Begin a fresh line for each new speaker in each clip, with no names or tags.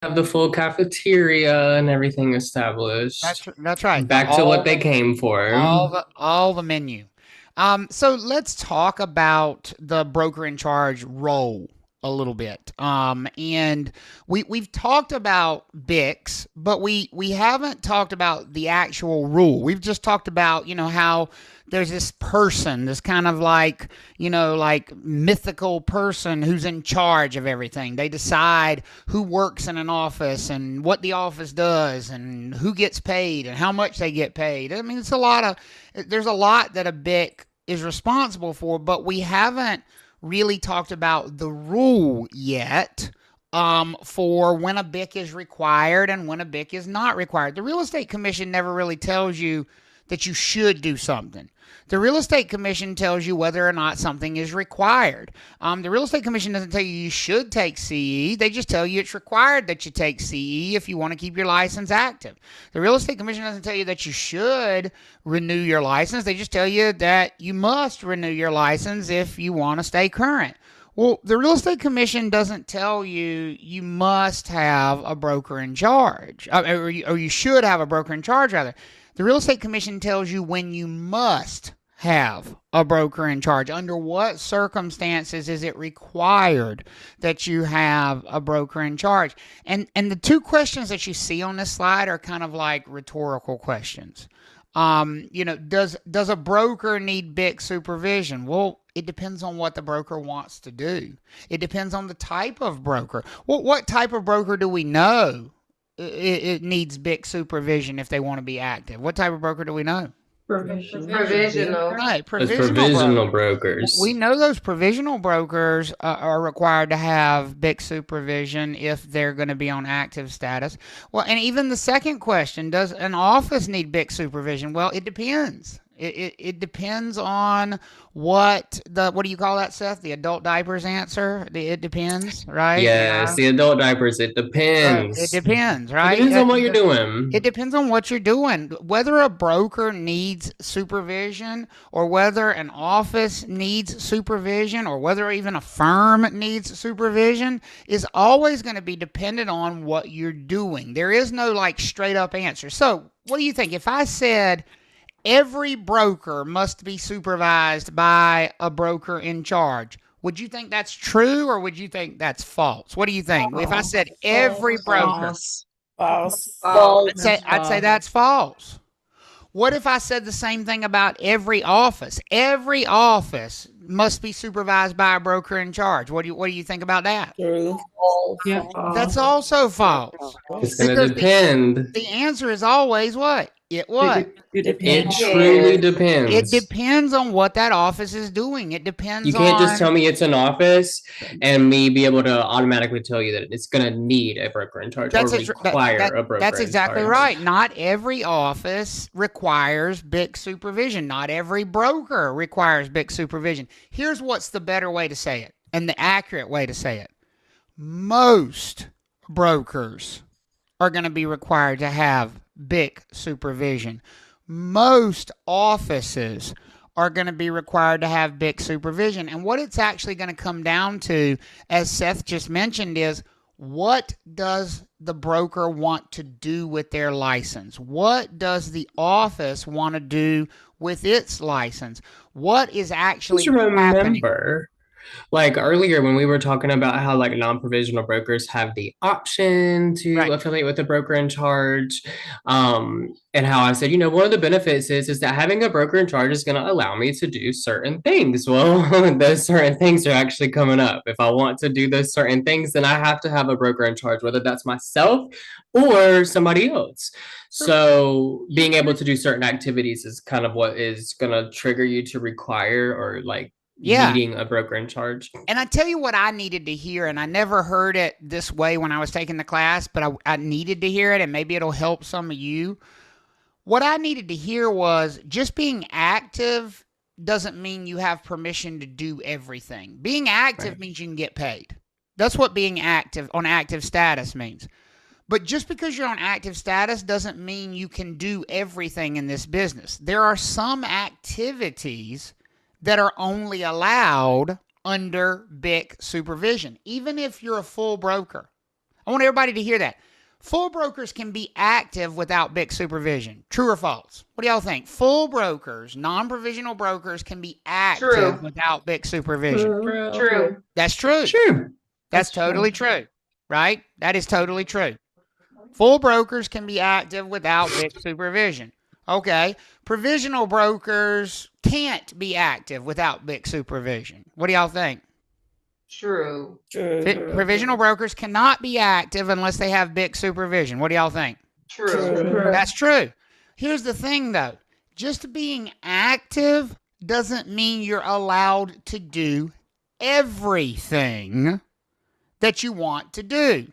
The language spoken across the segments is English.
have the full cafeteria and everything established.
That's right.
Back to what they came for.
All the menu. So let's talk about the broker in charge role a little bit. And we've talked about BICs, but we haven't talked about the actual rule. We've just talked about, how there's this person, this kind of like, like mythical person who's in charge of everything. They decide who works in an office and what the office does and who gets paid and how much they get paid. I mean, there's a lot that a BIC is responsible for, but we haven't really talked about the rule yet, for when a BIC is required and when a BIC is not required. The Real Estate Commission never really tells you that you should do something. The Real Estate Commission tells you whether or not something is required. The Real Estate Commission doesn't tell you you should take CE. They just tell you it's required that you take CE if you want to keep your license active. The Real Estate Commission doesn't tell you that you should renew your license. They just tell you that you must renew your license if you want to stay current. Well, the Real Estate Commission doesn't tell you you must have a broker in charge, or you should have a broker in charge, rather. The Real Estate Commission tells you when you must have a broker in charge. Under what circumstances is it required that you have a broker in charge? And the two questions that you see on this slide are kind of like rhetorical questions. Does a broker need BIC supervision? Well, it depends on what the broker wants to do. It depends on the type of broker. What type of broker do we know it needs BIC supervision if they want to be active? What type of broker do we know?
Provisional.
Right,
As
provisional
provisional
brokers. We
brokers.
know those provisional brokers are required to have BIC supervision if they're going to be on active status. Well, and even the second question, does an office need BIC supervision? Well, it depends. It depends on what do you call that, Seth? The adult diapers answer? It depends, right?
Yes, the adult diapers, it
Right. It
depends.
depends,
It
right?
depends on what you're doing.
It depends on what you're doing. Whether a broker needs supervision or whether an office needs supervision or whether even a firm needs supervision is always going to be dependent on what you're doing. There is no like straight up answer. So, what do you think? If I said every broker must be supervised by a broker in charge, would you think that's true or would you think that's false? What do you think? If I said every broker,
False. False.
I'd say that's false. What if I said the same thing about every office? Every office must be supervised by a broker in charge. What do you think about that?
True.
Yeah.
That's also false.
It's going
Because
to depend.
the answer is always what? What?
It
It
depends.
truly
It
depends.
depends on what that office is doing. It depends
You can't just
on
tell me it's an office and me be able to automatically tell you that it's going to need a broker in charge or require a broker
that's
in
exactly
charge.
right. Not every office requires BIC supervision. Not every broker requires BIC supervision. Here's what's the better way to say it and the accurate way to say it. Most brokers are going to be required to have BIC supervision. Most offices are going to be required to have BIC supervision. And what it's actually going to come down to, as Seth just mentioned, is what does the broker want to do with their license? What does the office want to do with its license? What is actually
Just
happening?
remember, like earlier when we were talking about how like non-provisional brokers have the option to
Right.
affiliate with a broker in charge, and how I said, one of the benefits is that having a broker in charge is going to allow me to do certain things. Well, those certain things are actually coming up. If I want to do those certain things, then I have to have a broker in charge, whether that's myself or somebody else. So being able to do certain activities is kind of what is going to trigger you to require or like
Yeah.
needing a broker in charge.
And I tell you what I needed to hear, and I never heard it this way when I was taking the class, but I needed to hear it, and maybe it'll help some of you. What I needed to hear was just being active doesn't mean you have permission to do everything. Being active
Right.
means you can get paid. That's what being active on active status means. But just because you're on active status doesn't mean you can do everything in this business. There are some activities that are only allowed under BIC supervision, even if you're a full broker. I want everybody to hear that. Full brokers can be active without BIC supervision. True or false? What do y'all think? Full brokers, non-provisional brokers can be active
True.
without BIC supervision.
True.
That's true.
True.
That's totally true, right? That is totally true. Full brokers can be active without BIC supervision. Okay. Provisional brokers can't be active without BIC supervision. What do y'all think?
True.
Provisional brokers cannot be active unless they have BIC supervision. What do y'all think?
True.
That's true. Here's the thing, though. Just being active doesn't mean you're allowed to do everything that you want to do.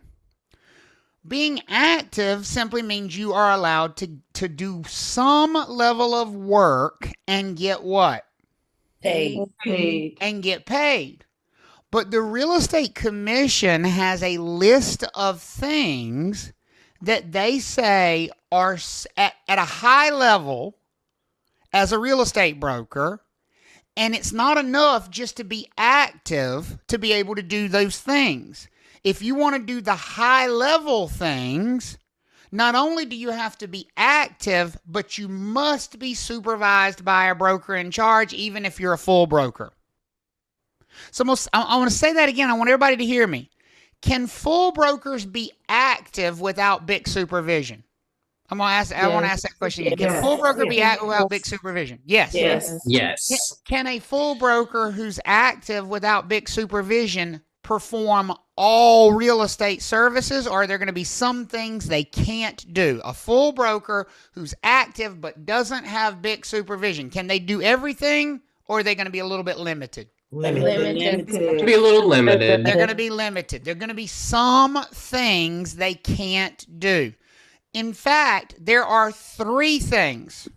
Being active simply means you are allowed to do some level of work and get what?
Paid.
And get paid. But the Real Estate Commission has a list of things that they say are at a high level as a real estate broker, and it's not enough just to be active to be able to do those things. If you want to do the high level things, not only do you have to be active, but you must be supervised by a broker in charge, even if you're a full broker. So I want to say that again. I want everybody to hear me. Can full brokers be active without BIC supervision? I want to ask that question again. Can a full broker be active without BIC supervision? Yes.
Yes.
Can a full broker who's active without BIC supervision perform all real estate services, or are there going to be some things they can't do? A full broker who's active but doesn't have BIC supervision, can they do everything, or are they going to be a little bit limited?
Limited.
Be a little limited.
They're going to be limited. There are going to be some things they can't do. In fact, there are three things.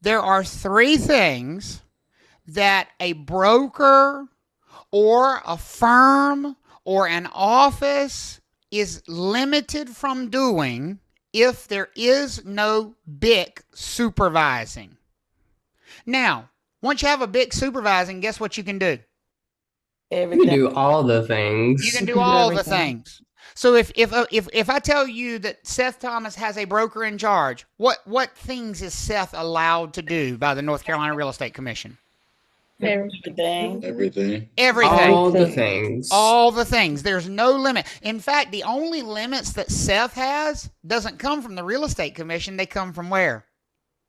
There are three things that a broker or a firm or an office is limited from doing if there is no BIC supervising. Now, once you have a BIC supervising, guess what you can do?
You can do all the things.
You can do all the things. So if I tell you that Seth Thomas has a broker in charge, what things is Seth allowed to do by the North Carolina Real Estate Commission?
Everything.
All the things.
All the things. There's no limit. In fact, the only limits that Seth has doesn't come from the Real Estate Commission. They come from where?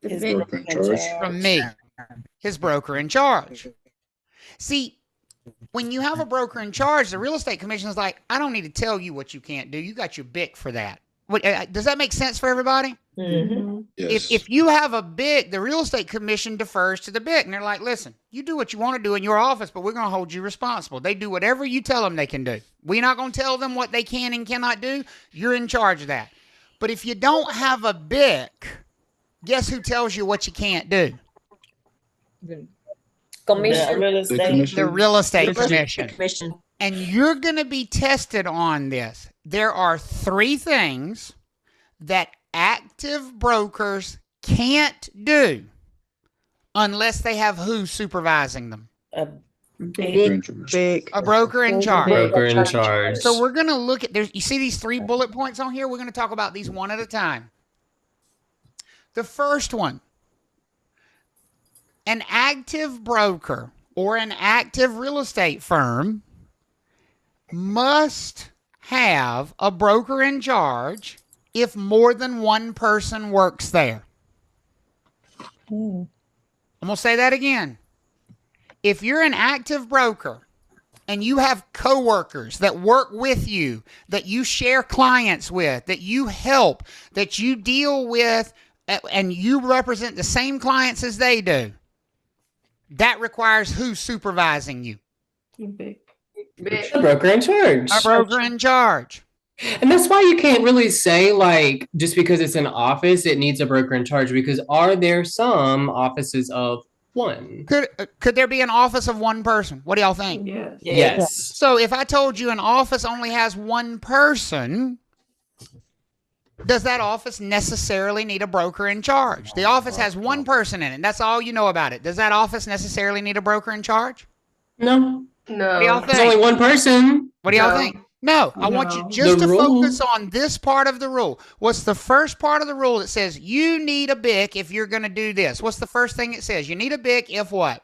His broker in charge.
From me, his broker in charge. See, when you have a broker in charge, the Real Estate Commission is like, I don't need to tell you what you can't do. You got your BIC for that. Does that make sense for everybody?
Mm-hmm.
Yes.
If you have a BIC, the Real Estate Commission defers to the BIC. And they're like, listen, you do what you want to do in your office, but we're going to hold you responsible. They do whatever you tell them they can do. We're not going to tell them what they can and cannot do. You're in charge of that. But if you don't have a BIC, guess who tells you what you can't do?
Commission.
The Real Estate Commission. And you're going to be tested on this. There are three things that active brokers can't do unless they have who supervising them?
A
A broker in charge.
Broker in charge.
So we're going to look at, you see these three bullet points on here? We're going to talk about these one at a time. The first one, an active broker or an active real estate firm must have a broker in charge if more than one person works there. I'm going to say that again. If you're an active broker and you have coworkers that work with you, that you share clients with, that you help, that you deal with, and you represent the same clients as they do, that requires who supervising you?
A broker in charge.
A broker in charge.
And that's why you can't really say, like, just because it's an office, it needs a broker in charge, because are there some offices of one?
Could there be an office of one person? What do y'all think?
Yes.
So if I told you an office only has one person, does that office necessarily need a broker in charge? The office has one person in it. That's all you know about it. Does that office necessarily need a broker in charge?
No.
No.
What do y'all think?
It's only one person.
What do y'all
No.
think? No, I want you just
The
to
rule-
focus on this part of the rule. What's the first part of the rule that says you need a BIC if you're going to do this? What's the first thing it says? You need a BIC if what?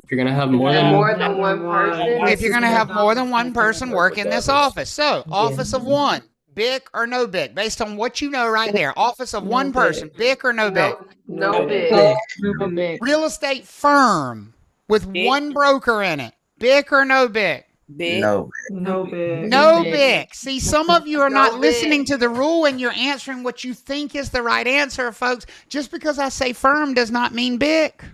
If you're gonna have more than
one person.
If you're going to have more than one person work in this office. So, office of one, BIC or no BIC, based on what you know right there. Office of one person, BIC or no BIC.
No big.
Real estate firm with one broker in it, BIC or no BIC.
Big.
No.
No big.
No BIC. See, some of you are not
No
listening
BIC.
to the rule and you're answering what you think is the right answer, folks. Just because I say firm does not mean BIC.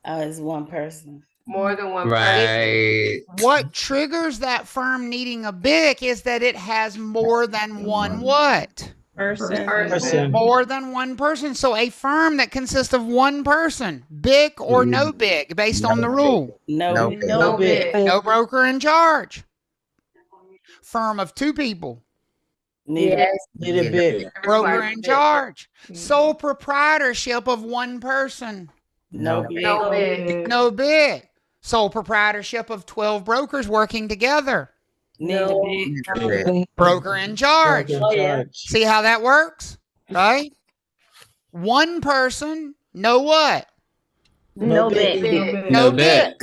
It's one person.
More than one person.
right.
What triggers that firm needing a BIC is that it has more than one what?
Person.
More than one person. So a firm that consists of one person, BIC or no BIC, based on the rule.
No.
No big.
No broker in charge. Firm of two people.
Need
Need a big.
Broker in charge. Sole proprietorship of one person.
No.
No big.
No BIC. Sole proprietorship of 12 brokers working together.
Need a big.
Broker in charge. See how that works? Right? One person, no what?
No big.
No
BIC.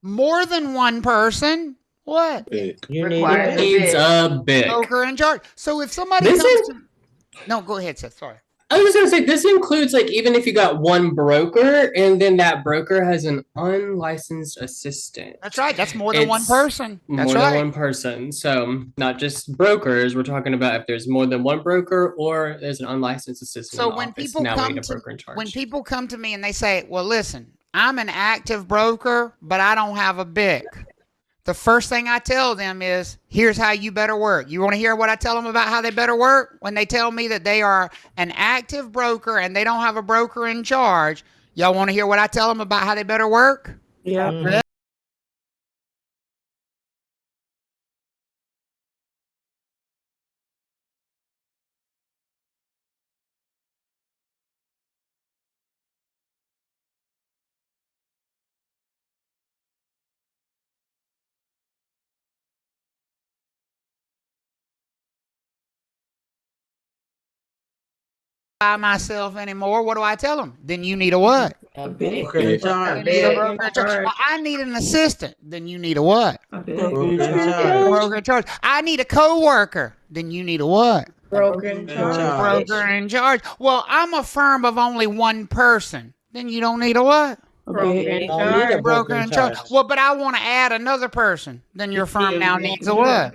More than one person, what?
You
Required.
Needs a BIC.
Broker in charge. So if somebody
This
comes
is-
to... No, go ahead, Seth. Sorry.
I was just gonna say this includes like even if you got one broker and then that broker has an unlicensed assistant.
That's right. That's more than one
It's
person. That's
more
right.
than one person. So not just brokers. We're talking about if there's more than one broker or there's an unlicensed assistant.
So
in the
when
office,
people
now we
come
need a
to
broker in charge.
when people come to me and they say, "Well, listen, I'm an active broker, but I don't have a BIC." The first thing I tell them is, "Here's how you better work." You want to hear what I tell them about how they better work? When they tell me that they are an active broker and they don't have a broker in charge, y'all want to hear what I tell them about how they better work?
Yeah.
By myself anymore. What do I tell them? Then you need a what?
A big.
You need a broker in charge. Well, I need an assistant. Then you need a what? Broker in charge. I need a co-worker. Then you need a what?
Broker in charge.
Broker in charge. Well, I'm a firm of only one person. Then you don't need a what?
Broker in
Don't need a
charge.
Broker in charge. Well, but I want to add another person. Then your firm now needs a what?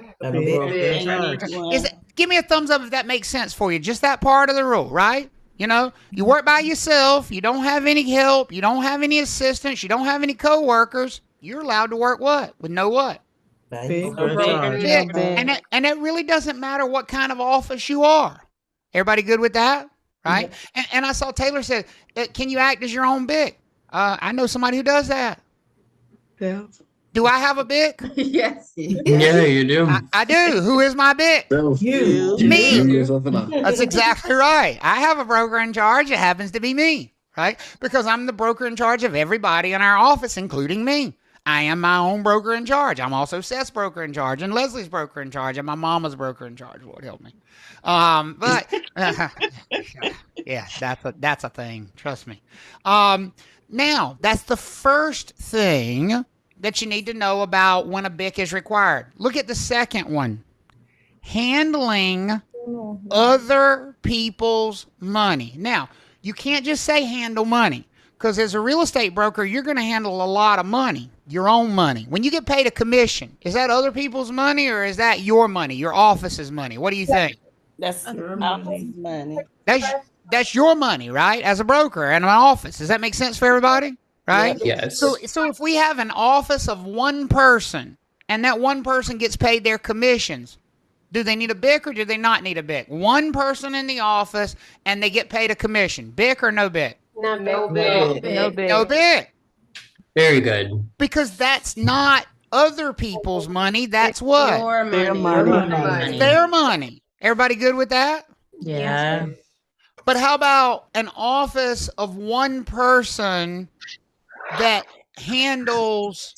Give me a thumbs up if that makes sense for you. Just that part of the rule, right? You know, you work by yourself. You don't have any help. You don't have any assistants. You don't have any co-workers. You're allowed to work what? With no what? Yeah. And it really doesn't matter what kind of office you are. Everybody good with that? Right? And I saw Taylor said, can you act as your own BIC? I know somebody who does that.
Yeah.
Do I have a BIC?
Yes.
Yeah, you do.
I do. Who is my BIC?
You.
Me. That's exactly right. I have a broker in charge. It happens to be me, right? Because I'm the broker in charge of everybody in our office, including me. I am my own broker in charge. I'm also Seth's broker in charge and Leslie's broker in charge and my mama's broker in charge. Lord help me. But yeah, that's a thing. Trust me. Now, that's the first thing that you need to know about when a BIC is required. Look at the second one. Handling other people's money. Now, you can't just say handle money, because as a real estate broker, you're going to handle a lot of money, your own money. When you get paid a commission, is that other people's money or is that your money, your office's money? What do you think?
That's office money.
That's your money, right? As a broker and an office. Does that make sense for everybody? Right?
Yes.
So if we have an office of one person and that one person gets paid their commissions, do they need a BIC or do they not need a BIC? One person in the office and they get paid a commission. BIC or no BIC?
No big. No big.
No BIC.
Very good.
Because that's not other people's money. That's what?
Their money.
Their money. Everybody good with that?
Yeah.
But how about an office of one person that handles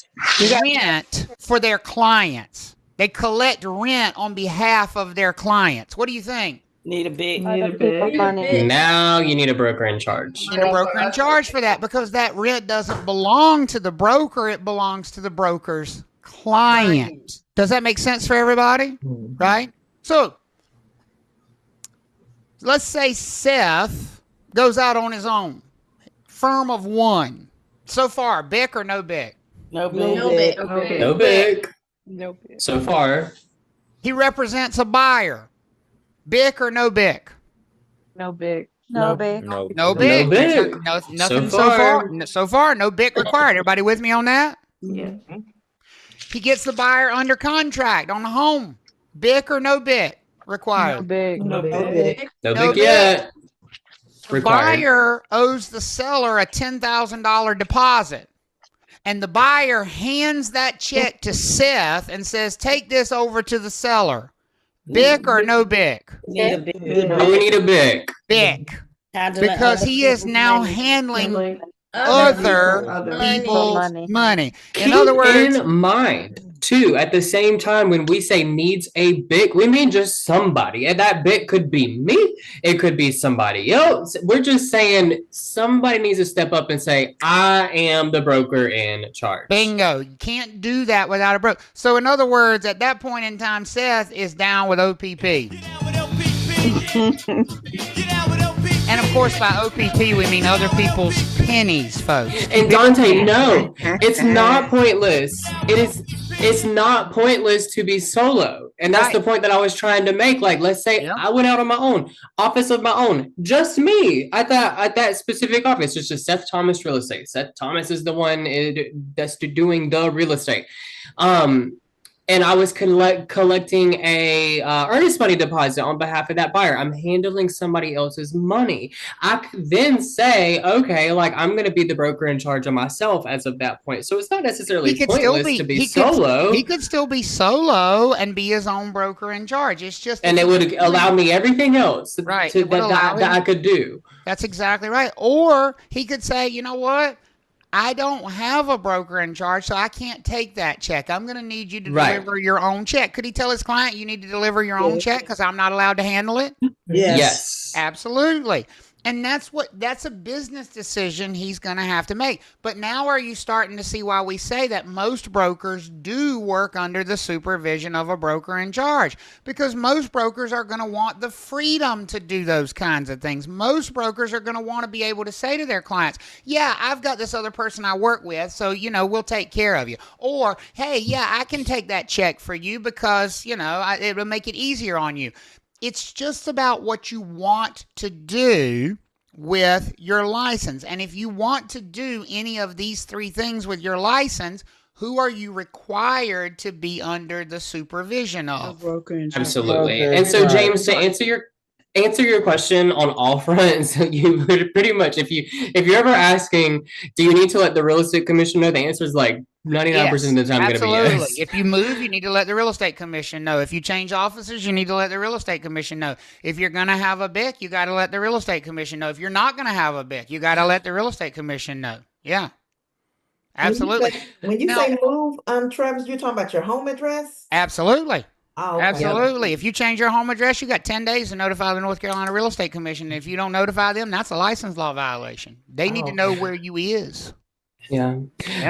rent for their clients? They collect rent on behalf of their clients. What do you think?
Need a BIC.
Now you need a broker in charge.
And a broker in charge for that, because that rent doesn't belong to the broker. It belongs to the broker's client. Does that make sense for everybody? Right? So let's say Seth goes out on his own. Firm of one. So far, BIC or no BIC?
No BIC.
No BIC.
No BIC.
So far.
He represents a buyer. BIC or no BIC?
No BIC.
No BIC.
No
BIC.
BIC.
Nothing so far. So far, no BIC required. Everybody with me on that?
Yeah.
He gets the buyer under contract on the home. BIC or no BIC
No
required?
BIC.
No BIC.
No
No
BIC yet.
The
Required.
buyer owes the seller a $10,000 deposit. And the buyer hands that check to Seth and says, take this over to the seller. BIC or no BIC?
Need a BIC.
Oh, we need a BIC.
BIC.
Handling
Because
other
he is
people's
now
money.
handling other people's money. In
Keep
other words,
in mind, too, at the same time, when we say needs a BIC, we mean just somebody. And that BIC could be me. It could be somebody else. We're just saying somebody needs to step up and say, I am the broker in charge.
bingo. You can't do that without a broker. So in other words, at that point in time, Seth is down with OPP. And of course, by OPP, we mean other people's pennies, folks.
And Dante, no, it's not pointless. It's not pointless to be solo. And that's the point that I was trying to make. Like, let's say I went out on my own, office of my own, just me at that specific office. It's just Seth Thomas Real Estate. Seth Thomas is the one that's doing the real estate. And I was collecting a earnest money deposit on behalf of that buyer. I'm handling somebody else's money. I could then say, okay, like I'm going to be the broker in charge of myself as of that point. So it's not necessarily pointless to be solo.
He could still be solo and be his own broker in charge. It's just,
and it would allow me everything else that I could do.
That's exactly right. Or he could say, you know what? I don't have a broker in charge, so I can't take that check. I'm going to need you to deliver your own check. Could he tell his client, you need to deliver your own check because I'm not allowed to handle it?
Yes.
Absolutely. And that's a business decision he's going to have to make. But now are you starting to see why we say that most brokers do work under the supervision of a broker in charge? Because most brokers are going to want the freedom to do those kinds of things. Most brokers are going to want to be able to say to their clients, yeah, I've got this other person I work with, so, we'll take care of you. Or, hey, yeah, I can take that check for you because, it'll make it easier on you. It's just about what you want to do with your license. And if you want to do any of these three things with your license, who are you required to be under the supervision of?
Absolutely. And so, James, to answer your question on all fronts, you would pretty much, if you're ever asking, do you need to let the real estate commission know? The answer is like 99% of the time going to be yes.
If you move, you need to let the real estate commission know. If you change offices, you need to let the real estate commission know. If you're going to have a BIC, you got to let the real estate commission know. If you're not going to have a BIC, you got to let the real estate commission know. Yeah. Absolutely.
When you say move, Travis, you're talking about your home address?
Absolutely.
Oh, okay.
Absolutely. If you change your home address, you got 10 days to notify the North Carolina Real Estate Commission. If you don't notify them, that's a license law violation. They need to know where you is.
Yeah.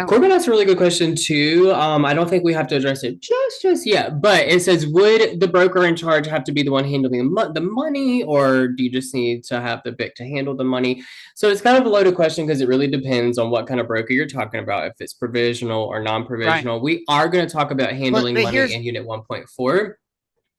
Corbin asked a really good question too. I don't think we have to address it just yet, but it says, would the broker in charge have to be the one handling the money, or do you just need to have the BIC to handle the money? So it's kind of a loaded question because it really depends on what kind of broker you're talking about, if it's provisional or non-provisional. Right. We are going to talk about handling money in Unit 1.4.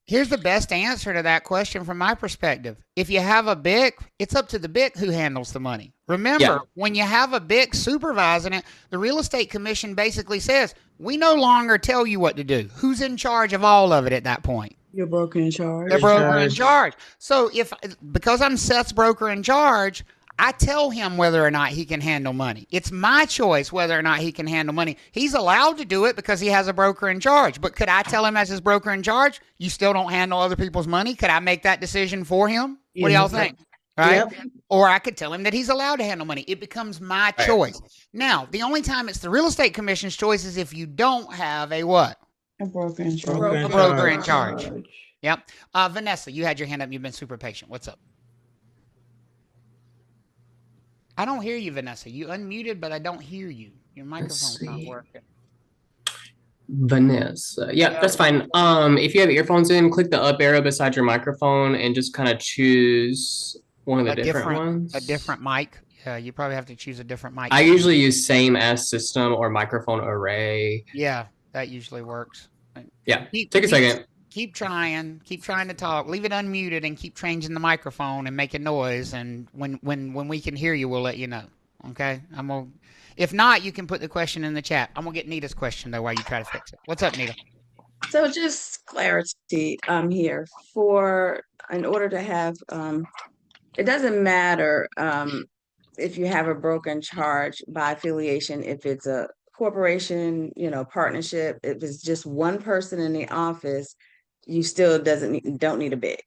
Here's the best answer to that question from my perspective. If you have a BIC, it's up to the BIC who handles the money. Remember, when you have a BIC supervising it, the real estate commission basically says, we no longer tell you what to do. Who's in charge of all of it at that point?
Your broker in charge.
The broker in charge. So because I'm Seth's broker in charge, I tell him whether or not he can handle money. It's my choice whether or not he can handle money. He's allowed to do it because he has a broker in charge. But could I tell him as his broker in charge, you still don't handle other people's money? Could I make that decision for him? What do y'all think? Right? Yep. Or I could tell him that he's allowed to handle money. It becomes my choice. Now, the only time it's the real estate commission's choice is if you don't have a what?
A broker in charge.
Broker
A
in
broker in
charge.
charge. Yep. Vanessa, you had your hand up. You've been super patient. What's up? I don't hear you, Vanessa. You unmuted, but I don't hear you. Your microphone's not
see.
working.
Vanessa. Yeah, that's fine. If you have earphones in, click the up arrow beside your microphone and just kind of choose one of the different ones.
A different mic. Yeah, you probably have to choose a different mic.
I usually use same as system or microphone array.
Yeah, that usually works.
Yeah, take a second.
Keep trying to talk. Leave it unmuted and keep changing the microphone and making noise. And when we can hear you, we'll let you know. Okay? If not, you can put the question in the chat. I'm gonna get Nita's question though while you try to fix it. What's up, Nita?
So just clarity, here in order to have, it doesn't matter, if you have a broker in charge by affiliation, if it's a corporation, partnership, if it's just one person in the office, you still don't need a BIC.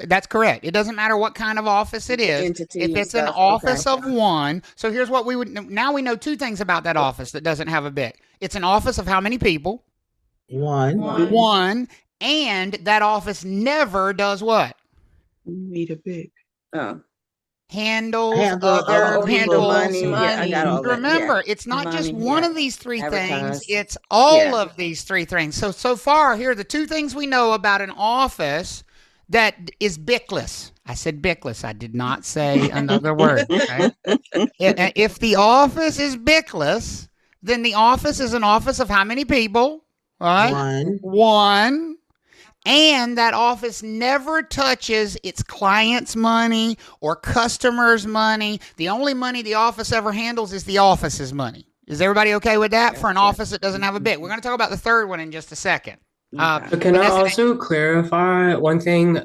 That's correct. It doesn't matter what kind of office it is.
Entity
If
and
it's an
stuff,
office
okay.
of one, so here's what now we know two things about that office that doesn't have a BIC. It's an office of how many people? One, and that office never does what?
Need a BIC.
Oh,
Handles
Handle
other
other
people's
money.
money.
Yeah, I got all that.
Remember,
Yeah.
it's not just
Money,
one
yeah.
of these three things.
Advertise.
It's all
Yeah.
of these three things. So far, here are the two things we know about an office that is BIC-less. I said BIC-less. I did not say another word. Okay? If the office is BIC-less, then the office is an office of how many people? Right? One. And that office never touches its clients' money or customers' money. The only money the office ever handles is the office's money. Is everybody okay with that for an office that doesn't have a BIC? We're going to talk about the third one in just a second.
But can I also clarify one thing?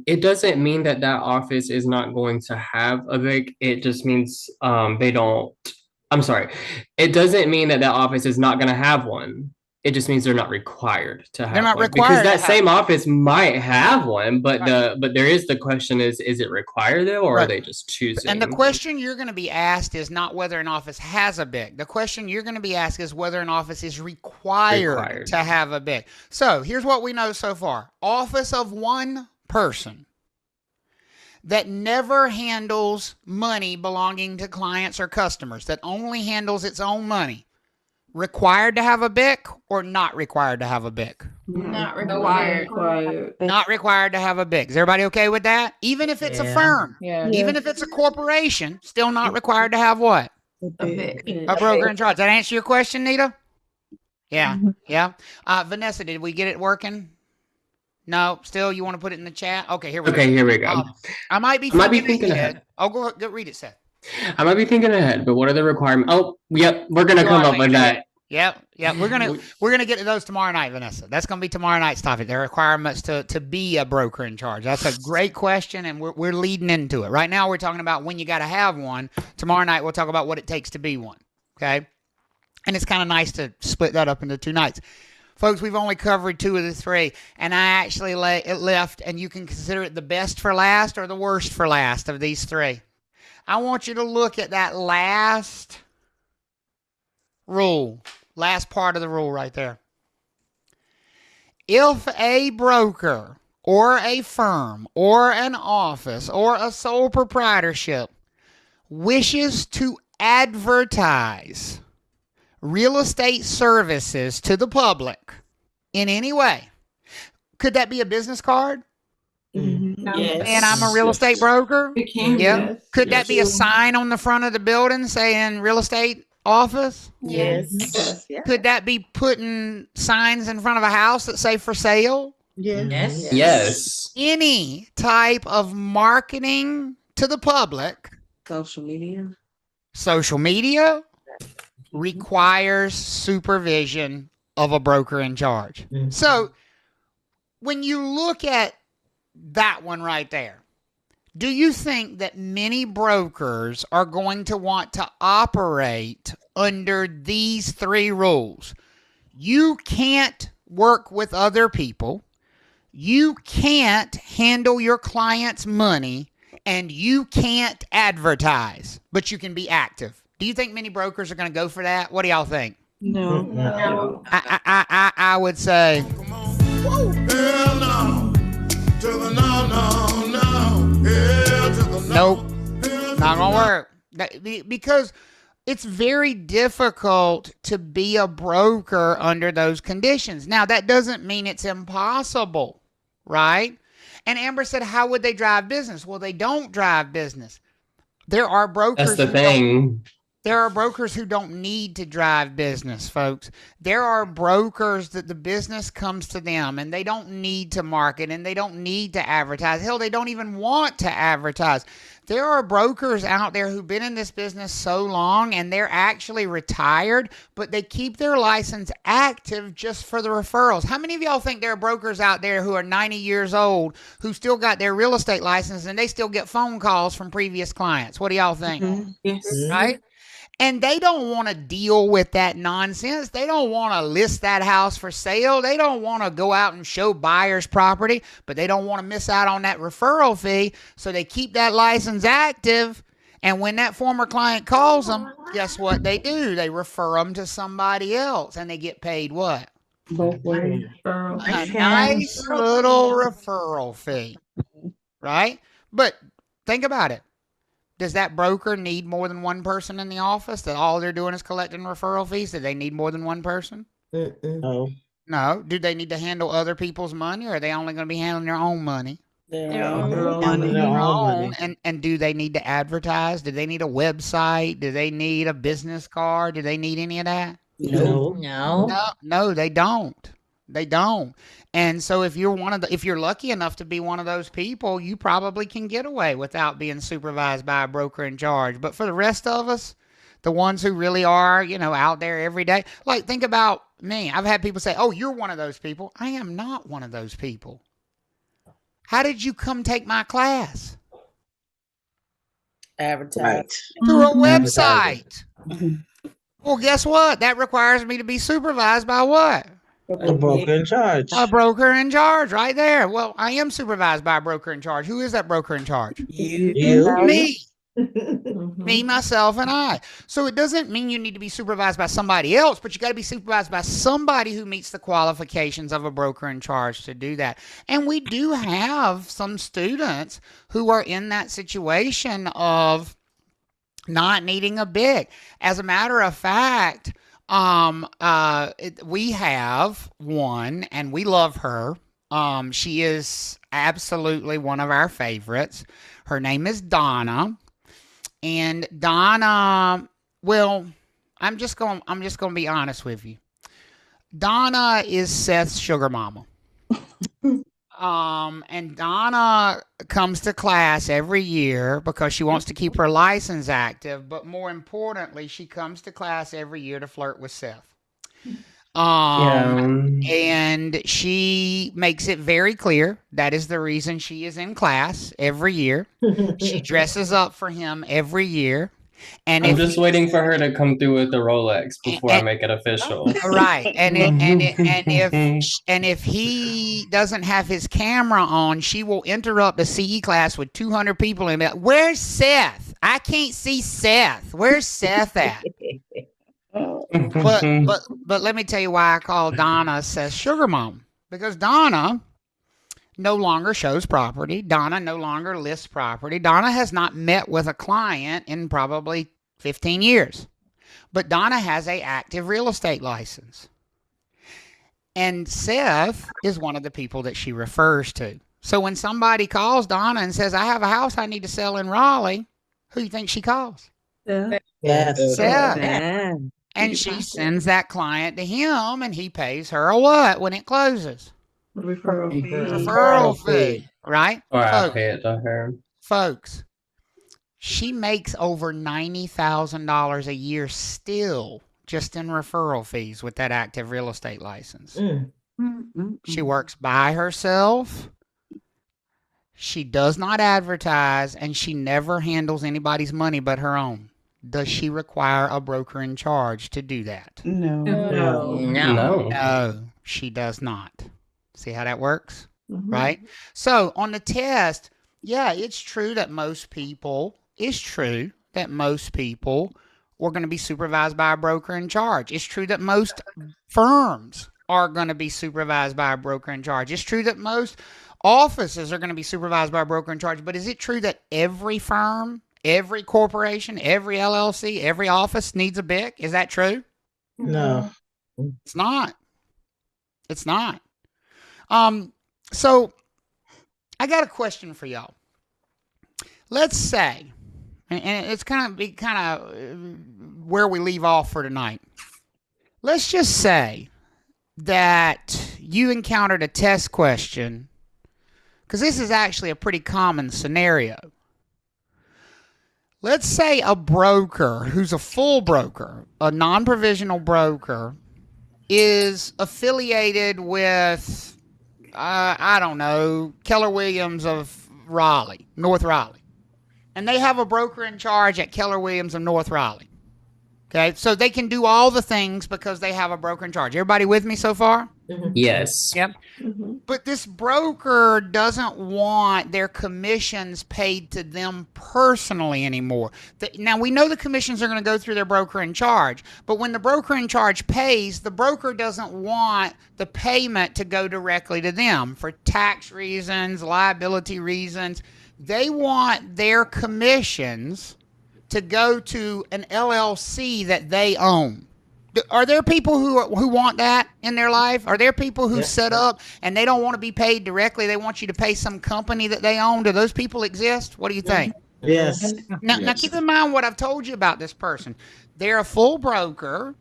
It doesn't mean that office is not going to have a BIC. It just means they don't. I'm sorry. It doesn't mean that office is not going to have one. It just means they're not required to have one.
They're not required
because that
to have
same office might have one, but
Right.
but there is the question is it required though, or
Right.
are they just choosing?
And the question you're going to be asked is not whether an office has a BIC. The question you're going to be asked is whether an office is required to have a BIC. So here's what we know so far. Office of one person that never handles money belonging to clients or customers, that only handles its own money. Required to have a BIC or not required to have a BIC?
Not required.
Not required to have a BIC. Is everybody okay with that? Even if it's a firm,
Yeah.
even if it's a corporation, still not required to have what?
A BIC.
A broker in charge. Does that answer your question, Nita? Yeah. Yeah. Vanessa, did we get it working? No, still you want to put it in the chat? Okay, here we go.
Okay, here we go.
I might be thinking ahead. Oh, go read it, Seth.
I might be thinking ahead, but what are the requirements? Oh, yep, we're gonna come up with that.
Yep. We're gonna get to those tomorrow night, Vanessa. That's gonna be tomorrow night's topic. The requirements to be a broker in charge. That's a great question, and we're leading into it. Right now, we're talking about when you got to have one. Tomorrow night, we'll talk about what it takes to be one. Okay, and it's kind of nice to split that up into two nights. Folks, we've only covered two of the three, and I actually left, and you can consider it the best for last or the worst for last of these three. I want you to look at that last rule, last part of the rule right there. If a broker or a firm or an office or a sole proprietorship wishes to advertise real estate services to the public in any way, could that be a business card?
Yes.
And I'm a real estate broker?
It can.
Yeah. Could that be a sign on the front of the building saying real estate office?
Yes.
Could that be putting signs in front of a house that say for sale?
Yes.
Yes.
Any type of marketing to the public,
Social
social media requires supervision of a broker in charge. So when you look at that one right there, do you think that many brokers are going to want to operate under these three rules? You can't work with other people, you can't handle your client's money, and you can't advertise, but you can be active. Do you think many brokers are going to go for that? What do y'all think?
No.
No.
I would say
Hell no. To the no, no, no. Hell to the no.
nope,
Hell to
not
the
gonna
no.
work. Because it's very difficult to be a broker under those conditions. Now, that doesn't mean it's impossible, right? And Amber said, how would they drive business? Well, they don't drive business. There are
That's
brokers
the
who don't
thing.
There are brokers who don't need to drive business, folks. There are brokers that the business comes to them and they don't need to market and they don't need to advertise. Hell, they don't even want to advertise. There are brokers out there who've been in this business so long and they're actually retired, but they keep their license active just for the referrals. How many of y'all think there are brokers out there who are 90 years old who still got their real estate license and they still get phone calls from previous clients? What do y'all think?
Yes.
Right? And they don't want to deal with that nonsense. They don't want to list that house for sale. They don't want to go out and show buyers property, but they don't want to miss out on that referral fee. So they keep that license active. And when that former client calls them, guess what they do? They refer them to somebody else and they get paid what?
Both ways.
A nice little referral fee, right? But think about it. Does that broker need more than one person in the office that all they're doing is collecting referral fees? Do they need more than one person?
No.
No. Do they need to handle other people's money or are they only going to be handling their own money?
Their own
Money.
money.
Their own money.
And do they need to advertise? Do they need a website? Do they need a business card? Do they need any of that?
No.
No, they don't. They don't. And so if you're lucky enough to be one of those people, you probably can get away without being supervised by a broker in charge. But for the rest of us, the ones who really are, out there every day, like think about me. I've had people say, "Oh, you're one of those people." I am not one of those people. How did you come take my class?
Advertise.
Through a
Advertising.
website. Well, guess what? That requires me to be supervised by what?
A broker in charge.
A broker in charge right there. Well, I am supervised by a broker in charge. Who is that broker in charge?
You.
Me. Me, myself, and I. So it doesn't mean you need to be supervised by somebody else, but you got to be supervised by somebody who meets the qualifications of a broker in charge to do that. And we do have some students who are in that situation of not needing a BIC. As a matter of fact, we have one and we love her. She is absolutely one of our favorites. Her name is Donna. And Donna, well, I'm just going to be honest with you. Donna is Seth's sugar mama. And Donna comes to class every year because she wants to keep her license active, but more importantly, she comes to class every year to flirt with Seth. And she makes it very clear that is the reason she is in class every year. She dresses up for him every year. And
I'm just waiting for her to come through with the Rolex before I make it official.
Right. And if he doesn't have his camera on, she will interrupt a CE class with 200 people and be like, "Where's Seth? I can't see Seth. Where's Seth at?" But let me tell you why I call Donna Seth's sugar mom. Because Donna no longer shows property. Donna no longer lists property. Donna has not met with a client in probably 15 years. But Donna has an active real estate license. And Seth is one of the people that she refers to. So when somebody calls Donna and says, "I have a house I need to sell in Raleigh," who do you think she calls?
Yes.
Seth. And she sends that client to him and he pays her a what when it closes? Referral fee, right?
Or I pay it to her.
Folks, she makes over $90,000 a year still just in referral fees with that active real estate license. She works by herself. She does not advertise and she never handles anybody's money but her own. Does she require a broker in charge to do that? No, she does not. See how that works? Right? So on the test, yeah, it's true that most people are going to be supervised by a broker in charge. It's true that most firms are going to be supervised by a broker in charge. It's true that most offices are going to be supervised by a broker in charge. But is it true that every firm, every corporation, every LLC, every office needs a BIC? Is that true?
No.
It's not. It's not. So I got a question for y'all. Let's say, and it's kind of where we leave off for tonight. Let's just say that you encountered a test question, because this is actually a pretty common scenario. Let's say a broker who's a full broker, a non-provisional broker, is affiliated with, I don't know, Keller Williams of Raleigh, North Raleigh. And they have a broker in charge at Keller Williams of North Raleigh. Okay, so they can do all the things because they have a broker in charge. Everybody with me so far?
Yes.
Yep. But this broker doesn't want their commissions paid to them personally anymore. Now, we know the commissions are going to go through their broker in charge, but when the broker in charge pays, the broker doesn't want the payment to go directly to them for tax reasons, liability reasons. They want their commissions to go to an LLC that they own. Are there people who want that in their life? Are there people who set up and they don't want to be paid directly? They want you to pay some company that they own. Do those people exist? What do you think?
Yes.
Now keep in mind what I've told you about this person. They're a full broker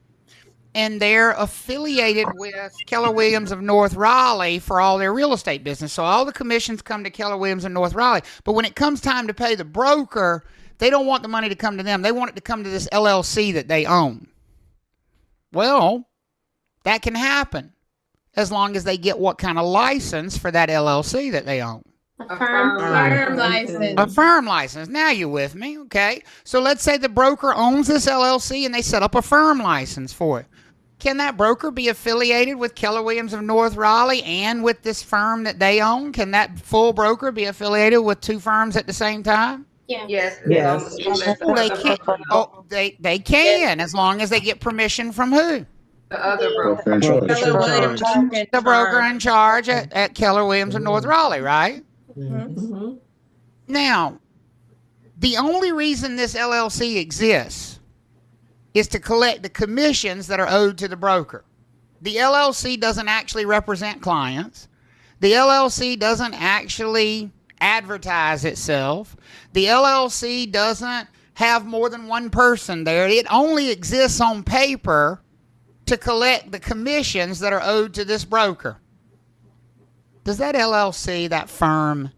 and they're affiliated with Keller Williams of North Raleigh for all their real estate business. So all the commissions come to Keller Williams of North Raleigh. But when it comes time to pay the broker, they don't want the money to come to them. They want it to come to this LLC that they own. Well, that can happen as long as they get what kind of license for that LLC that they own.
A firm license.
A firm license. Now you're with me, okay? So let's say the broker owns this LLC and they set up a firm license for it. Can that broker be affiliated with Keller Williams of North Raleigh and with this firm that they own? Can that full broker be affiliated with two firms at the same time?
Yes.
Oh, they can. Oh, they can, as long as they get permission from who?
The other broker.
Keller Williams.
The broker in charge at Keller Williams of North Raleigh, right? Now, the only reason this LLC exists is to collect the commissions that are owed to the broker. The LLC doesn't actually represent clients. The LLC doesn't actually advertise itself. The LLC doesn't have more than one person there. It only exists on paper to collect the commissions that are owed to this broker. Does that LLC, that firm,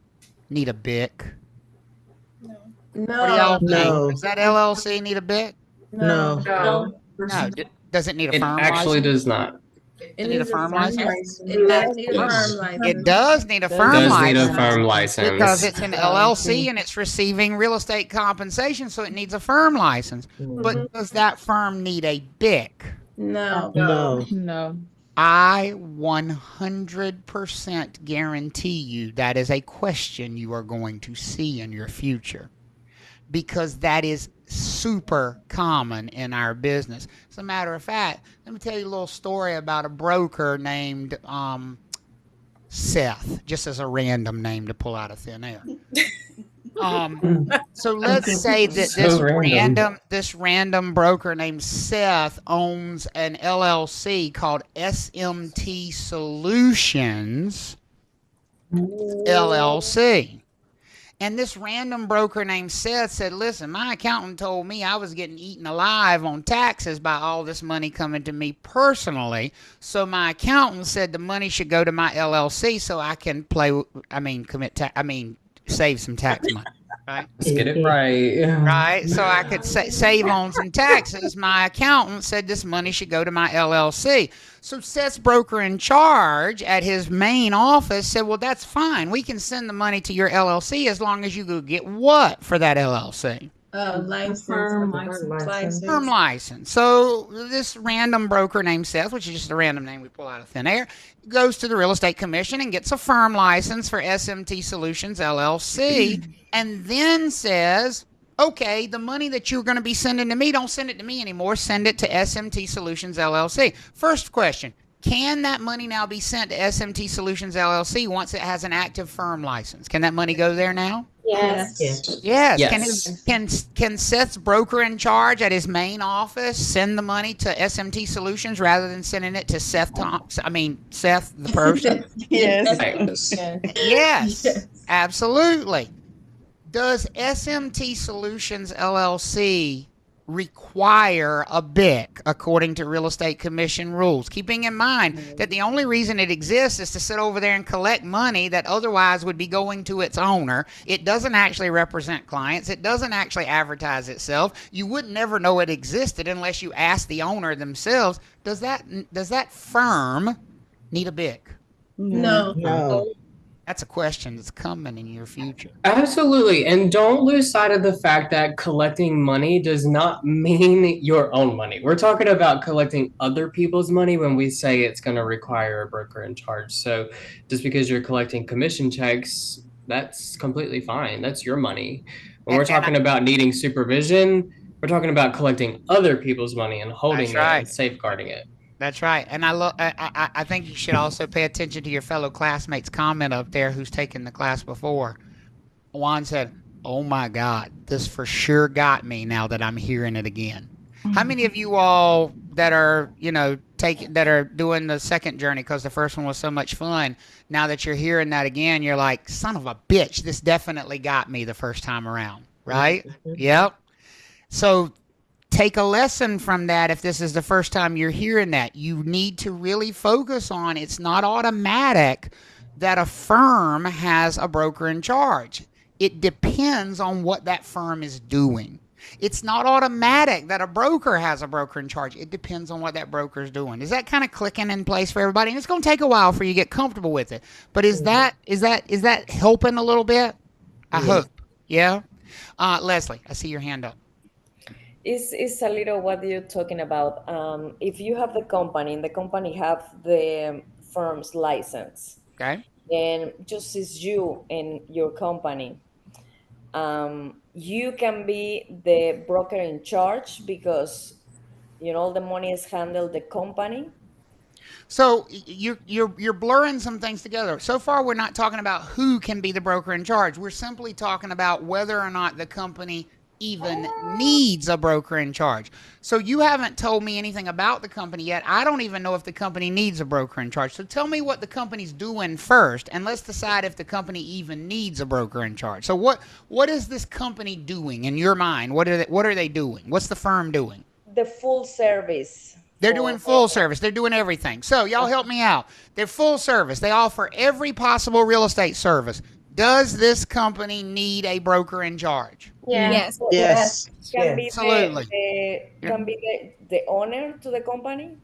need a BIC? What do y'all think?
No.
Does that LLC need a BIC?
No.
No. Does it need a
It
firm
actually
license?
does not.
It need a firm license?
It does need a firm license.
It does need a firm
Does
license.
need a firm license.
Because it's an LLC and it's receiving real estate compensation, so it needs a firm license. But does that firm need a BIC?
No.
No.
I 100% guarantee you that is a question you are going to see in your future, because that is super common in our business. As a matter of fact, let me tell you a little story about a broker named Seth, just as a random name to pull out of thin air. So let's say that this random broker named Seth owns an LLC called SMT Solutions LLC. And this random broker named Seth said, listen, my accountant told me I was getting eaten alive on taxes by all this money coming to me personally. So my accountant said the money should go to my LLC so I can save some tax money. Right?
Let's get it right.
Right? So I could save on some taxes. My accountant said this money should go to my LLC. So Seth's broker in charge at his main office said, well, that's fine. We can send the money to your LLC as long as you go get what for that LLC?
License.
Firm
Firm license. So this random broker named Seth, which is just a random name we pull out of thin air, goes to the Real Estate Commission and gets a firm license for SMT Solutions LLC, and then says, Okay, the money that you're going to be sending to me, don't send it to me anymore. Send it to SMT Solutions LLC. First question, can that money now be sent to SMT Solutions LLC once it has an active firm license? Can that money go there now?
Yes.
Yes.
Yes.
Yes.
Can Seth's broker in charge at his main office send the money to SMT Solutions rather than sending it to Seth Seth the person?
Yes.
Right.
Yes, absolutely. Does SMT Solutions LLC require a BIC according to Real Estate Commission rules? Keeping in mind that the only reason it exists is to sit over there and collect money that otherwise would be going to its owner. It doesn't actually represent clients. It doesn't actually advertise itself. You would never know it existed unless you asked the owner themselves. Does that firm need a BIC?
No.
No.
That's a question that's coming in your future.
Absolutely. And don't lose sight of the fact that collecting money does not mean your own money. We're talking about collecting other people's money when we say it's going to require a broker in charge. So just because you're collecting commission checks, that's completely fine. That's your money. When we're talking about needing supervision, we're talking about collecting other people's money and holding it and safeguarding it.
That's right. And I think you should also pay attention to your fellow classmates' comment up there who's taken the class before. Juan said, "Oh my God, this for sure got me now that I'm hearing it again." How many of you all that are, that are doing the second journey because the first one was so much fun, now that you're hearing that again, you're like, son of a bitch, this definitely got me the first time around, right? Yep. So take a lesson from that. If this is the first time you're hearing that, you need to really focus on it's not automatic that a firm has a broker in charge. It depends on what that firm is doing. It's not automatic that a broker has a broker in charge. It depends on what that broker is doing. Is that kind of clicking in place for everybody? And it's going to take a while for you to get comfortable with it. But is that helping a little bit? I hope. Yeah. Leslie, I see your hand up.
It's a little what you're talking about. If you have the company and the company have the firm's license,
okay,
and just as you and your company, you can be the broker in charge because the money is handled the company.
So you're blurring some things together. So far, we're not talking about who can be the broker in charge. We're simply talking about whether or not the company even needs a broker in charge. So you haven't told me anything about the company yet. I don't even know if the company needs a broker in charge. So tell me what the company's doing first, and let's decide if the company even needs a broker in charge. So what is this company doing in your mind? What are they doing? What's the firm doing?
The full service.
They're doing full service. They're doing everything. So y'all help me out. They're full service. They offer every possible real estate service. Does this company need a broker in charge?
Yes.
Yes.
Can be
Absolutely.
Can be the owner to the company?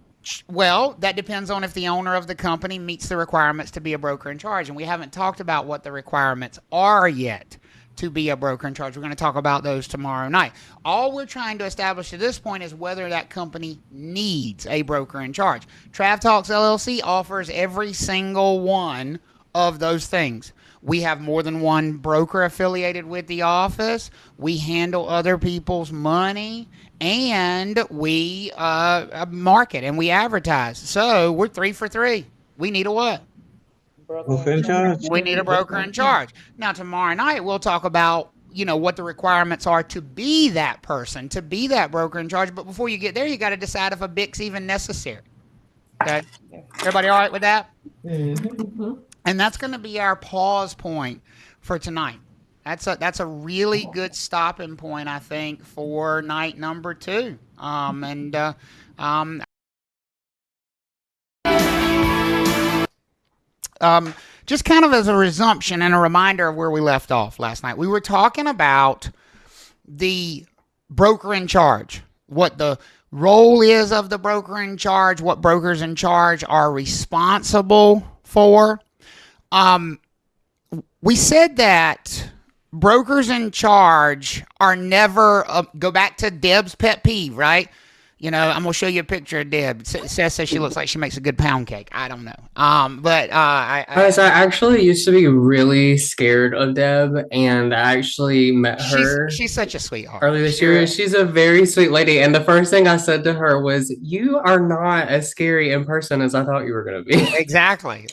Well, that depends on if the owner of the company meets the requirements to be a broker in charge. And we haven't talked about what the requirements are yet to be a broker in charge. We're going to talk about those tomorrow night. All we're trying to establish at this point is whether that company needs a broker in charge. Trav Talks LLC offers every single one of those things. We have more than one broker affiliated with the office. We handle other people's money, and we market and we advertise. So we're 3 for 3. We need a what?
Broker in charge.
We need a broker in charge. Now, tomorrow night, we'll talk about, what the requirements are to be that person, to be that broker in charge. But before you get there, you got to decide if a BIC's even necessary. Okay? Everybody all right with that?
Mm-hmm.
And that's going to be our pause point for tonight. That's a really good stopping point, I think, for night number 2. Just kind of as a resumption and a reminder of where we left off last night, we were talking about the broker in charge, what the role is of the broker in charge, what brokers in charge are responsible for. We said that brokers in charge are never, go back to Deb's pet peeve, right? You know, I'm gonna show you a picture of Deb. Seth says she looks like she makes a good pound cake. I don't know.
Guys, I actually used to be really scared of Deb, and I actually met her
she's such a sweetheart.
earlier this year. She's a very sweet lady, and the first thing I said to her was, "You are not as scary in person as I thought you were going to be."
Exactly.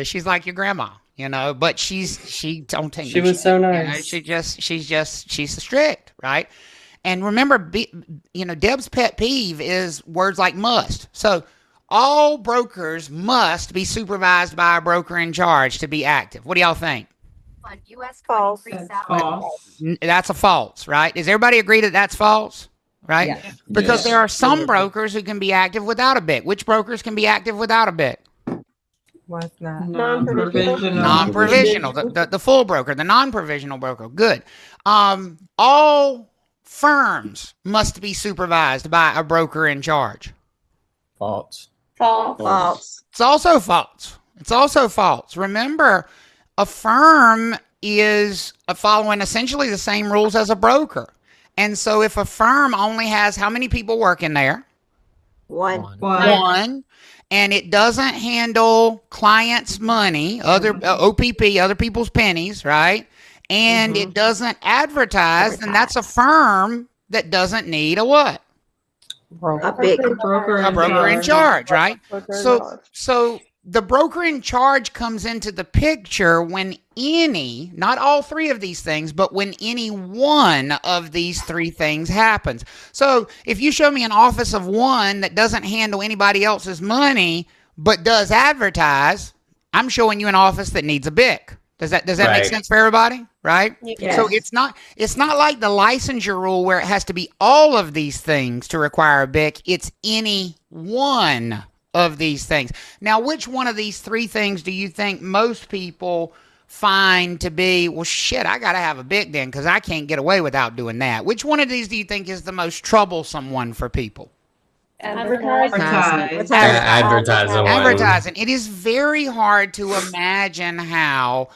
She's like your grandma, you know, but she don't take
She
no
was
shit,
so
you know,
nice.
she's strict, right? And remember, you know, Deb's pet peeve is words like must. So all brokers must be supervised by a broker in charge to be active. What do y'all think?
False.
That's a false, right? Does everybody agree that that's false? Right?
Yeah.
Because
Yes.
there are some brokers who can be active without a BIC. Which brokers can be active without a BIC?
What's not?
Non-provisional.
Non-provisional, the full broker, the non-provisional broker. Good. All firms must be supervised by a broker in charge.
False.
False.
It's also false. Remember, a firm is following essentially the same rules as a broker. And so if a firm only has how many people working there? One. And it doesn't handle clients' money, other OPP, other people's pennies, right? And it doesn't advertise, then that's a firm that doesn't need a what?
A big
broker in charge, right? So the broker in charge comes into the picture when any, not all three of these things, but when any one of these three things happens. So if you show me an office of one that doesn't handle anybody else's money, but does advertise, I'm showing you an office that needs a BIC. Does that make
Right.
sense for everybody? Right?
Yes.
So it's not like the licensure rule where it has to be all of these things to require a BIC. It's any one of these things. Now, which one of these three things do you think most people find to be, well, shit, I got to have a BIC then because I can't get away without doing that? Which one of these do you think is the most troublesome one for people?
Advertising.
Advertising. It is very hard to imagine how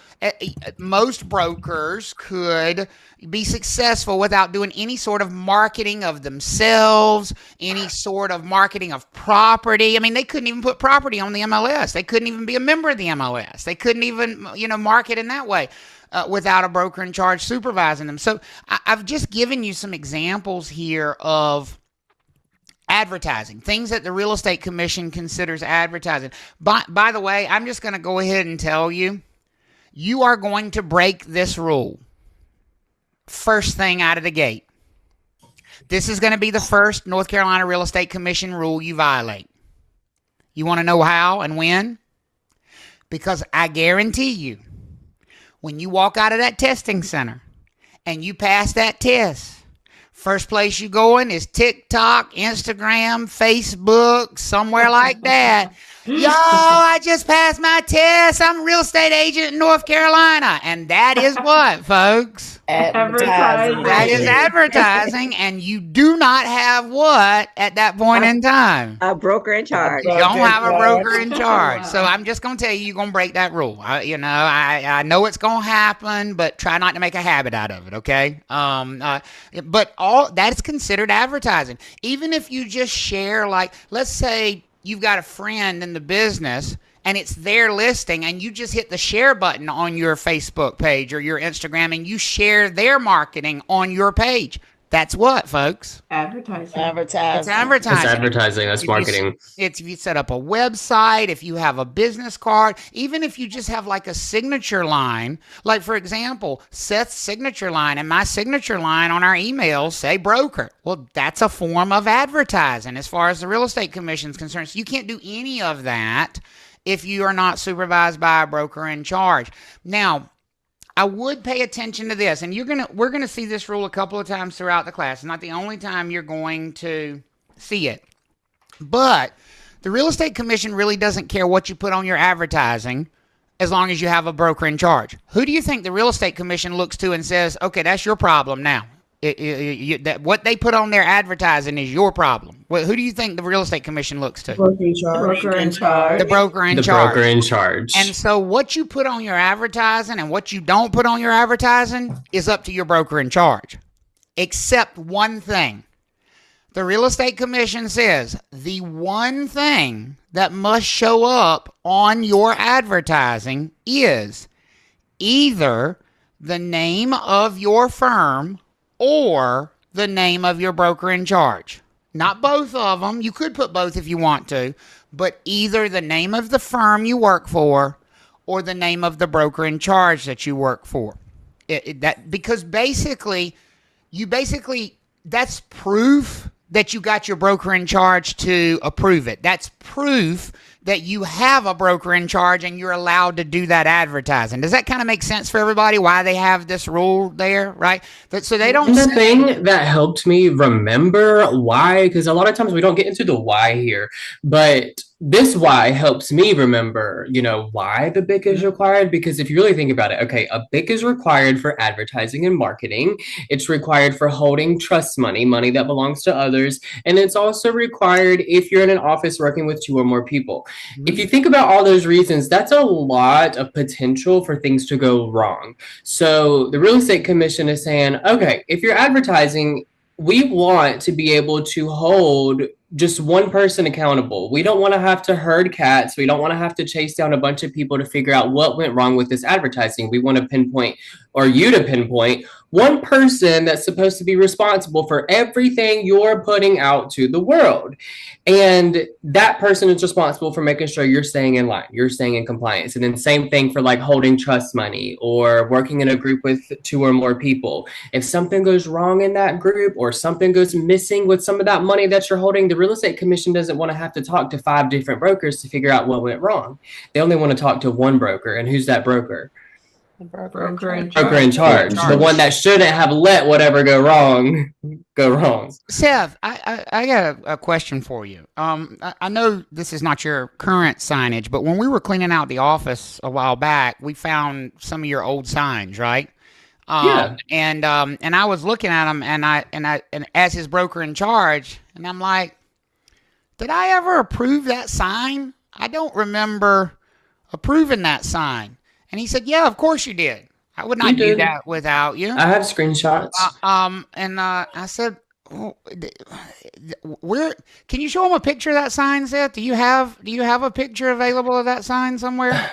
most brokers could be successful without doing any sort of marketing of themselves, any sort of marketing of property. I mean, they couldn't even put property on the MLS. They couldn't even be a member of the MLS. They couldn't even, market in that way without a broker in charge supervising them. So I've just given you some examples here of advertising, things that the Real Estate Commission considers advertising. By the way, I'm just going to go ahead and tell you, you are going to break this rule first thing out of the gate. This is going to be the first North Carolina Real Estate Commission rule you violate. You want to know how and when? Because I guarantee you, when you walk out of that testing center and you pass that test, first place you going is TikTok, Instagram, Facebook, somewhere like that. Yo, I just passed my test. I'm a real estate agent in North Carolina. And that is what, folks?
Advertising.
That is advertising. And you do not have what at that point in time?
A broker in charge.
You don't have a broker in charge. So I'm just going to tell you, you're going to break that rule. I know it's going to happen, but try not to make a habit out of it, okay? But all that is considered advertising. Even if you just share, like, let's say you've got a friend in the business and it's their listing and you just hit the share button on your Facebook page or your Instagram and you share their marketing on your page. That's what, folks?
Advertising.
It's advertising.
It's advertising. That's marketing.
It's if you set up a website, if you have a business card, even if you just have like a signature line, like for example, Seth's signature line and my signature line on our emails say broker. Well, that's a form of advertising as far as the Real Estate Commission is concerned. So you can't do any of that if you are not supervised by a broker in charge. Now, I would pay attention to this, and we're gonna see this rule a couple of times throughout the class. It's not the only time you're going to see it. But the Real Estate Commission really doesn't care what you put on your advertising as long as you have a broker in charge. Who do you think the Real Estate Commission looks to and says, okay, that's your problem now? What they put on their advertising is your problem. Who do you think the Real Estate Commission looks to?
Broker in charge.
The broker in
The
charge.
broker in charge.
And so what you put on your advertising and what you don't put on your advertising is up to your broker in charge. Except one thing. The Real Estate Commission says the one thing that must show up on your advertising is either the name of your firm or the name of your broker in charge. Not both of them. You could put both if you want to, but either the name of the firm you work for or the name of the broker in charge that you work for. Because basically, that's proof that you got your broker in charge to approve it. That's proof that you have a broker in charge and you're allowed to do that advertising. Does that kind of make sense for everybody why they have this rule there, right? So they don't.
The thing that helped me remember why, because a lot of times we don't get into the why here, but this why helps me remember, why the BIC is required. Because if you really think about it, okay, a BIC is required for advertising and marketing. It's required for holding trust money that belongs to others. And it's also required if you're in an office working with 2 or more people. If you think about all those reasons, that's a lot of potential for things to go wrong. So the Real Estate Commission is saying, okay, if you're advertising, we want to be able to hold just one person accountable. We don't want to have to herd cats. We don't want to have to chase down a bunch of people to figure out what went wrong with this advertising. We want to pinpoint, or you to pinpoint, one person that's supposed to be responsible for everything you're putting out to the world. And that person is responsible for making sure you're staying in line, you're staying in compliance. And then same thing for like holding trust money or working in a group with 2 or more people. If something goes wrong in that group or something goes missing with some of that money that you're holding, the Real Estate Commission doesn't want to have to talk to 5 different brokers to figure out what went wrong. They only want to talk to one broker. And who's that broker?
Broker in
charge. The one that shouldn't have let whatever go wrong.
Seth, I got a question for you. I know this is not your current signage, but when we were cleaning out the office a while back, we found some of your old signs, right?
Yeah.
And I was looking at them, and as his broker in charge, and I'm like, did I ever approve that sign? I don't remember approving that sign. And he said, yeah, of course you did. I would not do that without you.
I have screenshots.
I said, where can you show him a picture of that sign, Seth? Do you have a picture available of that sign somewhere?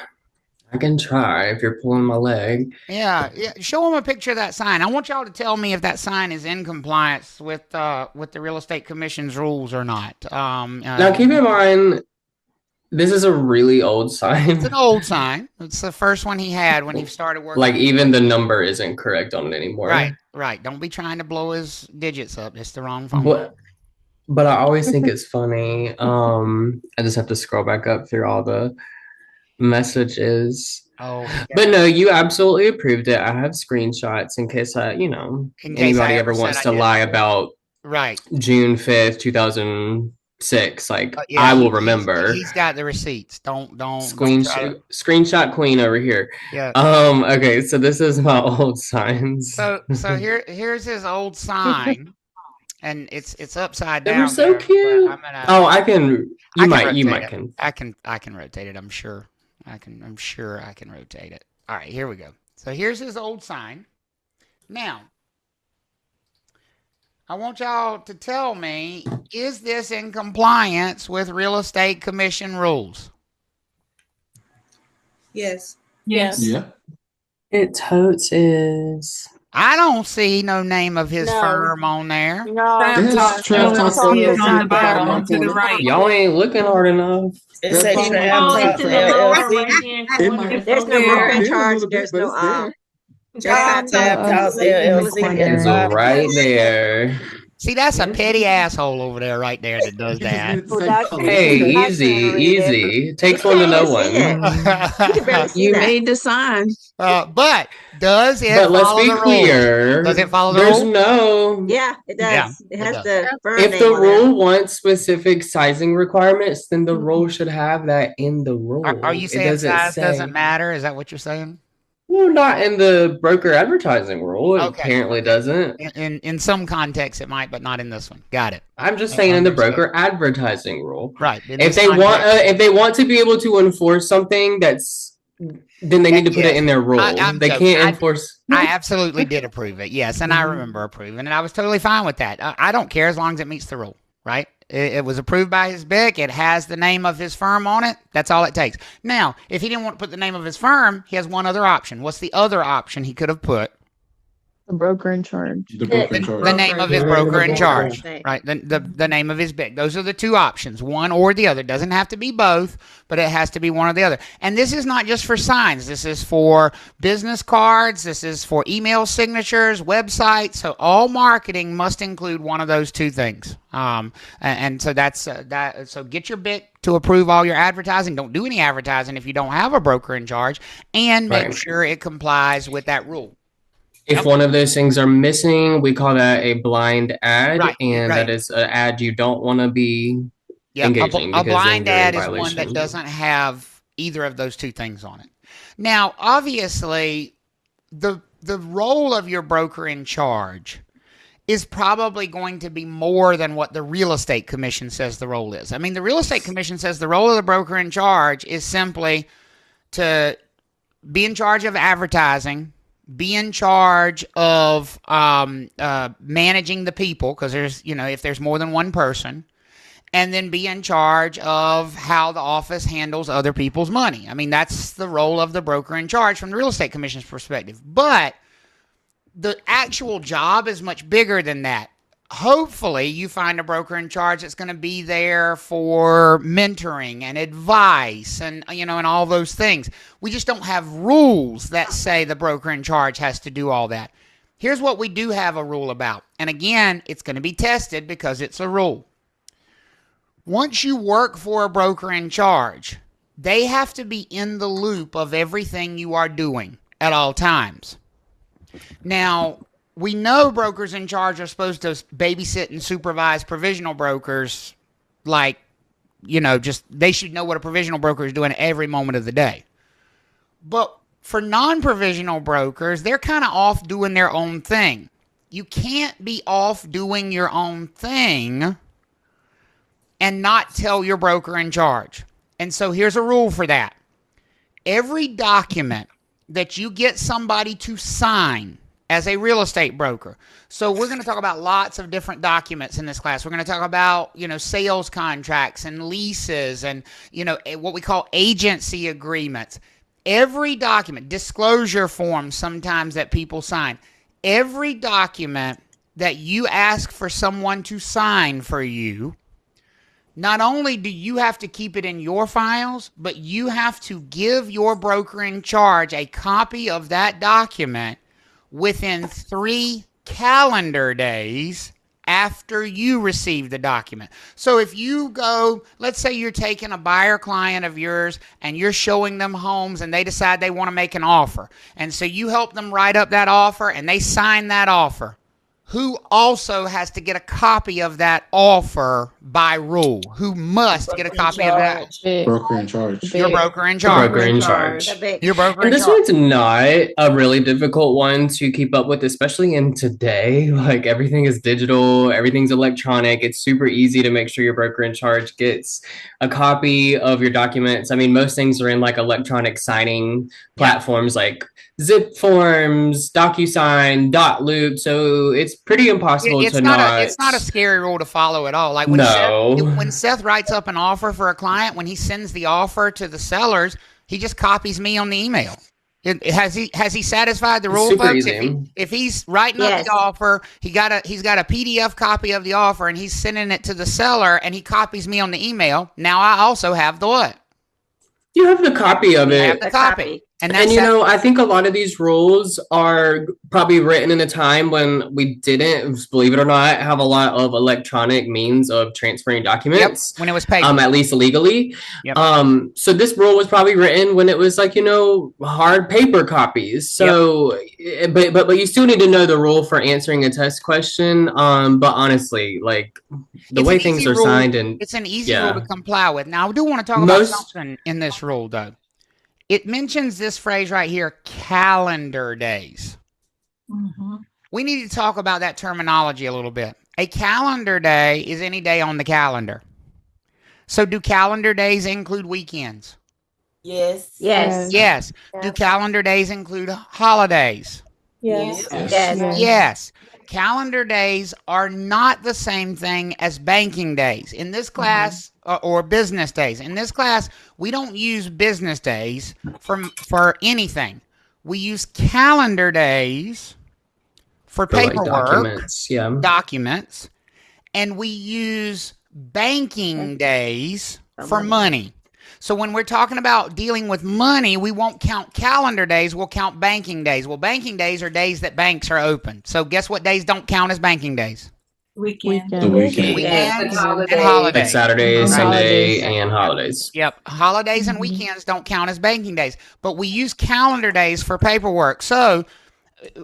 I can try if you're pulling my leg.
Yeah. Show him a picture of that sign. I want y'all to tell me if that sign is in compliance with the Real Estate Commission's rules or not.
Now, keep in mind, this is a really old sign.
It's an old sign. It's the first one he had when he started working.
Like even the number isn't correct on it anymore.
Right. Don't be trying to blow his digits up. It's the wrong phone.
But I always think it's funny. I just have to scroll back up through all the messages.
Oh, yeah.
But no, you absolutely approved it. I have screenshots in case anybody ever wants to lie about June 5th, 2006. Like I will remember.
He's got the receipts. Don't
screenshot queen over here.
Yeah.
Okay, so this is my old signs.
So here's his old sign. And it's upside down.
They're so cute. I can. You might can.
I can rotate it. I'm sure I can rotate it. All right, here we go. So here's his old sign. Now, I want y'all to tell me: is this in compliance with Real Estate Commission rules?
Yes.
Yeah.
It totes is.
I don't see no name of his firm on there.
No. Trav Talks on the bottom to the right.
Y'all ain't looking hard enough.
It says Trav Talks LLC. There's no broker in charge. There's no Trav Talks LLC.
It's right there.
See, that's a petty asshole over there, right there, that does that.
Hey, easy. Takes one to know one.
You made the sign.
But does it?
But let's be clear.
Does it follow the
There's
rule?
no. Yeah, it does.
Yeah,
it has
it
the.
If the rule wants specific sizing requirements, then the rule should have that in the rule.
Are you saying size doesn't matter? Is that what you're saying?
Well, not in the broker advertising rule. It apparently doesn't.
In some context, it might, but not in this one. Got it.
I'm just saying in the broker advertising rule.
Right.
If they want to be able to enforce something that's then they need to put it
Yes.
in their rule.
I'm
They
joking.
can't enforce.
I absolutely did approve it. Yes, and I remember approving it. I was totally fine with that. I don't care as long as it meets the rule, right? It was approved by his BIC. It has the name of his firm on it. That's all it takes. Now, if he didn't want to put the name of his firm, he has one other option. What's the other option he could have put?
The broker in charge.
The name of his broker in charge, right? The name of his BIC. Those are the two options, one or the other. It doesn't have to be both, but it has to be one or the other. And this is not just for signs. This is for business cards. This is for email signatures, websites. So all marketing must include one of those two things. And so that's that. So get your BIC to approve all your advertising. Don't do any advertising if you don't have a broker in charge, and make sure it complies with that rule.
If one of those things are missing, we call that a blind ad, and
right.
that is an ad you don't want to be engaging.
A
because
blind
then you're in
ad is one that
violation.
doesn't have either of those two things on it. Now, obviously, the role of your broker in charge is probably going to be more than what the real estate commission says the role is. I mean, the real estate commission says the role of the broker in charge is simply to be in charge of advertising, be in charge of managing the people, because there's, if there's more than one person, and then be in charge of how the office handles other people's money. I mean, that's the role of the broker in charge from the real estate commission's perspective. But the actual job is much bigger than that. Hopefully, you find a broker in charge that's going to be there for mentoring and advice and all those things. We just don't have rules that say the broker in charge has to do all that. Here's what we do have a rule about. And again, it's going to be tested because it's a rule. Once you work for a broker in charge, they have to be in the loop of everything you are doing at all times. Now, we know brokers in charge are supposed to babysit and supervise provisional brokers, they should know what a provisional broker is doing every moment of the day. But for non-provisional brokers, they're kind of off doing their own thing. You can't be off doing your own thing and not tell your broker in charge. And so here's a rule for that. Every document that you get somebody to sign as a real estate broker. So we're going to talk about lots of different documents in this class. We're going to talk about, sales contracts and leases and, what we call agency agreements. Every document, disclosure forms sometimes that people sign. Every document that you ask for someone to sign for you, not only do you have to keep it in your files, but you have to give your broker in charge a copy of that document within 3 calendar days after you receive the document. So if you go, let's say you're taking a buyer client of yours and you're showing them homes and they decide they want to make an offer. And so you help them write up that offer and they sign that offer. Who also has to get a copy of that offer by rule? Who must get a copy of that?
Broker in charge.
Your broker in charge.
Broker in charge.
Your broker in
And this
charge.
one's not a really difficult one to keep up with, especially in today. Like everything is digital, everything's electronic. It's super easy to make sure your broker in charge gets a copy of your documents. I mean, most things are in like electronic signing platforms like Zip Forms, DocuSign, Dotloop. So it's pretty impossible to not.
It's not a scary rule to follow at all. Like when Seth writes up an offer for a client, when he sends the offer to the sellers, he just copies me on the email. Has he satisfied the rule, folks? If he's writing up the offer, he's got a PDF copy of the offer, and he's sending it to the seller, and he copies me on the email. Now I also have the what?
You have the copy of it.
I have the copy. And
I think a lot of these rules are probably written in a time when we didn't, believe it or not, have a lot of electronic means of transferring documents.
When it was paper.
At least legally.
Yep.
So this rule was probably written when it was like, hard paper copies. So, but you still need to know the rule for answering a test question. But honestly, like the way things are signed, and
it's an easy rule to comply with. Now, I do want to talk about something in this rule, though. It mentions this phrase right here, calendar days. Mm-hmm. We need to talk about that terminology a little bit. A calendar day is any day on the calendar. So do calendar days include weekends?
Yes.
Yes.
Yes. Do calendar days include holidays?
Yes.
Yes.
Yes. Calendar days are not the same thing as banking days. In this class, or business days. In this class, we don't use business days for anything. We use calendar days for
For like
paperwork,
documents,
and we use banking days for money. So when we're talking about dealing with money, we won't count calendar days, we'll count banking days. Well, banking days are days that banks are open. So guess what days don't count as banking days?
Weekend.
Weekends and
like
holidays.
Saturday, Sunday, and holidays.
Yep. Holidays and weekends don't count as banking days, but we use calendar days for paperwork. So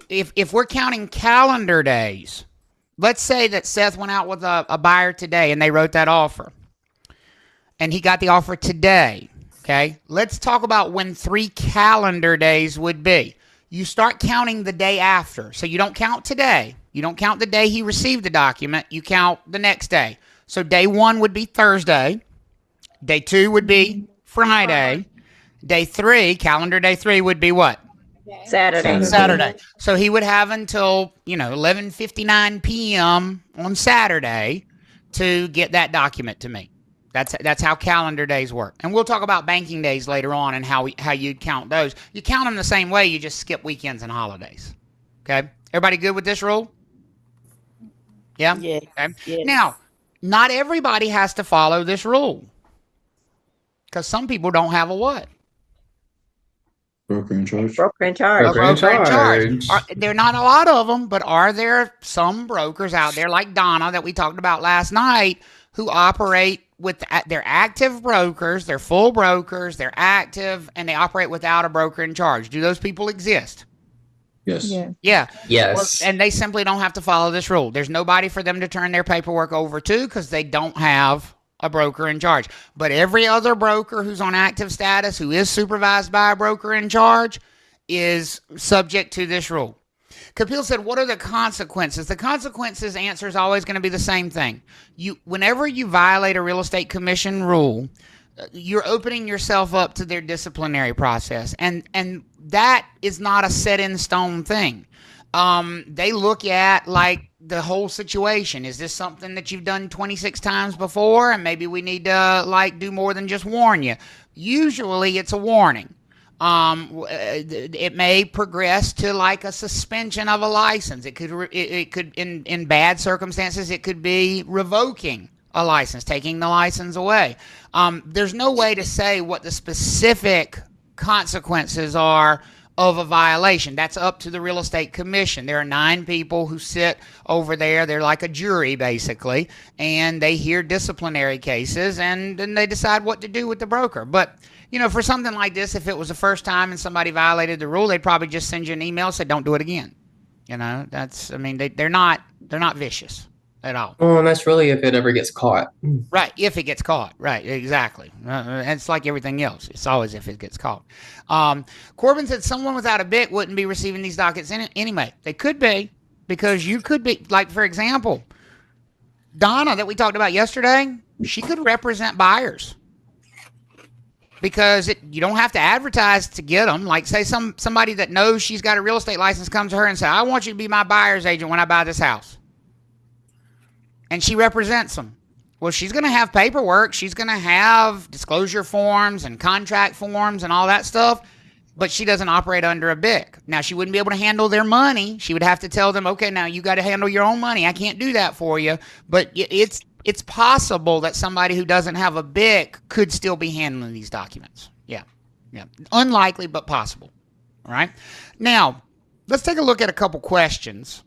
if we're counting calendar days, let's say that Seth went out with a buyer today and they wrote that offer and he got the offer today. Okay. Let's talk about when 3 calendar days would be. You start counting the day after. So you don't count today. You don't count the day he received the document. You count the next day. So day 1 would be Thursday. Day 2 would be Friday. Day 3, calendar day 3 would be what? Saturday. So he would have until, 11:59 p.m. on Saturday to get that document to me. That's how calendar days work. And we'll talk about banking days later on and how you'd count those. You count them the same way, you just skip weekends and holidays. Okay? Everybody good with this rule? Yeah?
Yes.
Okay.
Yes.
Now, not everybody has to follow this rule. Because some people don't have a what?
Broker in charge.
Broker in charge.
Broker in charge.
There are not a lot of them, but are there some brokers out there like Donna that we talked about last night who operate with they're active brokers, they're full brokers, they're active, and they operate without a broker in charge? Do those people exist?
Yes.
Yeah.
Yes.
Well, and they simply don't have to follow this rule. There's nobody for them to turn their paperwork over to because they don't have a broker in charge. But every other broker who's on active status, who is supervised by a broker in charge, is subject to this rule. Kapil said, what are the consequences? The consequences answer is always going to be the same thing. Whenever you violate a real estate commission rule, you're opening yourself up to their disciplinary process. And that is not a set in stone thing. They look at like the whole situation. Is this something that you've done 26 times before? And maybe we need to do more than just warn you. Usually it's a warning. It may progress to like a suspension of a license. It could in bad circumstances, it could be revoking a license, taking the license away. There's no way to say what the specific consequences are of a violation. That's up to the real estate commission. There are 9 people who sit over there. They're like a jury, basically, and they hear disciplinary cases, and then they decide what to do with the broker. But, for something like this, if it was the first time and somebody violated the rule, they'd probably just send you an email and say, don't do it again. They're not vicious at all.
Well, and that's really if it ever gets caught.
Right, if it gets caught. Right, exactly. It's like everything else. It's always if it gets caught. Corbin said someone without a BIC wouldn't be receiving these dockets anyway. They could be, because you could be, like, for example, Donna that we talked about yesterday, she could represent buyers. Because you don't have to advertise to get them. Like, say somebody that knows she's got a real estate license comes to her and say, I want you to be my buyer's agent when I buy this house. And she represents them. Well, she's going to have paperwork. She's going to have disclosure forms and contract forms and all that stuff. But she doesn't operate under a BIC. Now, she wouldn't be able to handle their money. She would have to tell them, okay, now you got to handle your own money. I can't do that for you. But it's possible that somebody who doesn't have a BIC could still be handling these documents. Yeah. Unlikely, but possible. All right. Now, let's take a look at a couple questions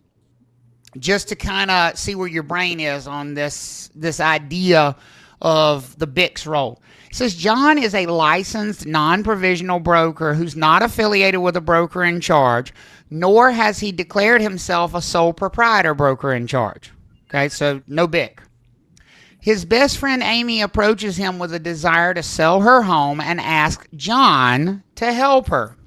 just to kind of see where your brain is on this idea of the BIC's role. It says, John is a licensed non-provisional broker who's not affiliated with a broker in charge, nor has he declared himself a sole proprietor broker in charge. Okay, so no BIC. His best friend Amy approaches him with a desire to sell her home and asks John to help her.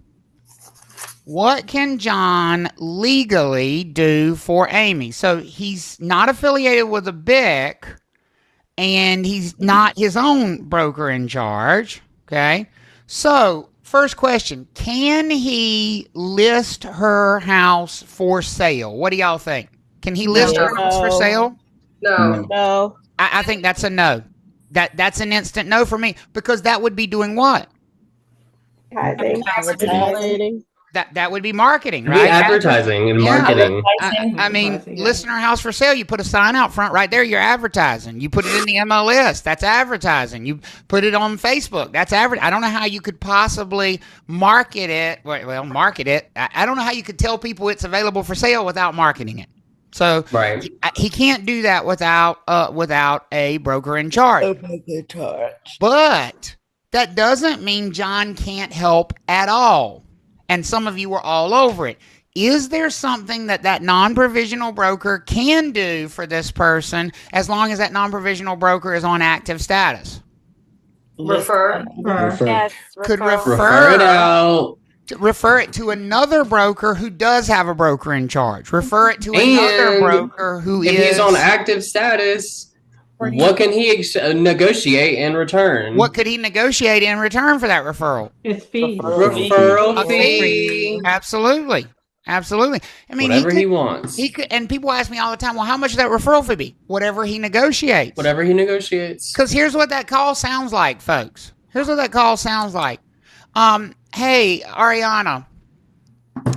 What can John legally do for Amy? So he's not affiliated with a BIC, and he's not his own broker in charge. Okay, So, first question, can he list her house for sale? What do y'all think? Can he list her house for sale?
No.
I think that's a no. That's an instant no for me, because that would be doing what?
Advertising.
That would be marketing,
Be
right?
advertising and
Yeah.
marketing.
I mean, listing our house for sale, you put a sign out front right there, you're advertising. You put it in the MLS, that's advertising. You put it on Facebook, that's advertising. I don't know how you could possibly market it. Well, market it. I don't know how you could tell people it's available for sale without marketing it. So
Right.
he can't do that without a broker in charge. But that doesn't mean John can't help at all. And some of you were all over it. Is there something that non-provisional broker can do for this person as long as that non-provisional broker is on active status?
Refer.
Yes.
Could
Refer it out.
refer it to another broker who does have a broker in charge. Refer it to another
And
broker who
if
is
he's on active status, what can he negotiate in return?
What could he negotiate in return for that referral?
It's fees.
Referral
A
fee.
Absolutely. Absolutely. I mean,
Whatever he wants.
He could, and people ask me all the time, well, how much does that referral fee be? Whatever he negotiates.
Whatever he negotiates.
Because here's what that call sounds like, folks. Here's what that call sounds like. Hey, Ariana,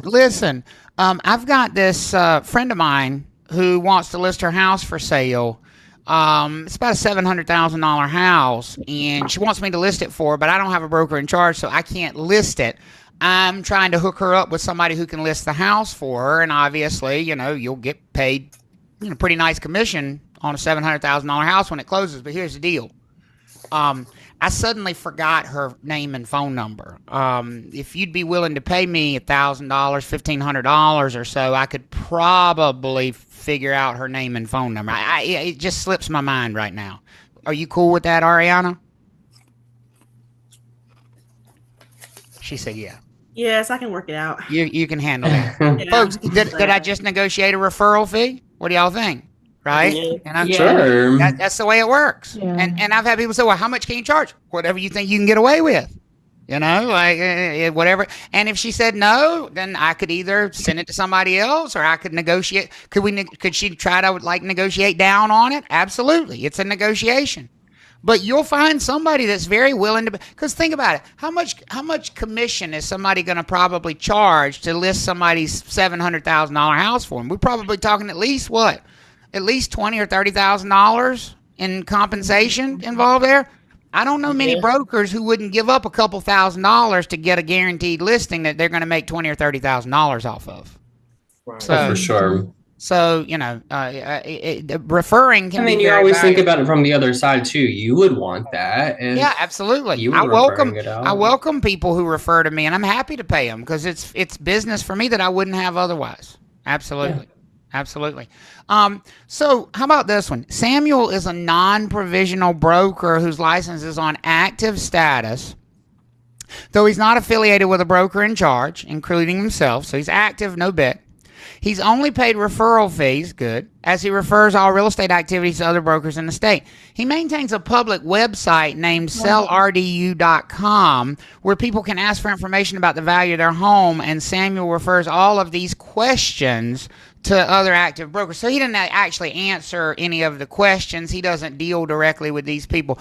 listen, I've got this friend of mine who wants to list her house for sale. It's about a $700,000 house, and she wants me to list it for her, but I don't have a broker in charge, so I can't list it. I'm trying to hook her up with somebody who can list the house for her, and obviously, you'll get paid, pretty nice commission on a $700,000 house when it closes. But here's the deal. I suddenly forgot her name and phone number. If you'd be willing to pay me $1,000, $1,500 or so, I could probably figure out her name and phone number. It just slips my mind right now. Are you cool with that, Ariana? She said, yeah.
Yes, I can work it out.
You can handle it. Folks, did I just negotiate a referral fee? What do y'all think? Right?
Yeah.
And
Sure.
That's the way it works.
Yeah.
And I've had people say, well, how much can you charge? Whatever you think you can get away with. Whatever. And if she said no, then I could either send it to somebody else, or I could negotiate. Could she try to negotiate down on it? Absolutely. It's a negotiation. But you'll find somebody that's very willing to, because think about it. How much commission is somebody going to probably charge to list somebody's $700,000 house for them? We're probably talking at least what? At least $20,000 or $30,000 in compensation involved there. I don't know many brokers who wouldn't give up a couple $1,000s to get a guaranteed listing that they're going to make $20,000 or $30,000 off of.
Right. For sure.
So, referring can be
you
very
always
valuable.
think about it from the other side too. You would want that.
Yeah, absolutely.
You
I
were
welcome
referring it out.
I welcome people who refer to me, and I'm happy to pay them because it's business for me that I wouldn't have otherwise. Absolutely. Yeah. Absolutely. So how about this one? Samuel is a non-provisional broker whose license is on active status, though he's not affiliated with a broker in charge, including himself. So he's active, no BIC. He's only paid referral fees, good, as he refers all real estate activities to other brokers in the state. He maintains a public website named sellrdu.com where people can ask for information about the value of their home, and Samuel refers all of these questions to other active brokers. So he didn't actually answer any of the questions. He doesn't deal directly with these people.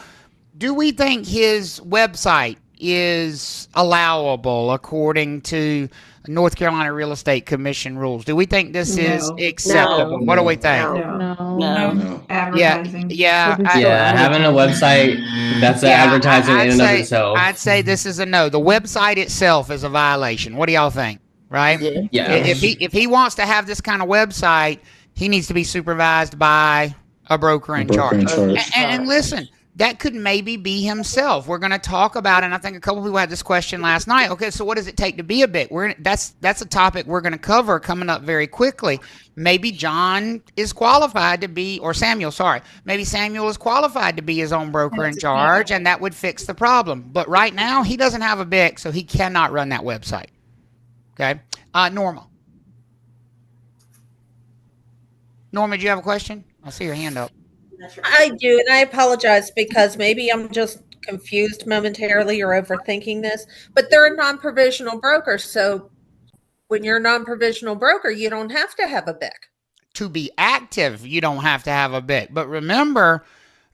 Do we think his website is allowable according to North Carolina Real Estate Commission rules? Do we think this is acceptable? What do we think?
No. Advertising.
Yeah.
Having a website that's advertising in and of itself.
I'd say this is a no. The website itself is a violation. What do y'all think? Right?
Yeah.
If he wants to have this kind of website, he needs to be supervised by a broker in charge. And listen, that could maybe be himself. We're going to talk about it, and I think a couple people had this question last night. Okay, so what does it take to be a BIC? That's a topic we're going to cover coming up very quickly. Maybe John is qualified to be, or Samuel, sorry. Maybe Samuel is qualified to be his own broker in charge, and that would fix the problem. But right now, he doesn't have a BIC, so he cannot run that website. Okay, Norma. Norma, do you have a question? I see your hand up.
I do, and I apologize because maybe I'm just confused momentarily or overthinking this, but they're a non-provisional broker. So when you're a non-provisional broker, you don't have to have a BIC.
To be active, you don't have to have a BIC. But remember,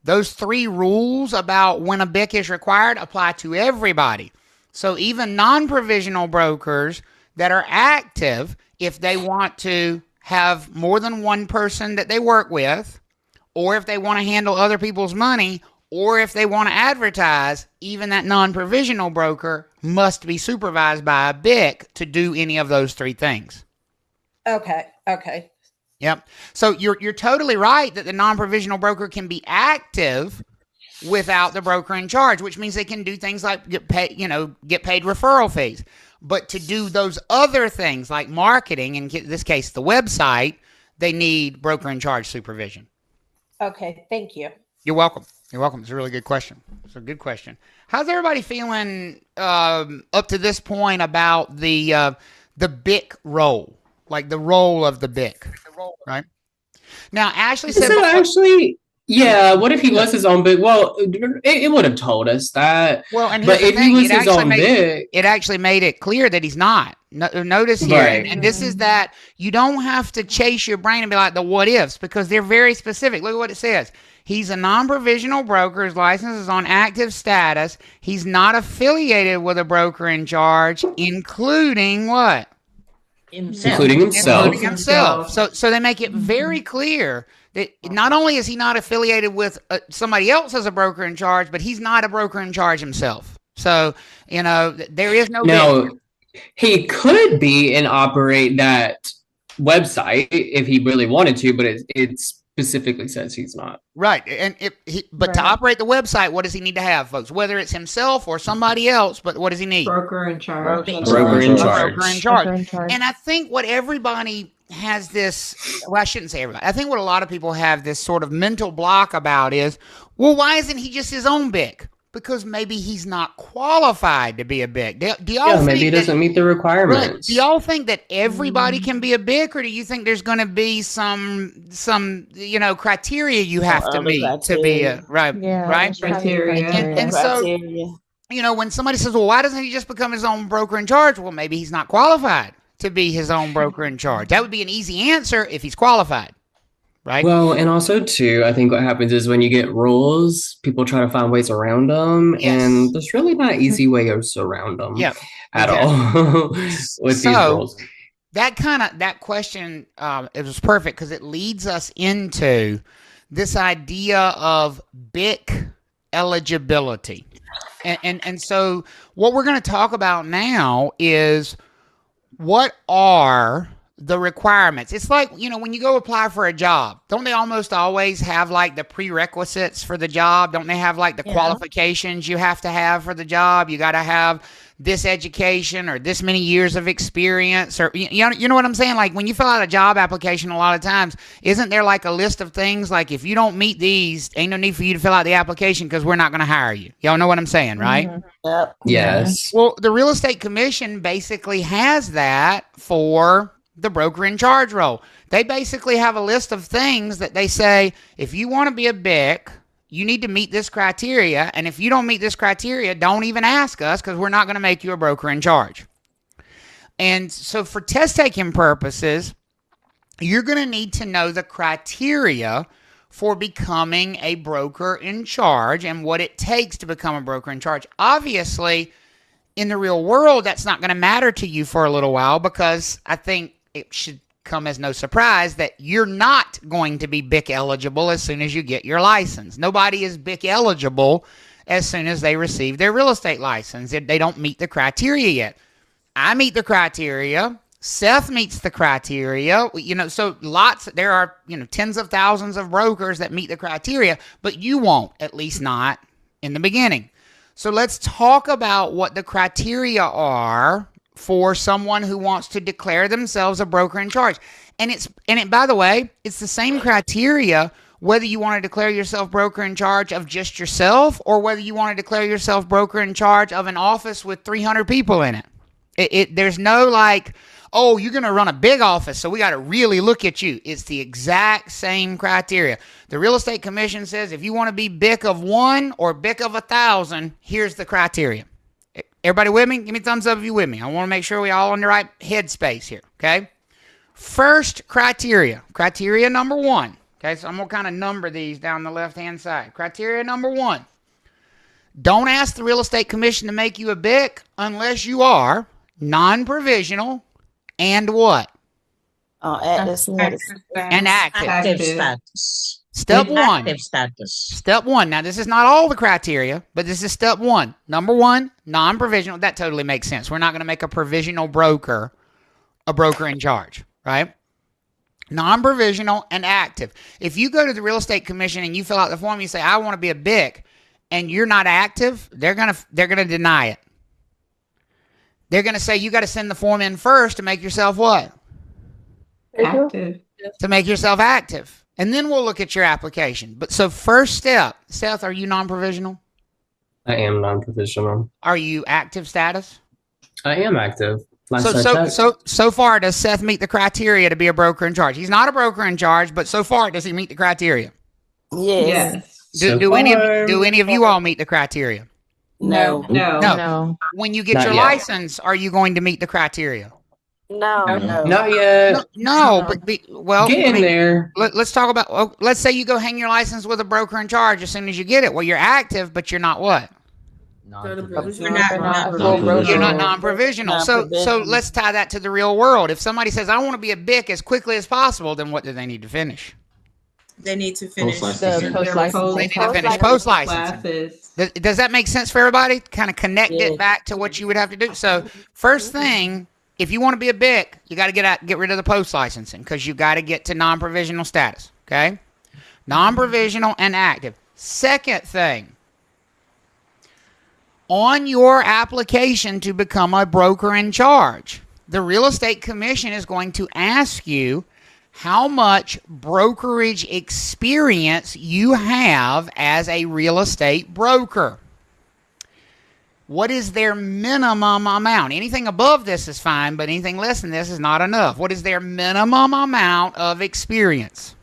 those 3 rules about when a BIC is required apply to everybody. So even non-provisional brokers that are active, if they want to have more than one person that they work with, or if they want to handle other people's money, or if they want to advertise, even that non-provisional broker must be supervised by a BIC to do any of those 3 things.
Okay.
Yep. So you're totally right that the non-provisional broker can be active without the broker in charge, which means they can do things like get paid referral fees. But to do those other things like marketing, in this case the website, they need broker in charge supervision.
Okay. Thank you.
You're welcome. It's a really good question. It's a good question. How's everybody feeling up to this point about the BIC role, like the role of the BIC, right? Now, Ashley said,
So actually, yeah, what if he was his own BIC? Well, it would have told us that.
Well, and
but if he was his own BIC,
it actually made it clear that he's not. Notice here,
right.
and this is that you don't have to chase your brain and be like the what ifs, because they're very specific. Look at what it says. He's a non-provisional broker. His license is on active status. He's not affiliated with a broker in charge, including what?
Including himself.
So they make it very clear that not only is he not affiliated with somebody else as a broker in charge, but he's not a broker in charge himself. So, there is no...
Now, he could be and operate that website if he really wanted to, but it specifically says he's not.
Right. But to operate the website, what does he need to have, folks? Whether it's himself or somebody else, but what does he need?
Broker in charge.
Broker in charge.
And I think what everybody has this, well, I shouldn't say everybody. I think what a lot of people have this sort of mental block about is, well, why isn't he just his own BIC? Because maybe he's not qualified to be a BIC. Do y'all think
maybe he doesn't meet the requirements.
Right, do y'all think that everybody can be a BIC, or do you think there's going to be some criteria you have to meet to be a right?
Criteria.
And so, when somebody says, well, why doesn't he just become his own broker in charge? Well, maybe he's not qualified to be his own broker in charge. That would be an easy answer if he's qualified. Right.
Well, and also too, I think what happens is when you get rules, people try to find ways around them, and there's really not easy ways around them at all with these rules.
That question, it was perfect because it leads us into this idea of BIC eligibility, and so what we're going to talk about now is what are the requirements. It's like, when you go apply for a job, don't they almost always have like the prerequisites for the job? Don't they have like the qualifications you have to have for the job? You got to have this education or this many years of experience, or you know what I'm saying? Like when you fill out a job application, a lot of times, isn't there like a list of things like if you don't meet these, ain't no need for you to fill out the application because we're not going to hire you. Y'all know what I'm saying, right?
Mm-hmm. Yep.
Yes.
Well, the Real Estate Commission basically has that for the broker in charge role. They basically have a list of things that they say, if you want to be a BIC, you need to meet this criteria. And if you don't meet this criteria, don't even ask us because we're not going to make you a broker in charge. And so for test taking purposes, you're going to need to know the criteria for becoming a broker in charge and what it takes to become a broker in charge. Obviously, in the real world, that's not going to matter to you for a little while because I think it should come as no surprise that you're not going to be BIC eligible as soon as you get your license. Nobody is BIC eligible as soon as they receive their real estate license. They don't meet the criteria yet. I meet the criteria. Seth meets the criteria. So there are, tens of thousands of brokers that meet the criteria, but you won't, at least not in the beginning. So let's talk about what the criteria are for someone who wants to declare themselves a broker in charge. By the way, it's the same criteria whether you want to declare yourself broker in charge of just yourself or whether you want to declare yourself broker in charge of an office with 300 people in it. There's no like, Oh, you're going to run a big office, so we got to really look at you. It's the exact same criteria. The Real Estate Commission says if you want to be BIC of 1 or BIC of 1,000, here's the criteria. Everybody with me? Give me a thumbs up if you're with me. I want to make sure we all in the right headspace here, okay? First criteria. Criteria number 1. Okay, so I'm going to kind of number these down the left-hand side. Criteria number 1. Don't ask the Real Estate Commission to make you a BIC unless you are non-provisional and what?
Active status.
And active.
Active status.
Step 1.
Active status.
Step 1. Now, this is not all the criteria, but this is step 1. Number 1, non-provisional. That totally makes sense. We're not going to make a provisional broker a broker in charge, right? Non-provisional and active. If you go to the Real Estate Commission and you fill out the form, you say, I want to be a BIC, and you're not active, they're gonna deny it. They're gonna say you got to send the form in first to make yourself what?
Active.
To make yourself active. And then we'll look at your application. But so first step, Seth, are you non-provisional?
I am non-provisional.
Are you active status?
I am active.
So far, does Seth meet the criteria to be a broker in charge? He's not a broker in charge, but so far, does he meet the criteria?
Yes.
Do any of you all meet the criteria?
No.
When you get
Not
your
yet.
license, are you going to meet the criteria?
No.
Not yet.
Well,
Get in there.
Let's talk about. Let's say you go hang your license with a broker in charge as soon as you get it. Well, you're active, but you're not what?
You're
not non-provisional. So let's tie that to the real world. If somebody says, I want to be a BIC as quickly as possible, then what do they need to finish?
They need to finish
Post-licensing.
They need to finish post-licensing. Does that make sense for everybody? Kind of connect it back to what you would have to do. So first thing, if you want to be a BIC, you got to get rid of the post-licensing because you got to get to non-provisional status, okay? Non-provisional and active. Second thing, on your application to become a broker in charge, the Real Estate Commission is going to ask you how much brokerage experience you have as a real estate broker. What is their minimum amount? Anything above this is fine, but anything less than this is not enough. What is their minimum amount of experience?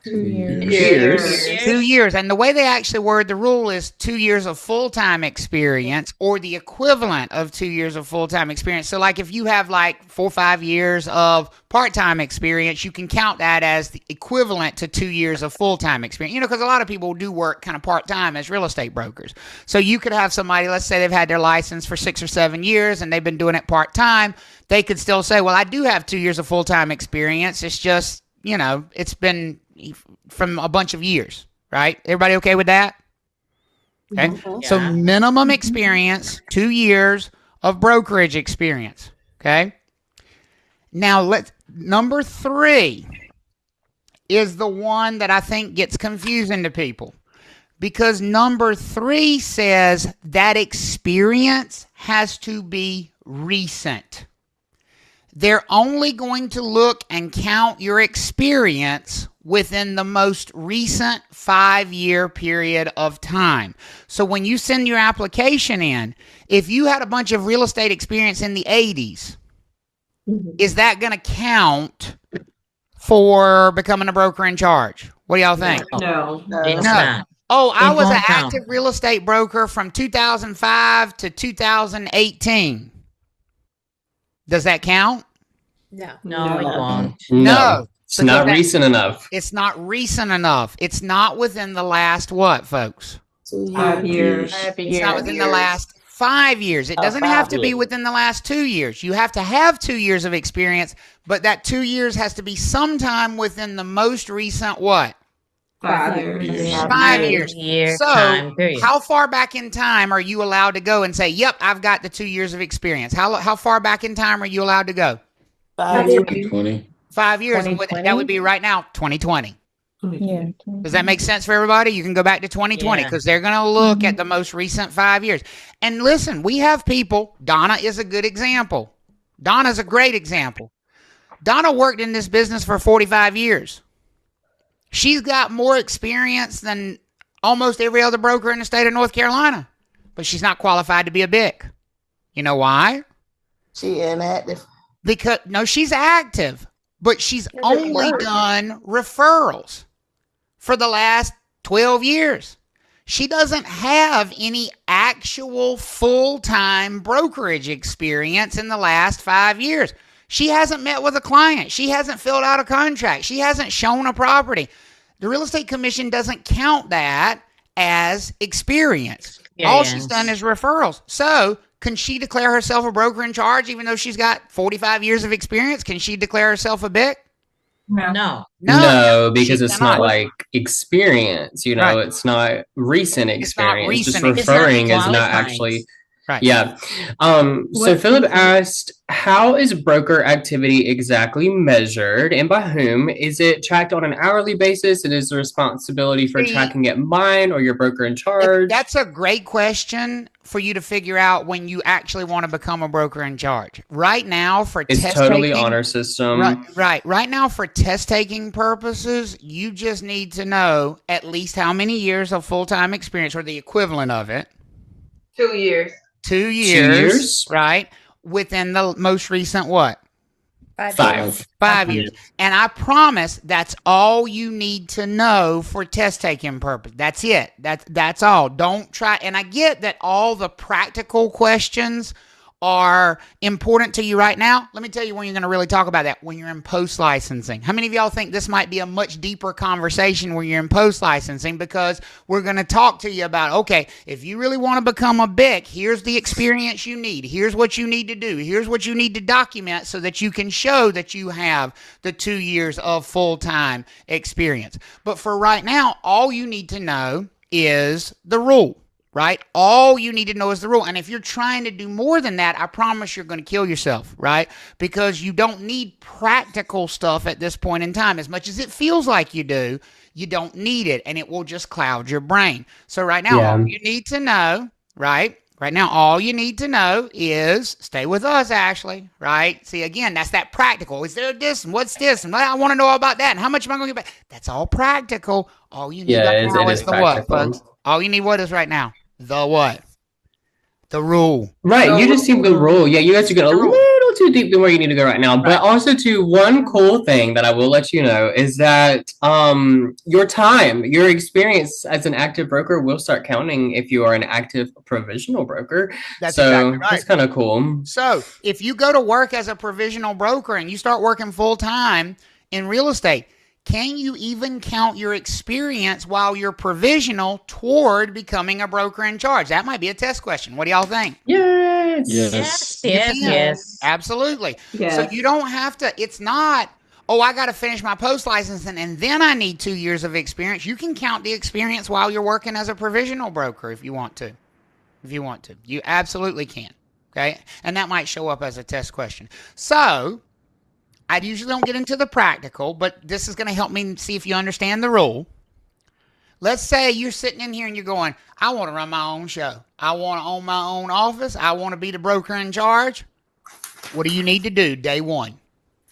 2 years.
2 years. And the way they actually word the rule is 2 years of full-time experience or the equivalent of 2 years of full-time experience. So like if you have like 4 or 5 years of part-time experience, you can count that as the equivalent to 2 years of full-time experience. You know, because a lot of people do work kind of part-time as real estate brokers. So you could have somebody, let's say they've had their license for 6 or 7 years and they've been doing it part-time. They could still say, well, I do have 2 years of full-time experience. It's just, you know, it's been from a bunch of years, right? Everybody okay with that? Okay.
Yeah.
So minimum experience, 2 years of brokerage experience. Okay. Now number 3 is the one that I think gets confusing to people because number 3 says that experience has to be recent. They're only going to look and count your experience within the most recent 5-year period of time. So when you send your application in, if you had a bunch of real estate experience in the 80s, is that going to count for becoming a broker in charge? What do y'all think?
No.
It's not.
Oh, I was an
won't count.
active real estate broker from 2005 to 2018. Does that count?
No, it won't.
No.
It's not recent enough.
It's not recent enough. It's not within the last what, folks?
5 years.
It's not within the last 5 years. It doesn't have to be within the last 2 years. You have to have 2 years of experience, but that 2 years has to be sometime within the most recent what?
5 years.
5 years. So,
time period.
how far back in time are you allowed to go and say, yep, I've got the 2 years of experience? How far back in time are you allowed to go?
5 years.
2020.
5 years. That would be right now, 2020.
Yeah.
Does that make sense for everybody? You can go back to 2020 because they're going to look at the most recent 5 years. And listen, we have people. Donna is a good example. Donna's a great example. Donna worked in this business for 45 years. She's got more experience than almost every other broker in the state of North Carolina, but she's not qualified to be a BIC. You know why?
She inactive.
Because no, she's active, but she's only done referrals for the last 12 years. She doesn't have any actual full-time brokerage experience in the last 5 years. She hasn't met with a client. She hasn't filled out a contract. She hasn't shown a property. The real estate commission doesn't count that as experience. All she's done is referrals. So can she declare herself a broker in charge even though she's got 45 years of experience? Can she declare herself a BIC?
No, because it's not like experience, it's not recent experience. Just referring is not actually.
Right.
Yeah. So Philip asked, how is broker activity exactly measured and by whom? Is it tracked on an hourly basis? And is the responsibility for tracking it mine or your broker in charge?
That's a great question for you to figure out when you actually want to become a broker in charge. Right now, for
it's totally honor system.
Right now, for test taking purposes, you just need to know at least how many years of full-time experience or the equivalent of it.
2 years.
2 years, right? Within the most recent what? 5 years. And I promise that's all you need to know for test taking purpose. That's it. That's all. Don't try. And I get that all the practical questions are important to you right now. Let me tell you when you're going to really talk about that, when you're in post-licensing. How many of y'all think this might be a much deeper conversation when you're in post-licensing? Because we're going to talk to you about, okay, if you really want to become a BIC, here's the experience you need. Here's what you need to do. Here's what you need to document so that you can show that you have the 2 years of full-time experience. But for right now, all you need to know is the rule. Right? All you need to know is the rule. And if you're trying to do more than that, I promise you're going to kill yourself, right? Because you don't need practical stuff at this point in time. As much as it feels like you do, you don't need it, and it will just cloud your brain. So right now, all you need to know, right? Right now, all you need to know is, stay with us, Ashley, right? See, again, that's that practical. Is there this, and what's this, and I want to know all about that, and how much am I going to get back? That's all practical. All you need right now is the what, folks? All you need what is right now? The what? The rule.
Right. You just see the rule. Yeah, you guys are getting a little too deep than where you need to go right now. Right. But also, too, one cool thing that I will let you know is that your time, your experience as an active broker will start counting if you are an active provisional broker.
That's exactly right.
That's kind of cool.
So if you go to work as a provisional broker and you start working full time in real estate, can you even count your experience while you're provisional toward becoming a broker in charge? That might be a test question. What do y'all think?
Yes.
Absolutely. Yes. So you don't have to, it's not, I got to finish my post licensing and then I need 2 years of experience. You can count the experience while you're working as a provisional broker if you want to. You absolutely can. Okay. And that might show up as a test question. So I usually don't get into the practical, but this is going to help me see if you understand the rule. Let's say you're sitting in here and you're going, I want to run my own show. I want to own my own office. I want to be the broker in charge. What do you need to do day one?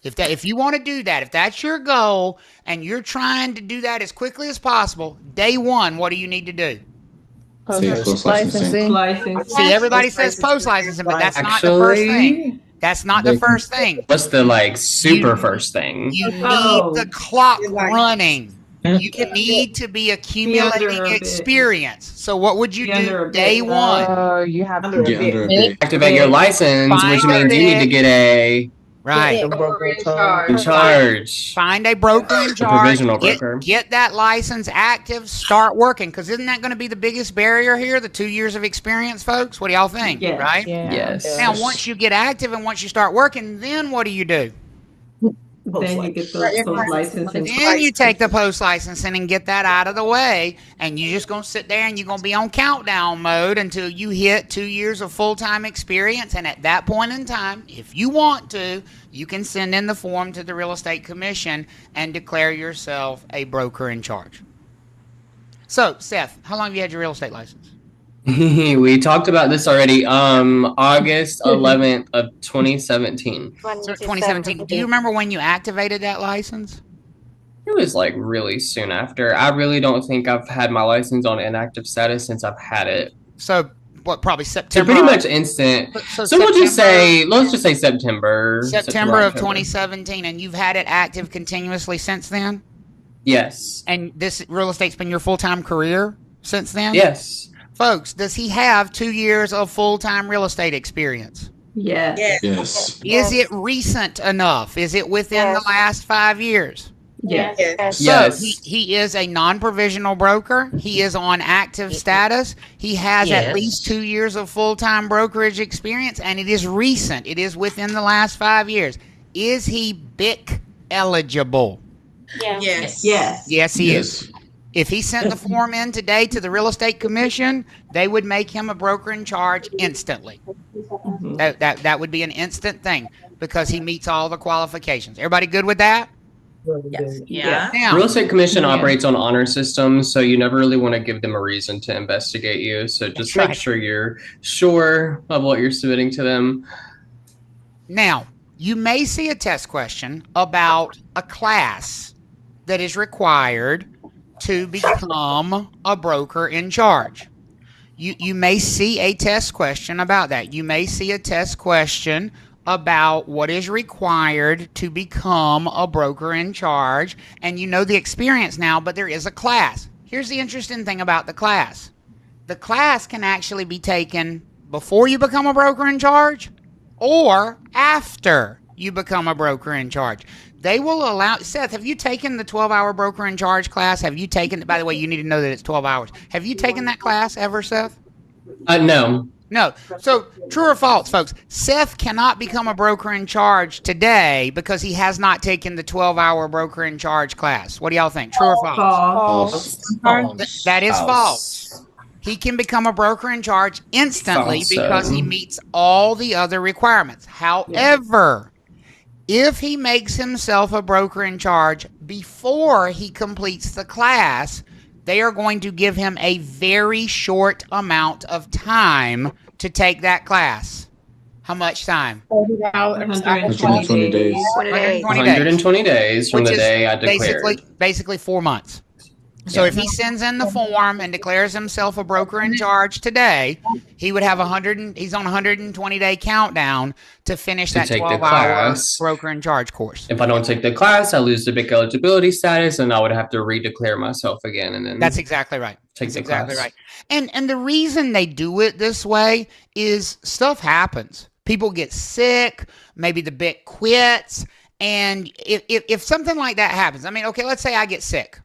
If you want to do that, if that's your goal and you're trying to do that as quickly as possible, day one, what do you need to do?
Post-licensing.
See, everybody says post-licensing, but that's not the first thing. That's not the first thing.
What's the first thing?
You need the clock running. You need to be accumulating experience. So what would you do day one?
You have to
activate your license, which means you need to get a
broker
in charge.
Find a broker in charge.
Provisional broker.
Get that license active. Start working. Because isn't that going to be the biggest barrier here? The 2 years of experience, folks. What do y'all think?
Yes.
Right?
Yes.
Now, once you get active and once you start working, then what do?
Then you get those licensing.
Then you take the post licensing and get that out of the way, and you're just gonna sit there and you're gonna be on countdown mode until you hit 2 years of full-time experience. And at that point in time, if you want to, you can send in the form to the Real Estate Commission and declare yourself a broker in charge. So, Seth, how long have you had your real estate license?
We talked about this already. August 11th of 2017.
2017. Do you remember when you activated that license?
It was really soon after. I really don't think I've had my license on inactive status since I've had it.
So what, probably
So
September.
pretty much instant.
So
So we'll just say, let's just say September.
September of
October.
2017, and you've had it active continuously since then?
Yes.
And this real estate's been your full-time career since then?
Yes.
Folks, does he have 2 years of full-time real estate experience?
Yes.
Yes.
Is it recent enough? Is it within the last 5 years?
Yes.
So
Yes.
he is a non-provisional broker. He is on active status. He has at least 2 years of full-time brokerage experience, and it is recent. It is within the last 5 years. Is he BIC eligible?
Yes.
Yes.
Yes, he is. If he sent the form in today to the Real Estate Commission, they would make him a broker in charge instantly. That would be an instant thing because he meets all the qualifications. Everybody good with that?
Yeah.
Now,
Real Estate Commission operates on honor systems, so you never really want to give them a reason to investigate you. So just make sure you're sure of what you're submitting to them.
Now, you may see a test question about a class that is required to become a broker in charge. You may see a test question about that. You may see a test question about what is required to become a broker in charge, and you know the experience now, but there is a class. Here's the interesting thing about the class. The class can actually be taken before you become a broker in charge or after you become a broker in charge. They will allow, Seth, have you taken the 12-hour broker in charge class? Have you taken, by the way, you need to know that it's 12 hours. Have you taken that class ever, Seth?
No.
No. So, true or false, folks? Seth cannot become a broker in charge today because he has not taken the 12-hour broker in charge class. What do y'all think? True or false? That is false. He can become a broker in charge instantly
False.
because he meets all the other requirements. However, if he makes himself a broker in charge before he completes the class, they are going to give him a very short amount of time to take that class. How much time?
120 days.
120 days from the day I declared.
Basically 4 months. So if he sends in the form and declares himself a broker in charge today, he would have he's on a 120-day countdown to finish that 12-hour broker in charge course.
If I don't take the class, I lose the BIC eligibility status, and I would have to redeclare myself again. And then
that's exactly right.
Take the
class.
right.
And the reason they do it this way is stuff happens. People get sick. Maybe the BIC quits. And if something like that happens, I mean, okay, let's say I get sick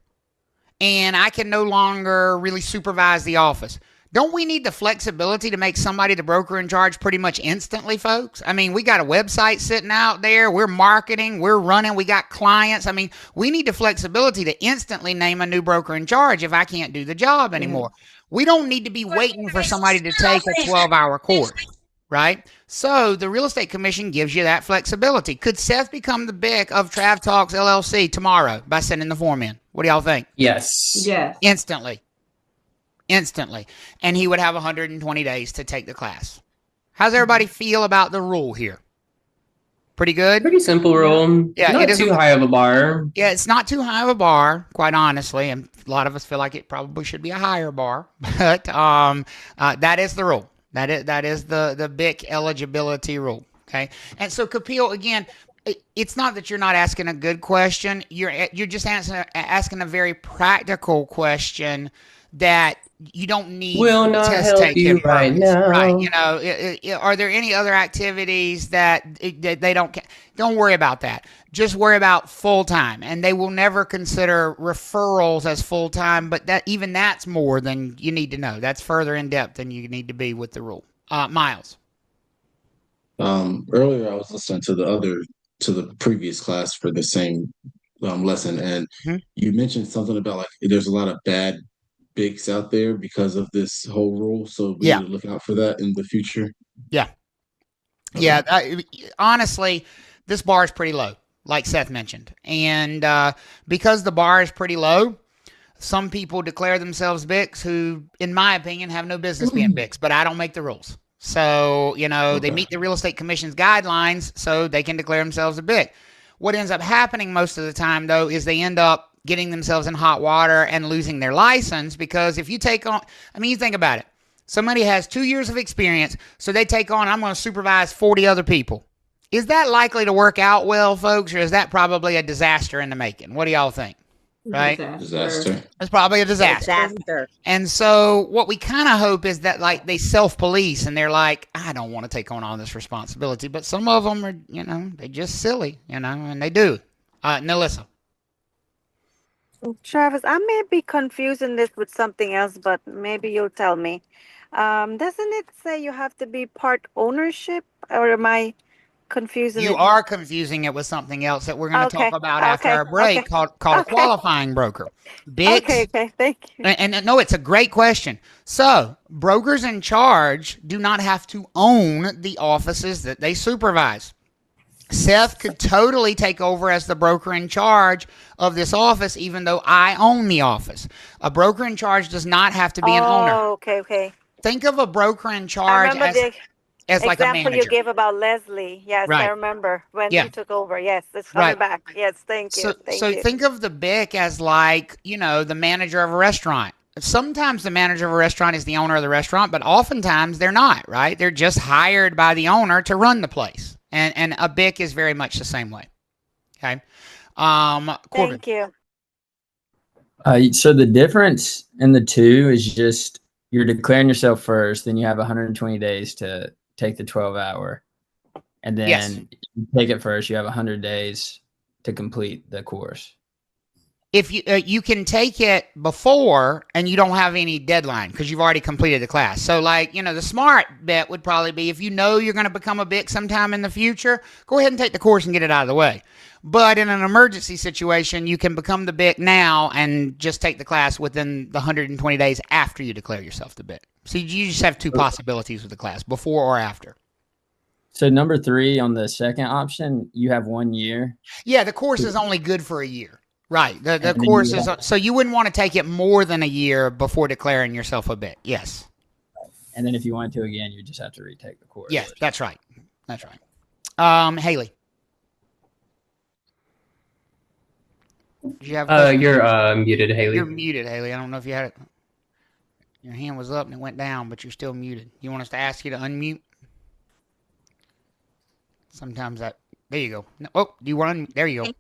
and I can no longer really supervise the office. Don't we need the flexibility to make somebody the broker in charge pretty much instantly, folks? I mean, we got a website sitting out there. We're marketing. We're running. We got clients. I mean, we need the flexibility to instantly name a new broker in charge if I can't do the job anymore. We don't need to be waiting for somebody to take a 12-hour course, right? So the Real Estate Commission gives you that flexibility. Could Seth become the BIC of Trav Talks LLC tomorrow by sending the form in? What do y'all think?
Yes.
Instantly. And he would have 120 days to take the class. How's everybody feel about the rule here? Pretty good?
Pretty simple rule.
Yeah,
not too high of a bar.
Yeah, it's not too high of a bar, quite honestly. And a lot of us feel like it probably should be a higher bar. But that is the rule. That is the BIC eligibility rule. Okay. And so, Kapil, again, it's not that you're not asking a good question. You're just asking a very practical question that you don't need
will not
test
help you right now.
Right. You know, are there any other activities that they don't worry about that. Just worry about full-time, and they will never consider referrals as full-time, but that's more than you need to know. That's further in depth than you need to be with the rule. Miles.
Earlier I was listening to the previous class for the same lesson, and you mentioned something about like there's a lot of bad BICs out there because of this whole rule, so we need to look out for that in the future.
Honestly, this bar is pretty low, like Seth mentioned, and because the bar is pretty low, some people declare themselves BICs who, in my opinion, have no business being BICs, but I don't make the rules. So, they meet the Real Estate Commission's guidelines, so they can declare themselves a BIC. What ends up happening most of the time, though, is they end up getting themselves in hot water and losing their license, because if you take on, you think about it. Somebody has 2 years of experience, so they take on, I'm going to supervise 40 other people. Is that likely to work out well, folks, or is that probably a disaster in the making? What do y'all think? Right?
Disaster.
It's probably a disaster.
Disaster.
And so what we kind of hope is that, like, they self-police and they're like, I don't want to take on all this responsibility. But some of them are, you know, they're just silly, you know, and they do. Nelissa.
Travis, I may be confusing this with something else, but maybe you'll tell me. Doesn't it say you have to be part ownership, or am I confusing
You
it?
are confusing it with something else that we're going to talk about after our break called a qualifying broker. BICs.
Okay, thank you.
And no, it's a great question. So, brokers in charge do not have to own the offices that they supervise. Seth could totally take over as the broker in charge of this office, even though I own the office. A broker in charge does not have to be an owner.
Oh, okay.
Think of a broker in charge as like a manager.
Example you gave about Leslie. Yes,
Right.
I remember when he took over. Yes, it's coming back. Yes, thank you.
So think of the BIC as like, you know, the manager of a restaurant. Sometimes the manager of a restaurant is the owner of the restaurant, but oftentimes they're not, right? They're just hired by the owner to run the place. And a BIC is very much the same way. Okay. Corbin.
Thank you.
So the difference in the two is just you're declaring yourself first, then you have 120 days to take the 12-hour. And then you take it first, you have 100 days to complete the course.
If you can take it before and you don't have any deadline because you've already completed the class. So, like, you know, the smart bet would probably be if you know you're going to become a BIC sometime in the future, go ahead and take the course and get it out of the way. But in an emergency situation, you can become the BIC now and just take the class within the 120 days after you declare yourself the BIC. So you just have two possibilities with the class, before or after.
So number 3 on the second option, you have 1 year.
Yeah, the course is only good for a year. Right. The course is, so you wouldn't want to take it more than a year before declaring yourself a BIC. Yes.
And then if you want to again, you just have to retake the course.
Yeah, that's right. That's right. Haley. Do you have
you're muted, Haley.
You're muted, Haley. I don't know if you had it. Your hand was up and it went down, but you're still muted. You want us to ask you to unmute? Sometimes that. There you go. Oh, do you want to? There you go.
All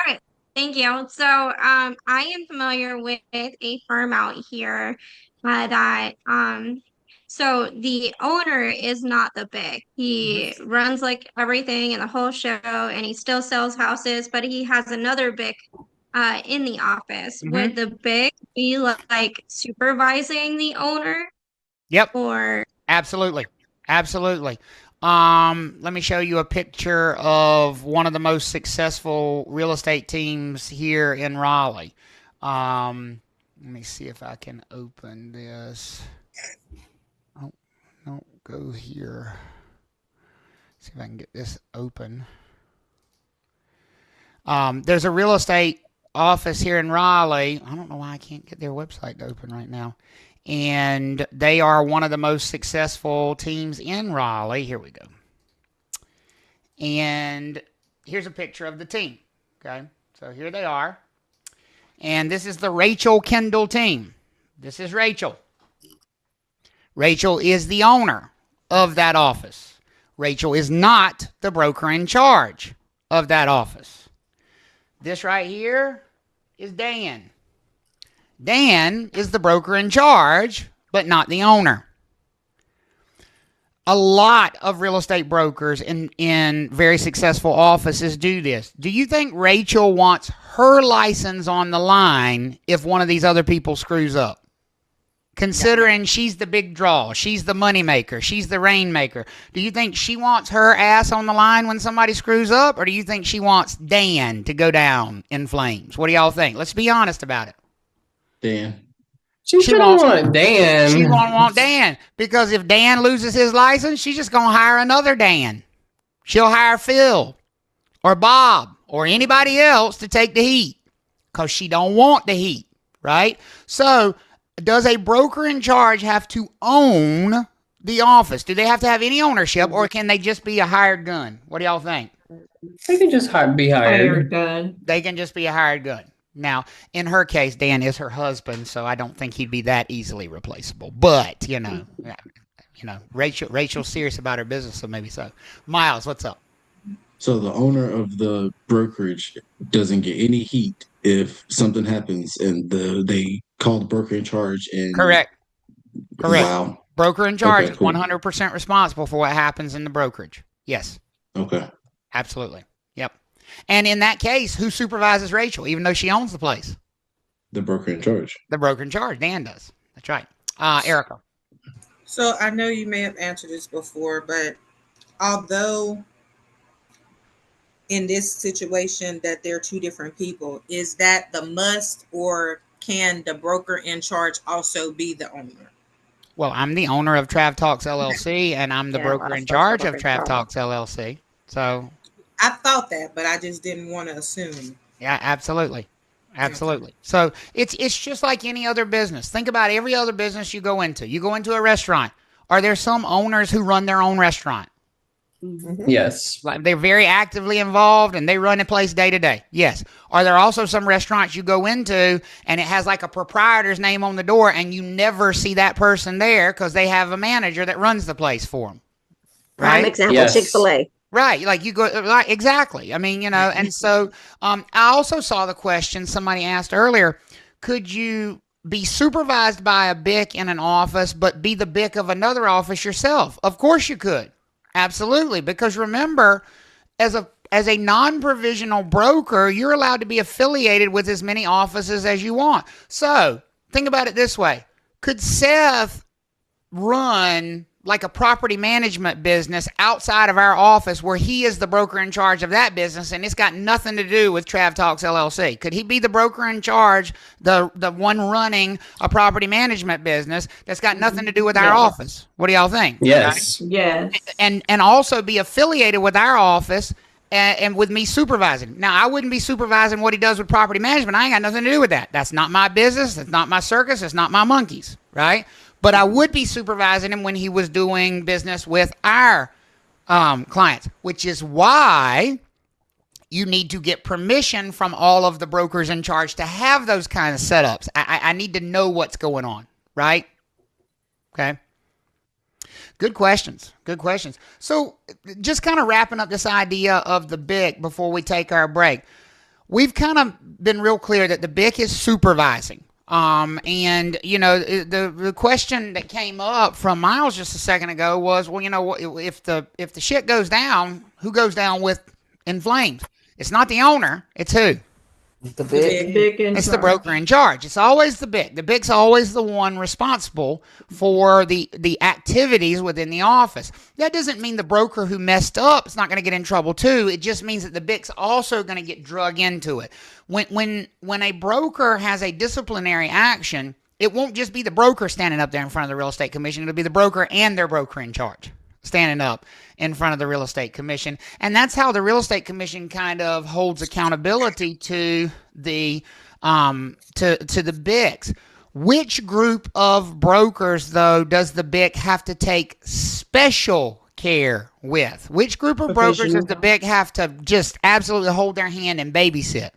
right. Thank you. So I am familiar with a firm out here that so the owner is not the BIC. He runs like everything in the whole show, and he still sells houses, but he has another BIC in the office. Would the BIC be like supervising the owner?
Yep.
Or
absolutely. Let me show you a picture of one of the most successful real estate teams here in Raleigh. Let me see if I can open this. Oh, no, go here. See if I can get this open. There's a real estate office here in Raleigh. I don't know why I can't get their website to open right now. And they are one of the most successful teams in Raleigh. Here we go. And here's a picture of the team. Okay, so here they are. And this is the Rachel Kendall team. This is Rachel. Rachel is the owner of that office. Rachel is not the broker in charge of that office. This right here is Dan. Dan is the broker in charge, but not the owner. A lot of real estate brokers in very successful offices do this. Do you think Rachel wants her license on the line if one of these other people screws up? Considering she's the big draw, she's the money maker, she's the rainmaker. Do you think she wants her ass on the line when somebody screws up, or do you think she wants Dan to go down in flames? What do y'all think? Let's be honest about it.
Dan.
She don't want Dan.
She won't want Dan because if Dan loses his license, she's just gonna hire another Dan. She'll hire Phil or Bob or anybody else to take the heat because she don't want the heat, right? So, does a broker in charge have to own the office? Do they have to have any ownership, or can they just be a hired gun? What do y'all think?
They can just be hired.
They can just be a hired gun. Now, in her case, Dan is her husband, so I don't think he'd be that easily replaceable. But Rachel's serious about her business, so maybe so. Miles, what's up?
So the owner of the brokerage doesn't get any heat if something happens and they call the broker in charge and
Correct.
Wow.
Broker in charge
Okay,
is
cool.
100% responsible for what happens in the brokerage. Yes.
Okay.
Absolutely. Yep. And in that case, who supervises Rachel, even though she owns the place?
The broker in charge.
The broker in charge. Dan does. That's right. Erica.
So I know you may have answered this before, but although in this situation that they're two different people, is that the must, or can the broker in charge also be the owner?
Well, I'm the owner of Trav Talks LLC, and I'm the broker in charge of Trav Talks LLC. So
I thought that, but I just didn't want to assume.
yeah, absolutely. Absolutely. So it's just like any other business. Think about every other business you go into. You go into a restaurant. Are there some owners who run their own restaurant?
Yes.
Like they're very actively involved and they run the place day to day. Yes. Are there also some restaurants you go into and it has like a proprietor's name on the door and you never see that person there because they have a manager that runs the place for them? Right.
Prime example,
Yes.
Chick-fil-A.
Right. Like you go, like, exactly. I mean, and so I also saw the question somebody asked earlier, could you be supervised by a BIC in an office, but be the BIC of another office yourself? Of course you could. Absolutely. Because remember, as a non-provisional broker, you're allowed to be affiliated with as many offices as you want. So think about it this way. Could Seth run like a property management business outside of our office where he is the broker in charge of that business and it's got nothing to do with Trav Talks LLC? Could he be the broker in charge, the one running a property management business that's got nothing to do with our office? What do y'all think?
Yes.
Yes.
And also be affiliated with our office and with me supervising. Now, I wouldn't be supervising what he does with property management. I ain't got nothing to do with that. That's not my business. That's not my circus. It's not my monkeys, right? But I would be supervising him when he was doing business with our clients, which is why you need to get permission from all of the brokers in charge to have those kind of setups. I need to know what's going on, right? Okay. Good questions. Good questions. So just kind of wrapping up this idea of the BIC before we take our break. We've kind of been real clear that the BIC is supervising. And the question that came up from Miles just a second ago was, well, if the shit goes down, who goes down with in flames? It's not the owner. It's who?
The BIC.
It's the broker in charge. It's always the BIC. The BIC's always the one responsible for the activities within the office. That doesn't mean the broker who messed up is not going to get in trouble too. It just means that the BIC's also going to get drug into it. When a broker has a disciplinary action, it won't just be the broker standing up there in front of the real estate commission. It'll be the broker and their broker in charge standing up in front of the real estate commission. And that's how the real estate commission kind of holds accountability to the BICs. Which group of brokers, though, does the BIC have to take special care with? Which group of brokers does the BIC have to just absolutely hold their hand and babysit?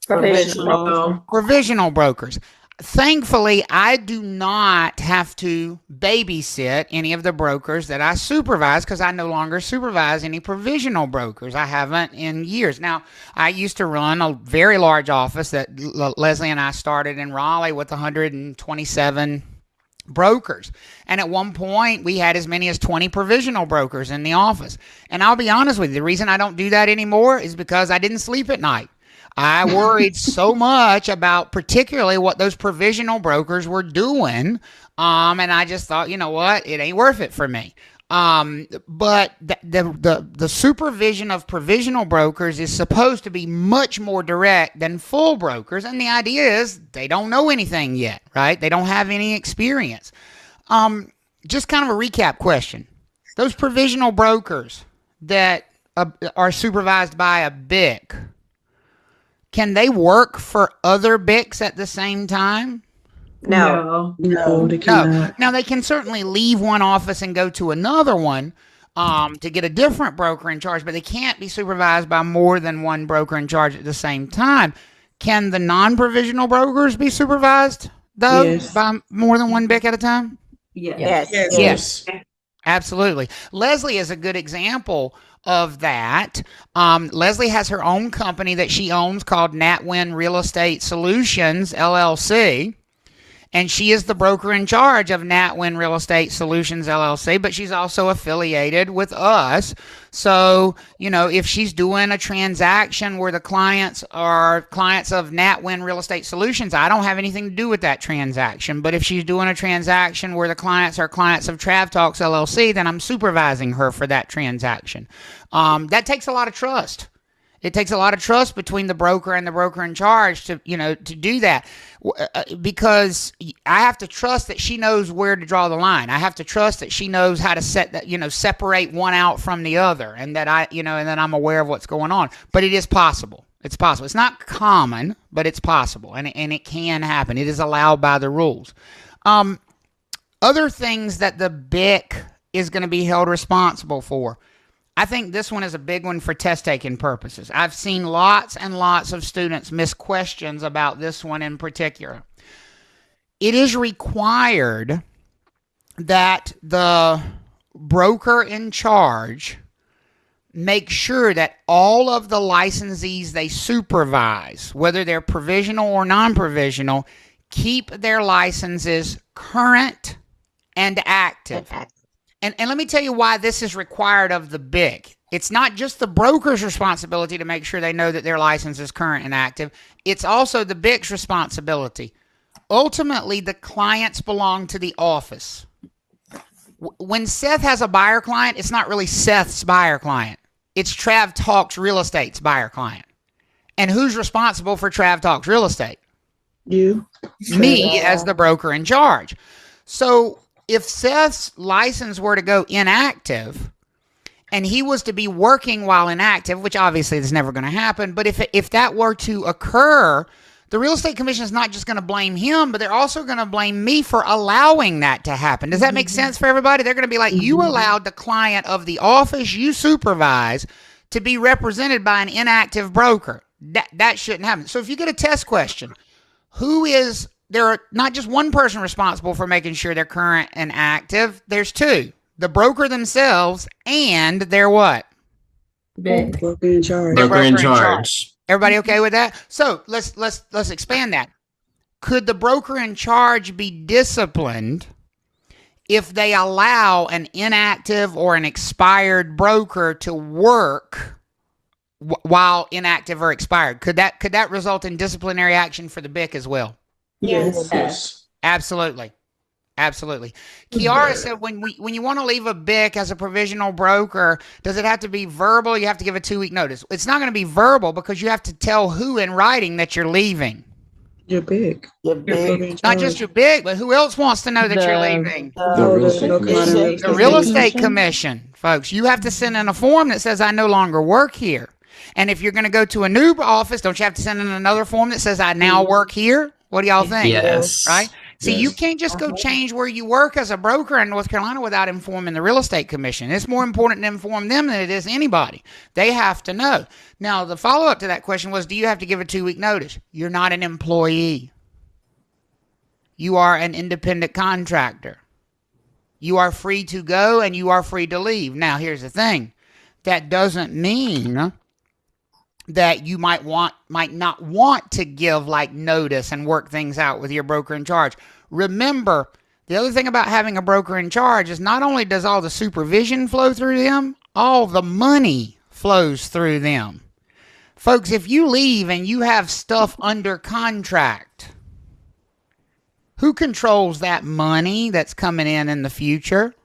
Provisional brokers. Thankfully, I do not have to babysit any of the brokers that I supervise because I no longer supervise any provisional brokers. I haven't in years. Now, I used to run a very large office that Leslie and I started in Raleigh with 127 brokers. And at one point, we had as many as 20 provisional brokers in the office. And I'll be honest with you, the reason I don't do that anymore is because I didn't sleep at night. I worried so much about particularly what those provisional brokers were doing. And I just thought, you know what, it ain't worth it for me. But the supervision of provisional brokers is supposed to be much more direct than full brokers. And the idea is they don't know anything yet, right? They don't have any experience. Just kind of a recap question. Those provisional brokers that are supervised by a BIC, can they work for other BICs at the same time?
No,
they cannot.
Now, they can certainly leave one office and go to another one to get a different broker in charge, but they can't be supervised by more than one broker in charge at the same time. Can the non-provisional brokers be supervised, though,
Yes.
by more than one BIC at a time?
Yes.
Yes. Absolutely. Leslie is a good example of that. Leslie has her own company that she owns called NatWin Real Estate Solutions, LLC. And she is the broker in charge of NatWin Real Estate Solutions, LLC, but she's also affiliated with us. So, you know, if she's doing a transaction where the clients are clients of NatWin Real Estate Solutions, I don't have anything to do with that transaction. But if she's doing a transaction where the clients are clients of Trav Talks, LLC, then I'm supervising her for that transaction. That takes a lot of trust. It takes a lot of trust between the broker and the broker in charge to do that, because I have to trust that she knows where to draw the line. I have to trust that she knows how to separate one out from the other, and that and that I'm aware of what's going on. But it is possible. It's possible. It's not common, but it's possible, and it can happen. It is allowed by the rules. Other things that the BIC is going to be held responsible for. I think this one is a big one for test-taking purposes. I've seen lots and lots of students miss questions about this one in particular. It is required that the broker in charge make sure that all of the licensees they supervise, whether they're provisional or non-provisional, keep their licenses current and active. And let me tell you why this is required of the BIC. It's not just the broker's responsibility to make sure they know that their license is current and active. It's also the BIC's responsibility. Ultimately, the clients belong to the office. When Seth has a buyer client, it's not really Seth's buyer client. It's Trav Talks Real Estate's buyer client. And who's responsible for Trav Talks Real Estate?
You.
Me as the broker in charge. So if Seth's license were to go inactive and he was to be working while inactive, which obviously is never going to happen, but if that were to occur, the real estate commission is not just going to blame him, but they're also going to blame me for allowing that to happen. Does that make sense for everybody? They're going to be like, you allowed the client of the office you supervise to be represented by an inactive broker. That shouldn't happen. So if you get a test question, there are not just one person responsible for making sure they're current and active. There's two. The broker themselves and their what?
Broker in charge.
Broker in charge.
Everybody okay with that? So let's expand that. Could the broker in charge be disciplined if they allow an inactive or an expired broker to work while inactive or expired? Could that result in disciplinary action for the BIC as well?
Yes.
Absolutely. Kiara said, when you want to leave a BIC as a provisional broker, does it have to be verbal? You have to give a 2-week notice. It's not going to be verbal because you have to tell who in writing that you're leaving.
Your BIC.
Not just your BIC, but who else wants to know that you're leaving?
The
Real Estate Commission, folks. You have to send in a form that says, I no longer work here. And if you're going to go to a new office, don't you have to send in another form that says, I now work here? What do y'all think?
Yes.
Right? See, you can't just go change where you work as a broker in North Carolina without informing the Real Estate Commission. It's more important to inform them than it is anybody. They have to know. Now, the follow-up to that question was, do you have to give a 2-week notice? You're not an employee. You are an independent contractor. You are free to go and you are free to leave. Now, here's the thing. That doesn't mean that you might not want to give like notice and work things out with your broker in charge. Remember, the other thing about having a broker in charge is not only does all the supervision flow through them, all the money flows through them. Folks, if you leave and you have stuff under contract, who controls that money that's coming in the future?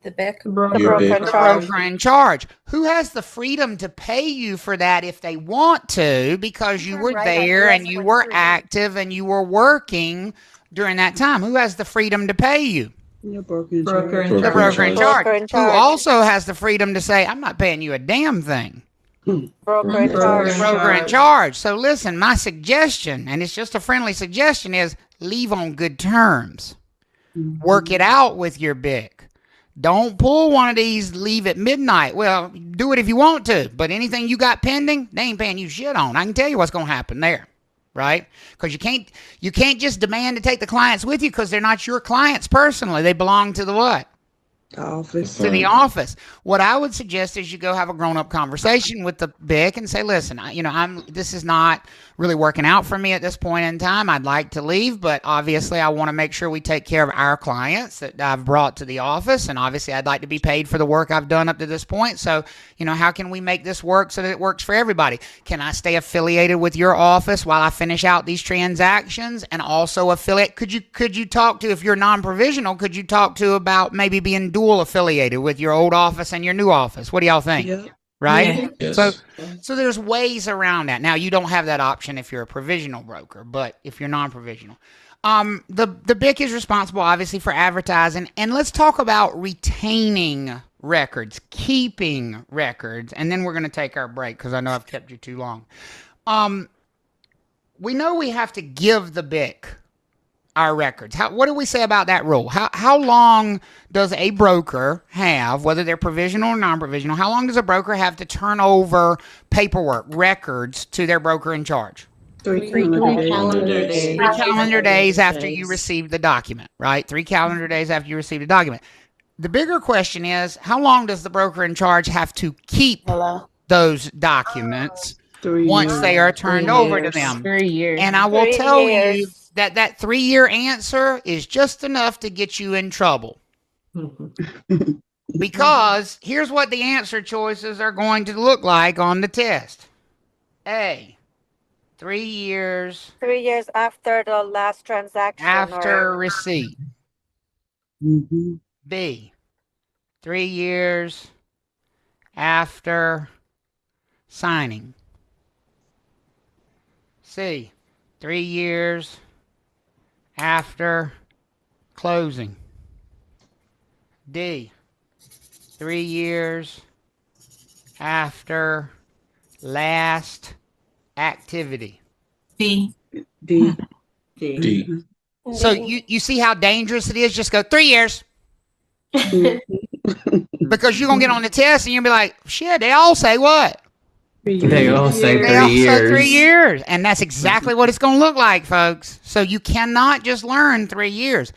The BIC.
The broker in charge. Who has the freedom to pay you for that if they want to, because you were there and you were active and you were working during that time? Who has the freedom to pay you?
Your broker in charge.
The broker in charge. Who also has the freedom to say, I'm not paying you a damn thing.
Broker in charge.
Broker in charge. So listen, my suggestion, and it's just a friendly suggestion, is leave on good terms. Work it out with your BIC. Don't pull one of these, leave at midnight. Well, do it if you want to, but anything you got pending, they ain't paying you shit on. I can tell you what's going to happen there. right? Because you can't just demand to take the clients with you because they're not your clients personally. They belong to the what?
Office.
To the office. What I would suggest is you go have a grown-up conversation with the BIC and say, listen, this is not really working out for me at this point in time. I'd like to leave, but obviously I want to make sure we take care of our clients that I've brought to the office, and obviously I'd like to be paid for the work I've done up to this point. So, how can we make this work so that it works for everybody? Can I stay affiliated with your office while I finish out these transactions and also affiliate? Could you talk to, if you're non-provisional, could you talk to about maybe being dual affiliated with your old office and your new office? What do y'all think?
Yeah.
Right?
Yes.
So there's ways around that. Now, you don't have that option if you're a provisional broker, but if you're non-provisional. The BIC is responsible, obviously, for advertising. And let's talk about retaining records, keeping records, and then we're going to take our break because I know I've kept you too long. We know we have to give the BIC our records. What do we say about that rule? How long does a broker have, whether they're provisional or non-provisional, how long does a broker have to turn over paperwork, records to their broker in charge?
3 calendar days.
3 calendar days after you receive the document, right? 3 calendar days after you receive the document. The bigger question is, how long does the broker in charge have to keep those documents once they are turned over to them?
3 years.
And I will tell you that 3-year answer is just enough to get you in trouble. Because here's what the answer choices are going to look like on the test. A, 3 years.
3 years after the last transaction.
After receipt. B, 3 years after signing. C, 3 years after closing. D, 3 years after last activity.
D.
So you see how dangerous it is? Just go 3 years. Because you're going to get on the test and you'll be like, shit, they all say what?
They all say 3
They all
years.
say 3 years. And that's exactly what it's going to look like, folks. So you cannot just learn 3 years.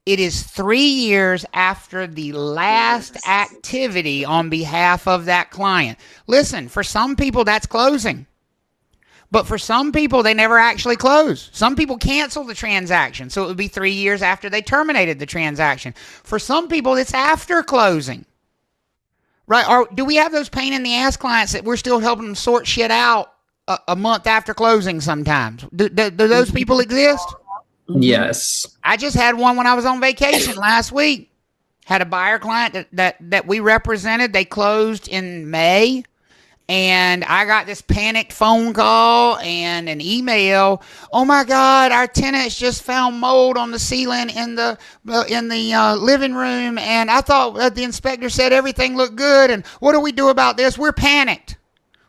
It is 3 years after the last activity on behalf of that client. Listen, for some people, that's closing. But for some people, they never actually close. Some people cancel the transaction. So it would be 3 years after they terminated the transaction. For some people, it's after closing. Right? Or do we have those pain in the ass clients that we're still helping them sort shit out a month after closing sometimes? Do those people exist?
Yes.
I just had one when I was on vacation last week. Had a buyer client that we represented. They closed in May. And I got this panicked phone call and an email. Oh my God, our tenants just found mold on the ceiling in the living room. And I thought the inspector said everything looked good. And what do we do about this? We're panicked.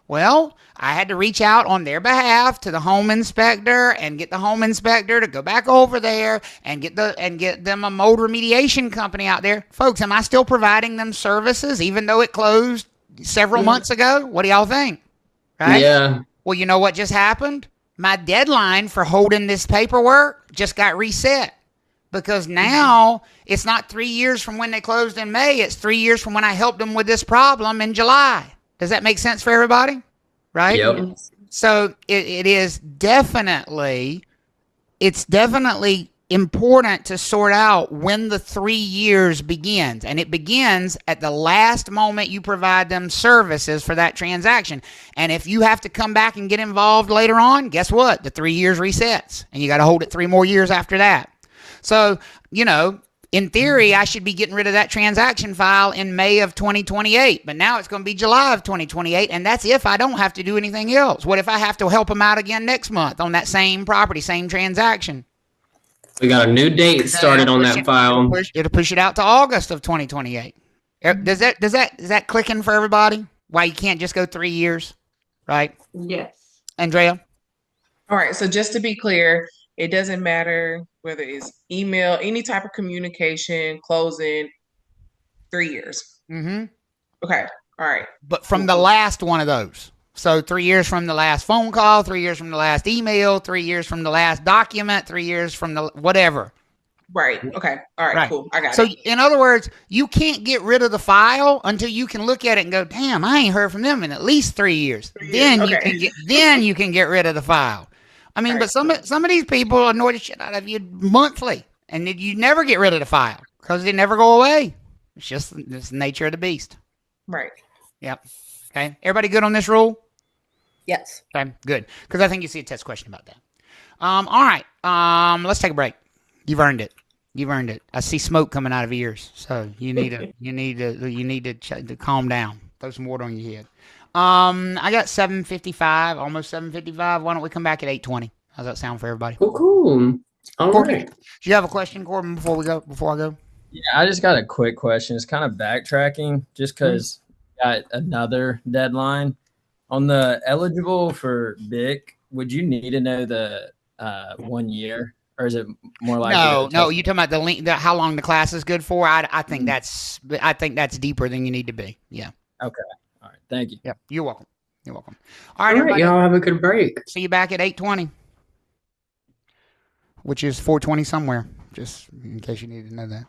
Well, I had to reach out on their behalf to the home inspector and get the home inspector to go back over there and get them a mold remediation company out there. Folks, am I still providing them services even though it closed several months ago? What do y'all think? Right?
Yeah.
Well, you know what just happened? My deadline for holding this paperwork just got reset because now it's not 3 years from when they closed in May. It's 3 years from when I helped them with this problem in July. Does that make sense for everybody? Right?
Yep.
So it is definitely important to sort out when the 3 years begins. And it begins at the last moment you provide them services for that transaction. And if you have to come back and get involved later on, guess what? The 3 years resets and you got to hold it 3 more years after that. So, in theory, I should be getting rid of that transaction file in May of 2028. But now it's going to be July of 2028. And that's if I don't have to do anything else. What if I have to help them out again next month on that same property, same transaction?
We got a new date started on that file.
It'll push it out to August of 2028. Is that clicking for everybody? Why you can't just go 3 years, right?
Yes.
Andrea?
All right. So just to be clear, it doesn't matter whether it's email, any type of communication, closing, 3 years.
Mm-hmm.
Okay. All right.
But from the last one of those. So 3 years from the last phone call, 3 years from the last email, 3 years from the last document, 3 years from the whatever.
Right. Okay. All right. Cool. I got
so
it.
In other words, you can't get rid of the file until you can look at it and go, damn, I ain't heard from them in at least 3 years. Then you can get rid of the file. I mean, but some of these people annoy the shit out of you monthly, and you never get rid of the file because they never go away. It's just the nature of the beast.
Right.
Yep. Okay. Everybody good on this rule?
Yes.
Okay. Good. Because I think you see a test question about that. All right. Let's take a break. You've earned it. You've earned it. I see smoke coming out of ears, so you need to calm down. Throw some water on your head. I got 7:55, almost 7:55. Why don't we come back at 8:20? How's that sound for everybody?
Cool. All right.
Do you have a question, Corbin? Before I go.
Yeah, I just got a quick question. It's kind of backtracking, just because got another deadline on the eligible for BIC. Would you need to know the 1 year? Or is it more like
no? You talking about the link? How long the class is good for? I think that's deeper than you need to be. Yeah.
Okay. All right. Thank you.
Yeah. You're welcome. All right,
everybody. Y'all have a good break.
See you back at 8:20, which is 4:20 somewhere. Just in case you needed to know that.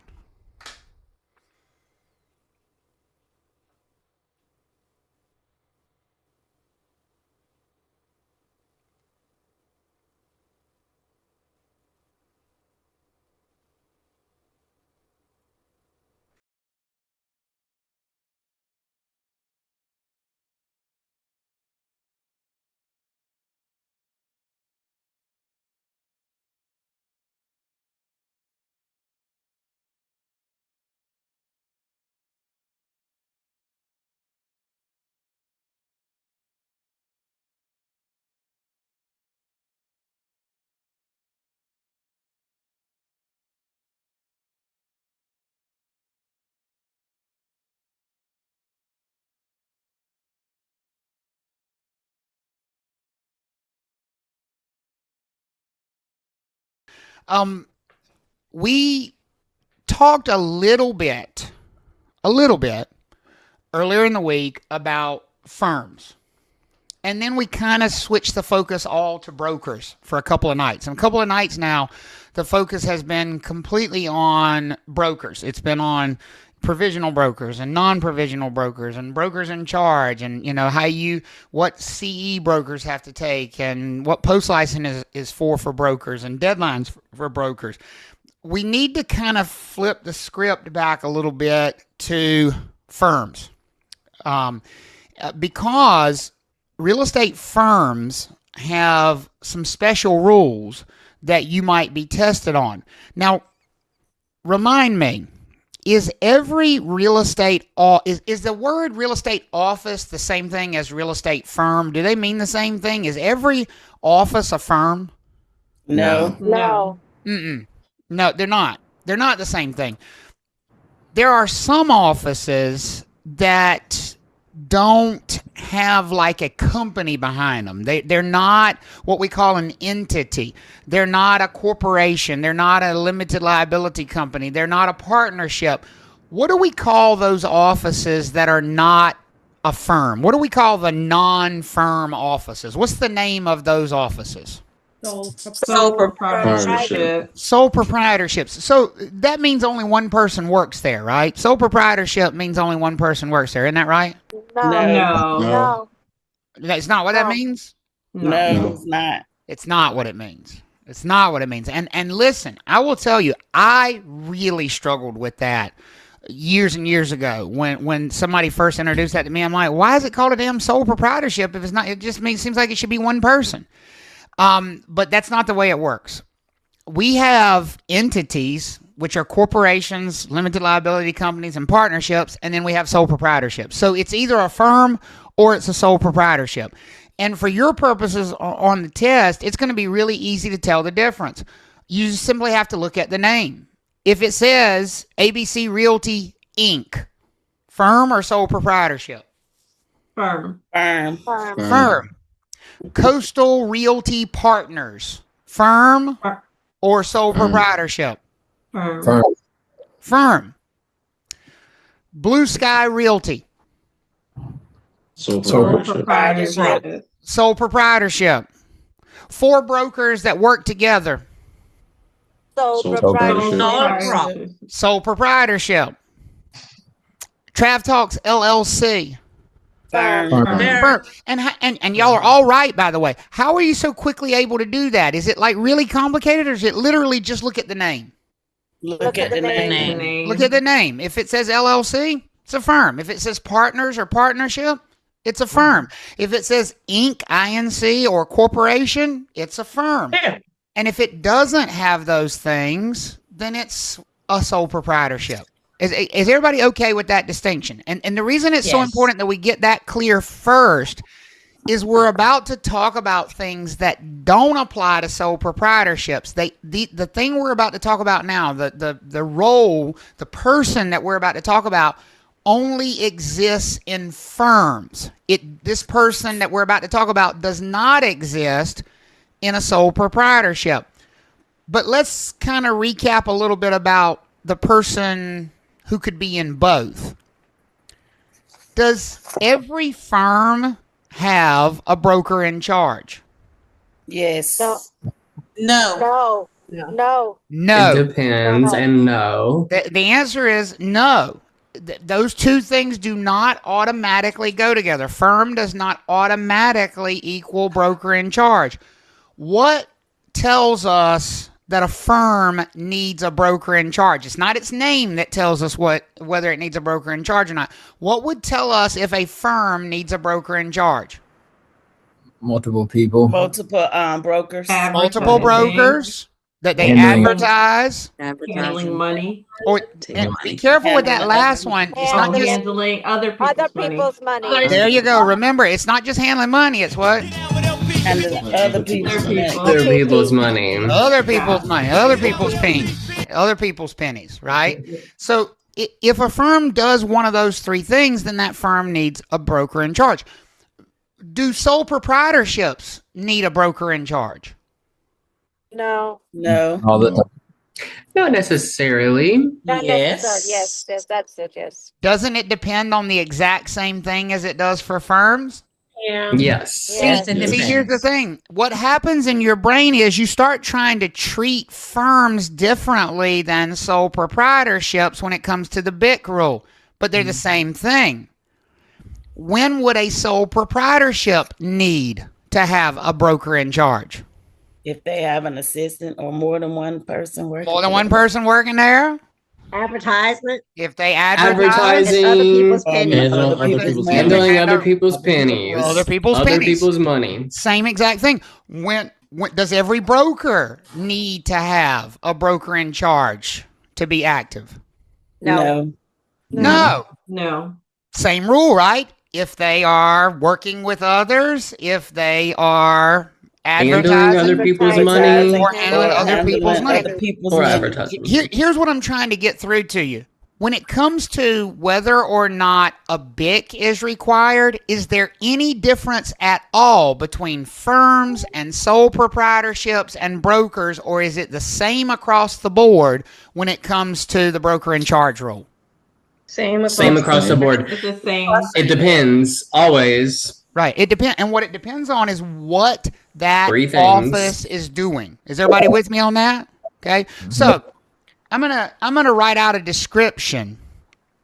We talked a little bit earlier in the week about firms. And then we kind of switched the focus all to brokers for a couple of nights. And a couple of nights now, the focus has been completely on brokers. It's been on provisional brokers and non-provisional brokers and brokers in charge, and what CE brokers have to take, and what post license is for brokers, and deadlines for brokers. We need to kind of flip the script back a little bit to firms, because real estate firms have some special rules that you might be tested on. Now, remind me, is every real estate is the word real estate office the same thing as real estate firm? Do they mean the same thing? Is every office a firm?
No.
No, they're not. They're not the same thing. There are some offices that don't have like a company behind them. They're not what we call an entity. They're not a corporation. They're not a limited liability company. They're not a partnership. What do we call those offices that are not a firm? What do we call the non-firm offices? What's the name of those offices?
Sole proprietorship.
Sole proprietorships. So that means only one person works there, right? Sole proprietorship means only one person works there. Isn't that right?
No.
That's not what that means?
No, it's not.
It's not what it means. It's not what it means. And listen, I will tell you, I really struggled with that years and years ago when somebody first introduced that to me. I'm like, why is it called a damn sole proprietorship if it's not? It just seems like it should be one person. But that's not the way it works. We have entities, which are corporations, limited liability companies, and partnerships, and then we have sole proprietorships. So it's either a firm or it's a sole proprietorship. And for your purposes on the test, it's going to be really easy to tell the difference. You simply have to look at the name. If it says ABC Realty Inc., firm or sole proprietorship?
Firm.
Coastal Realty Partners, firm or sole proprietorship?
Firm.
Blue Sky Realty,
Sole
proprietorship.
Sole proprietorship. 4 brokers that work together.
Sole
proprietorship.
Sole proprietorship. Trav Talks LLC.
Firm.
And y'all are all right, by the way. How are you so quickly able to do that? Is it like really complicated, or is it literally just look at the name?
Look at the name.
Look at the name. If it says LLC, it's a firm. If it says partners or partnership, it's a firm. If it says Inc., INC, or corporation, it's a firm.
Yeah.
And if it doesn't have those things, then it's a sole proprietorship. Is everybody okay with that distinction? And the reason it's so important that we get that clear first is we're about to talk about things that don't apply to sole proprietorships. The thing we're about to talk about now, the role, the person that we're about to talk about only exists in firms. This person that we're about to talk about does not exist in a sole proprietorship. But let's kind of recap a little bit about the person who could be in both. Does every firm have a broker in charge?
Yes.
No.
It depends, and no.
The answer is no. Those two things do not automatically go together. Firm does not automatically equal broker in charge. What tells us that a firm needs a broker in charge? It's not its name that tells us whether it needs a broker in charge or not. What would tell us if a firm needs a broker in charge?
Multiple people.
Multiple brokers.
Multiple brokers that they advertise.
Handling money.
And be careful with that last one. It's not just
handling other people's money.
There you go. Remember, it's not just handling money. It's what?
And other people's money.
Other people's money.
Other people's money. Other people's pennies. Other people's pennies, right? So if a firm does one of those 3 things, then that firm needs a broker in charge. Do sole proprietorships need a broker in charge?
No.
Not necessarily.
Yes, that's it, yes.
Doesn't it depend on the exact same thing as it does for firms?
Yeah.
Yes.
See, here's the thing. What happens in your brain is you start trying to treat firms differently than sole proprietorships when it comes to the BIC rule, but they're the same thing. When would a sole proprietorship need to have a broker in charge?
If they have an assistant or more than one person working.
More than one person working there?
Advertisement.
If they
Advertising,
other people's pennies.
handling other people's pennies,
other people's
money.
Same exact thing. When does every broker need to have a broker in charge to be active?
No.
Same rule, right? If they are working with others, if they are advertising
other people's money,
or handling other people's money,
or advertising.
Here's what I'm trying to get through to you. When it comes to whether or not a BIC is required, is there any difference at all between firms and sole proprietorships and brokers, or is it the same across the board when it comes to the broker in charge rule?
Same
across the board.
It's the same.
It depends, always.
Right. It depends, and what it depends on is what that
3 things.
office is doing. Is everybody with me on that? Okay. So I'm gonna write out a description.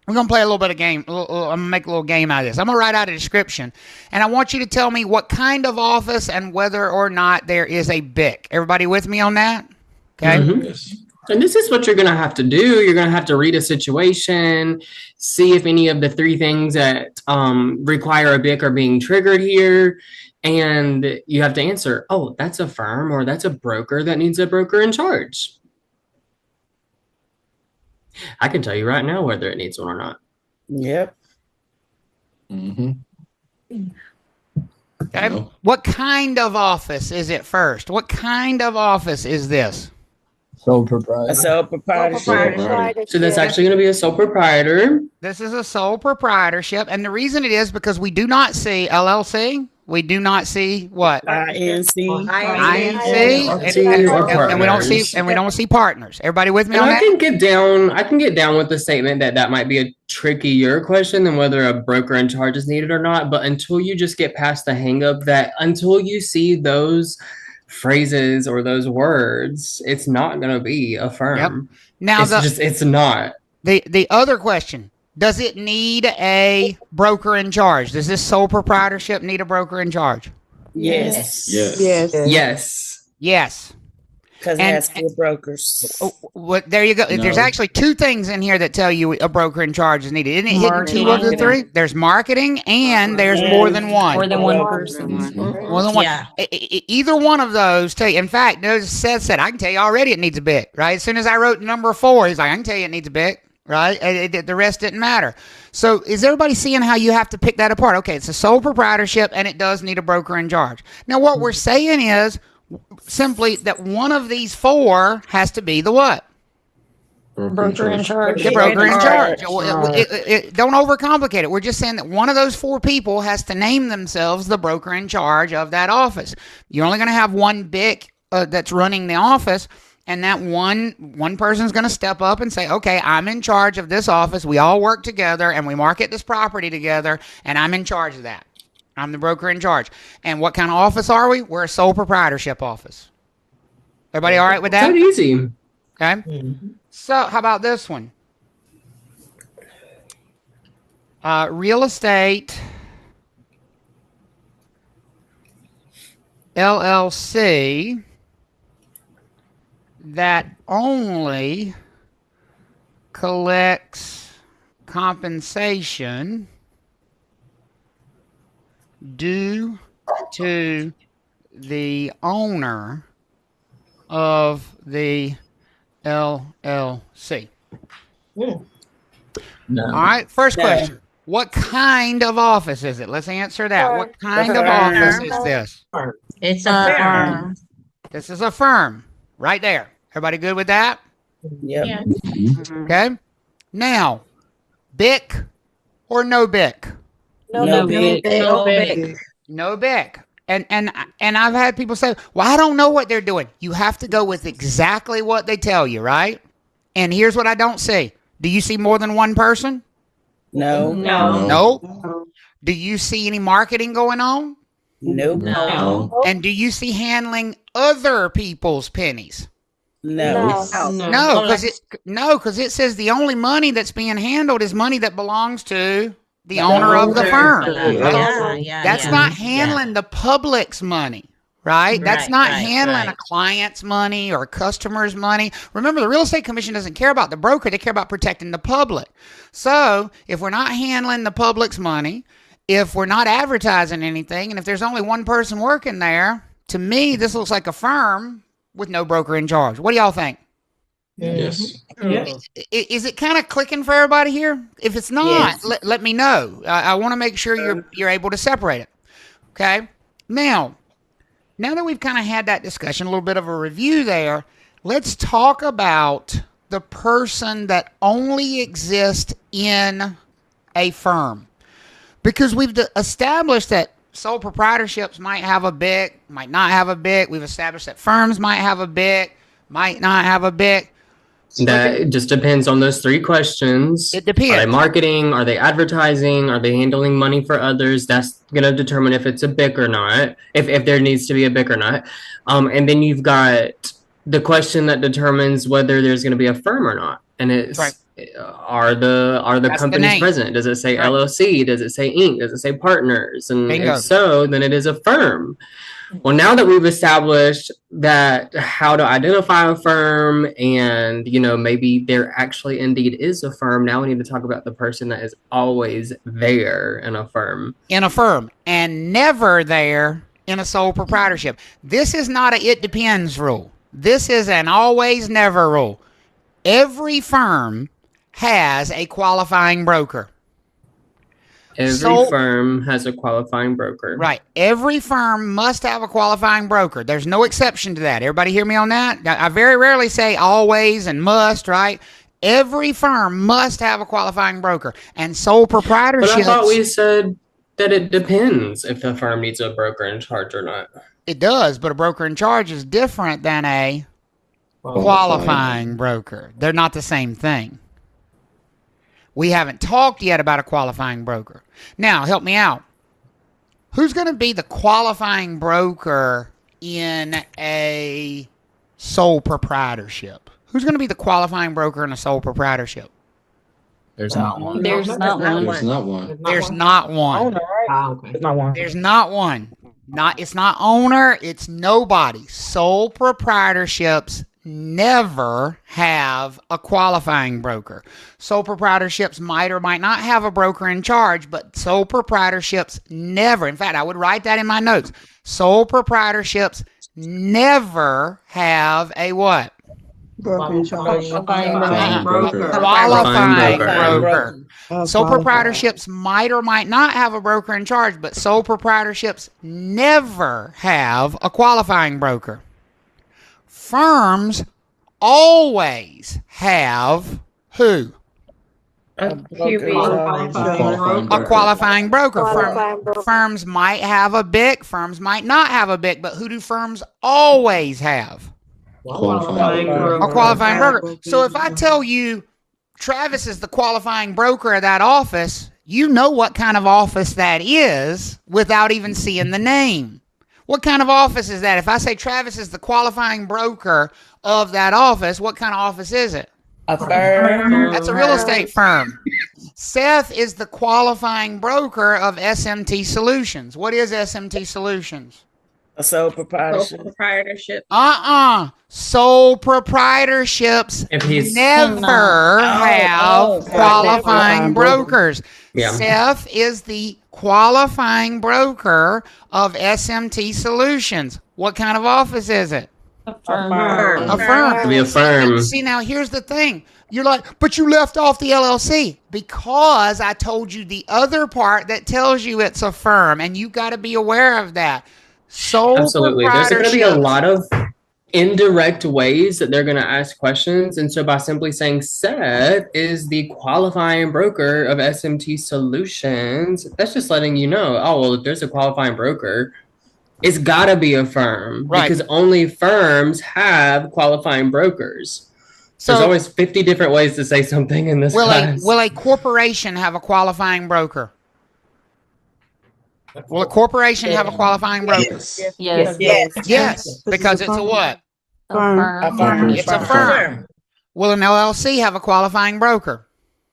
We're gonna play a little bit of game. I'm gonna make a little game out of this. I'm gonna write out a description, and I want you to tell me what kind of office and whether or not there is a BIC. Everybody with me on that? Okay.
Yes.
And this is what you're going to have to do. You're going to have to read a situation, see if any of the 3 things that require a BIC are being triggered here. And you have to answer, oh, that's a firm or that's a broker that needs a broker in charge. I can tell you right now whether it needs one or not.
Yep.
Okay. No. What kind of office is it first? What kind of office is this?
Sole proprietor.
A sole proprietorship.
So that's actually going to be a sole proprietor.
This is a sole proprietorship. And the reason it is because we do not see LLC. We do not see what?
INC.
And we don't see partners. Everybody with me on that?
I can get down with the statement that might be a trickier question than whether a broker in charge is needed or not. But until you just get past the hang up that until you see those phrases or those words, it's not going to be a firm.
Yep. Now
it's not.
The other question, does it need a broker in charge? Does this sole proprietorship need a broker in charge?
Yes.
Yes.
Because it has 4 brokers.
There you go. No. There's actually 2 things in here that tell you a broker in charge is needed. Isn't it hidden 2 of the 3? There's marketing and there's more than one.
More than one person.
More than one. Yeah. Either one of those tell you. In fact, Seth said, I can tell you already it needs a BIC, right? As soon as I wrote number 4, he's like, I can tell you it needs a BIC, right? The rest didn't matter. So is everybody seeing how you have to pick that apart? Okay, it's a sole proprietorship and it does need a broker in charge. Now, what we're saying is, simply that one of these 4 has to be the what?
Broker in charge.
The broker in charge. Don't overcomplicate it. We're just saying that one of those 4 people has to name themselves the broker in charge of that office. You're only going to have one BIC that's running the office, and that one person's going to step up and say, okay, I'm in charge of this office. We all work together, and we market this property together, and I'm in charge of that. I'm the broker in charge. And what kind of office are we? We're a sole proprietorship office. Everybody all right with that?
It's that easy.
Okay. Mm-hmm. So how about this one? Real estate LLC that only collects compensation due to the owner of the LLC.
No.
All right, first question. What kind of office is it? Let's answer that. What kind of office is this?
It's a firm.
This is a firm. Right there. Everybody good with that?
Yep.
Yeah. Okay. Now, BIC or no BIC?
No BIC.
No BIC. No BIC. And I've had people say, well, I don't know what they're doing. You have to go with exactly what they tell you, right? And here's what I don't see. Do you see more than one person?
No.
No. Do you see any marketing going on?
Nope.
No. And do you see handling other people's pennies?
No.
Because it says the only money that's being handled is money that belongs to the owner of the firm. That's not handling the public's money, right? That's not handling a client's money or a customer's money. Remember, the Real Estate Commission doesn't care about the broker. They care about protecting the public. So if we're not handling the public's money, if we're not advertising anything, and if there's only one person working there, to me, this looks like a firm with no broker in charge. What do y'all think?
Yes.
Is it kind of clicking for everybody here? If it's not, let me know. I want to make sure you're able to separate it. Okay. Now that we've kind of had that discussion, a little bit of a review there, let's talk about the person that only exists in a firm. Because we've established that sole proprietorships might have a BIC, might not have a BIC. We've established that firms might have a BIC, might not have a BIC.
That just depends on those 3 questions.
It depends.
Are they marketing? Are they advertising? Are they handling money for others? That's going to determine if it's a BIC or not, if there needs to be a BIC or not. And then you've got the question that determines whether there's going to be a firm or not. And it's, are the companies present? Does it say LLC? Does it say Inc? Does it say partners? And if so, then it is a firm. Well, now that we've established that how to identify a firm and, maybe there actually indeed is a firm, now we need to talk about the person that is always there in a firm.
In a firm and never there in a sole proprietorship. This is not a it depends rule. This is an always never rule. Every firm has a qualifying broker.
Every firm has a qualifying broker.
Right. Every firm must have a qualifying broker. There's no exception to that. Everybody hear me on that? I very rarely say always and must, right? Every firm must have a qualifying broker. And sole proprietorships...
But I thought we said that it depends if the firm needs a broker in charge or not.
It does, but a broker in charge is different than a qualifying broker. They're not the same thing. We haven't talked yet about a qualifying broker. Now, help me out. Who's going to be the qualifying broker in a sole proprietorship? Who's going to be the qualifying broker in a sole proprietorship?
There's not one.
There's not one.
There's not one.
There's not one.
Owner, right? There's not one.
There's not one. It's not owner. It's nobody. Sole proprietorships never have a qualifying broker. Sole proprietorships might or might not have a broker in charge, but sole proprietorships never. In fact, I would write that in my notes. Sole proprietorships never have a what?
Qualifying broker.
Qualifying broker. Sole proprietorships might or might not have a broker in charge, but sole proprietorships never have a qualifying broker. Firms always have who?
A
qualifying broker. Firms might have a BIC, firms might not have a BIC, but who do firms always have? A qualifying broker. So if I tell you Travis is the qualifying broker of that office, you know what kind of office that is without even seeing the name. What kind of office is that? If I say Travis is the qualifying broker of that office, what kind of office is it?
A firm.
That's a real estate firm. Seth is the qualifying broker of SMT Solutions. What is SMT Solutions?
A sole proprietorship.
Sole proprietorships never have qualifying brokers.
Yeah.
Seth is the qualifying broker of SMT Solutions. What kind of office is it?
A firm.
A firm.
To be a firm.
See, now here's the thing. You're like, but you left off the LLC because I told you the other part that tells you it's a firm, and you got to be aware of that.
Absolutely. There's going to be a lot of indirect ways that they're going to ask questions. And so by simply saying Seth is the qualifying broker of SMT Solutions, that's just letting you know, oh, well, if there's a qualifying broker, it's got to be a firm. Right. Because only firms have qualifying brokers. So there's always 50 different ways to say something in this class.
Will a corporation have a qualifying broker? Will a corporation have a qualifying broker? Yes. Because it's a what?
Firm.
It's a firm. Will an LLC have a qualifying broker?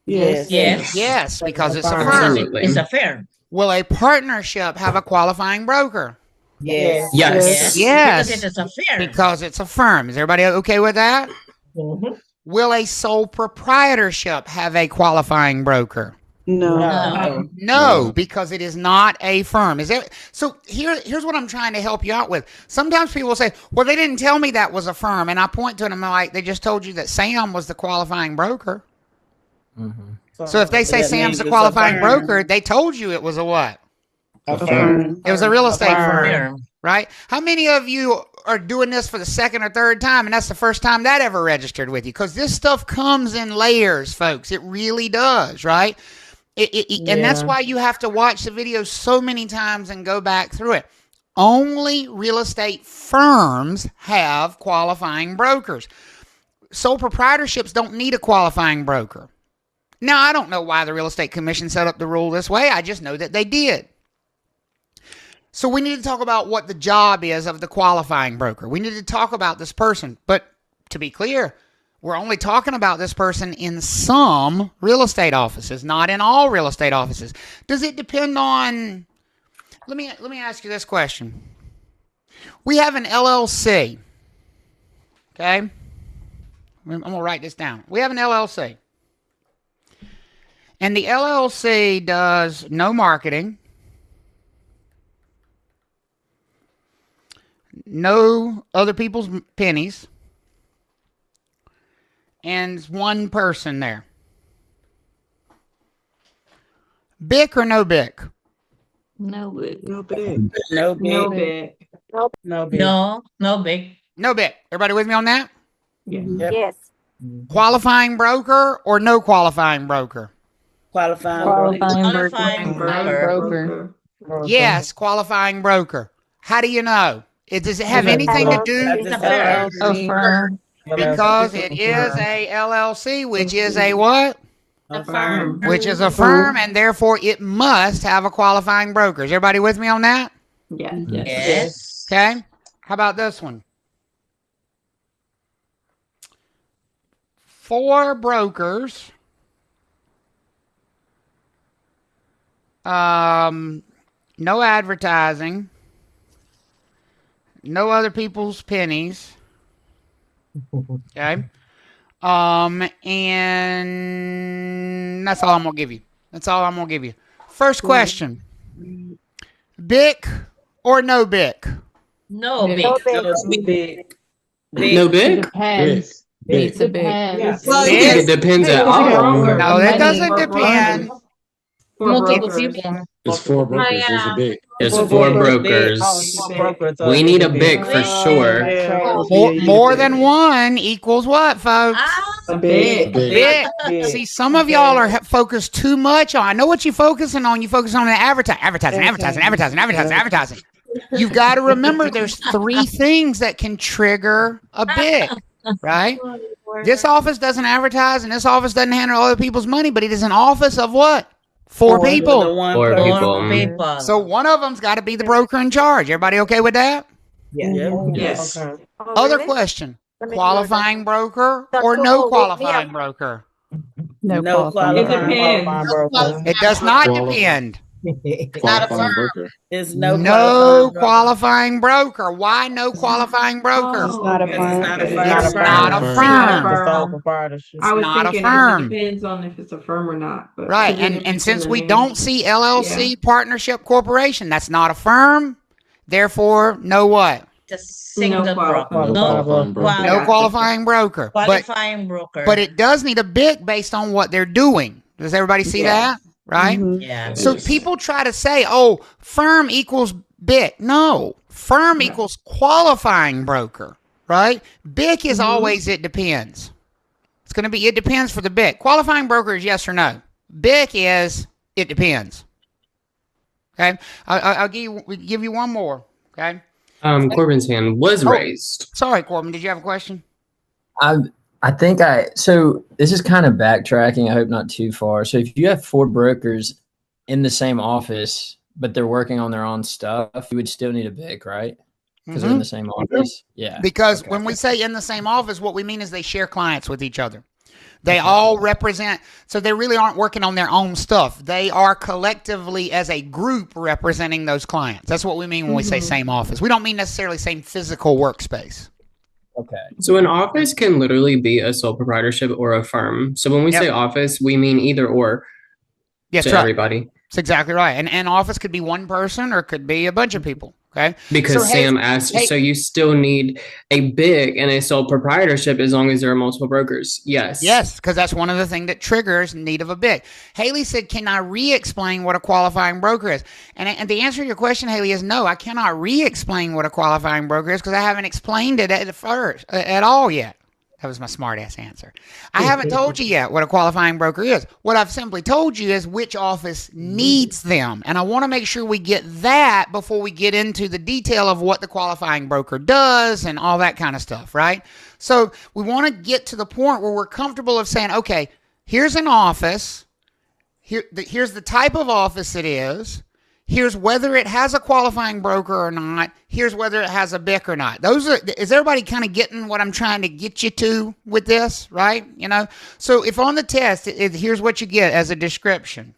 Yes, because it's a firm.
Absolutely.
It's a firm.
Will a partnership have a qualifying broker?
Yes.
Because it's a firm.
Because it's a firm. Is everybody okay with that?
Mm-hmm.
Will a sole proprietorship have a qualifying broker? No, because it is not a firm. Is it? So here's what I'm trying to help you out with. Sometimes people will say, well, they didn't tell me that was a firm. And I point to them and I'm like, they just told you that Sam was the qualifying broker. Mm-hmm. So if they say Sam's the qualifying broker, they told you it was a what?
A firm.
It was a real estate firm, right? How many of you are doing this for the second or third time and that's the first time that ever registered with you? Because this stuff comes in layers, folks. It really does, right? And that's why you have to watch the video so many times and go back through it. Only real estate firms have qualifying brokers. Sole proprietorships don't need a qualifying broker. Now, I don't know why the Real Estate Commission set up the rule this way. I just know that they did. So we need to talk about what the job is of the qualifying broker. We need to talk about this person. But to be clear, we're only talking about this person in some real estate offices, not in all real estate offices. Does it depend on... Let me ask you this question. We have an LLC. Okay? I'm going to write this down. We have an LLC. And the LLC does no marketing, no other people's pennies, and one person there. BIC or no BIC?
No BIC.
No big.
No BIC. No BIC. No BIC.
No BIC. Everybody with me on that?
Yes.
Qualifying broker or no qualifying broker?
Qualifying broker.
Yes, qualifying broker. How do you know? Does it have anything to do?
It's a firm.
Because it is a LLC, which is a what?
A firm.
Which is a firm, and therefore it must have a qualifying broker. Is everybody with me on that?
Yeah.
Yes.
Okay. How about this one? 4 brokers. No advertising. No other people's pennies. Okay. And that's all I'm gonna give you. That's all I'm gonna give you. First question: BIC or no BIC?
No big.
No big?
Depends.
Big.
It depends.
Well,
I think
yes.
it depends at all.
No, that doesn't depend.
Multiple people.
It's 4 brokers. There's a big.
There's 4 brokers. We need a BIC for sure.
More than one equals what, folks?
Big.
BIC. See, some of y'all are focused too much on. I know what you're focusing on. You focus on the advertising. You've got to remember there's 3 things that can trigger a BIC, right? This office doesn't advertise and this office doesn't handle other people's money, but it is an office of what? 4 people.
4 people.
So one of them's got to be the broker in charge. Everybody okay with that?
Yes.
Other question. Qualifying broker or no qualifying broker?
No qualifying. It depends.
It does not depend.
Qualifying broker.
It's
No qualifying broker. Why no qualifying broker?
It's not a firm.
It's not a firm.
I was
not a
thinking
firm.
it depends on if it's a firm or not. But
Right. And since we don't see LLC, partnership, corporation, that's not a firm. Therefore, no what?
Just single broker.
No qualifying broker.
Qualifying broker.
But it does need a BIC based on what they're doing. Does everybody see that? Right?
Yeah.
So people try to say, oh, firm equals BIC. No, firm equals qualifying broker, right? BIC is always it depends. It's going to be it depends for the BIC. Qualifying broker is yes or no. BIC is it depends. Okay? I'll give you one more. Okay?
Corbin's hand was raised.
Sorry, Corbin. Did you have a question?
So this is kind of backtracking. I hope not too far. So if you have 4 brokers in the same office, but they're working on their own stuff, you would still need a BIC, right? Because they're in the same office. Yeah.
Because when we say in the same office, what we mean is they share clients with each other. They all represent, so they really aren't working on their own stuff. They are collectively as a group representing those clients. That's what we mean when we say same office. We don't mean necessarily same physical workspace.
Okay.
So an office can literally be a sole proprietorship or a firm. So when we say office, we mean either or to everybody.
That's exactly right. And an office could be one person or it could be a bunch of people. Okay.
Because Sam asked, so you still need a BIC and a sole proprietorship as long as there are multiple brokers. Yes.
Yes, because that's one of the things that triggers need of a BIC. Haley said, can I re-explain what a qualifying broker is? And the answer to your question, Haley, is no, I cannot re-explain what a qualifying broker is because I haven't explained it at all yet. That was my smart ass answer. I haven't told you yet what a qualifying broker is. What I've simply told you is which office needs them. And I want to make sure we get that before we get into the detail of what the qualifying broker does and all that kind of stuff, right? So we want to get to the point where we're comfortable of saying, okay, here's an office. Here's the type of office it is. Here's whether it has a qualifying broker or not. Here's whether it has a BIC or not. Is everybody kind of getting what I'm trying to get you to with this, right? You know, so if on the test, here's what you get as a description.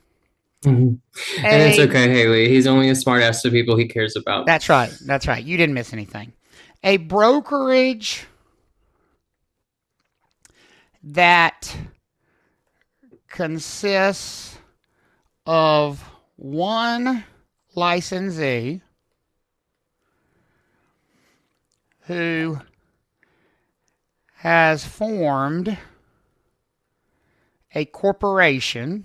And it's okay, Haley. He's only a smart ass to people he cares about.
That's right. That's right. You didn't miss anything. A brokerage that consists of one licensee who has formed a corporation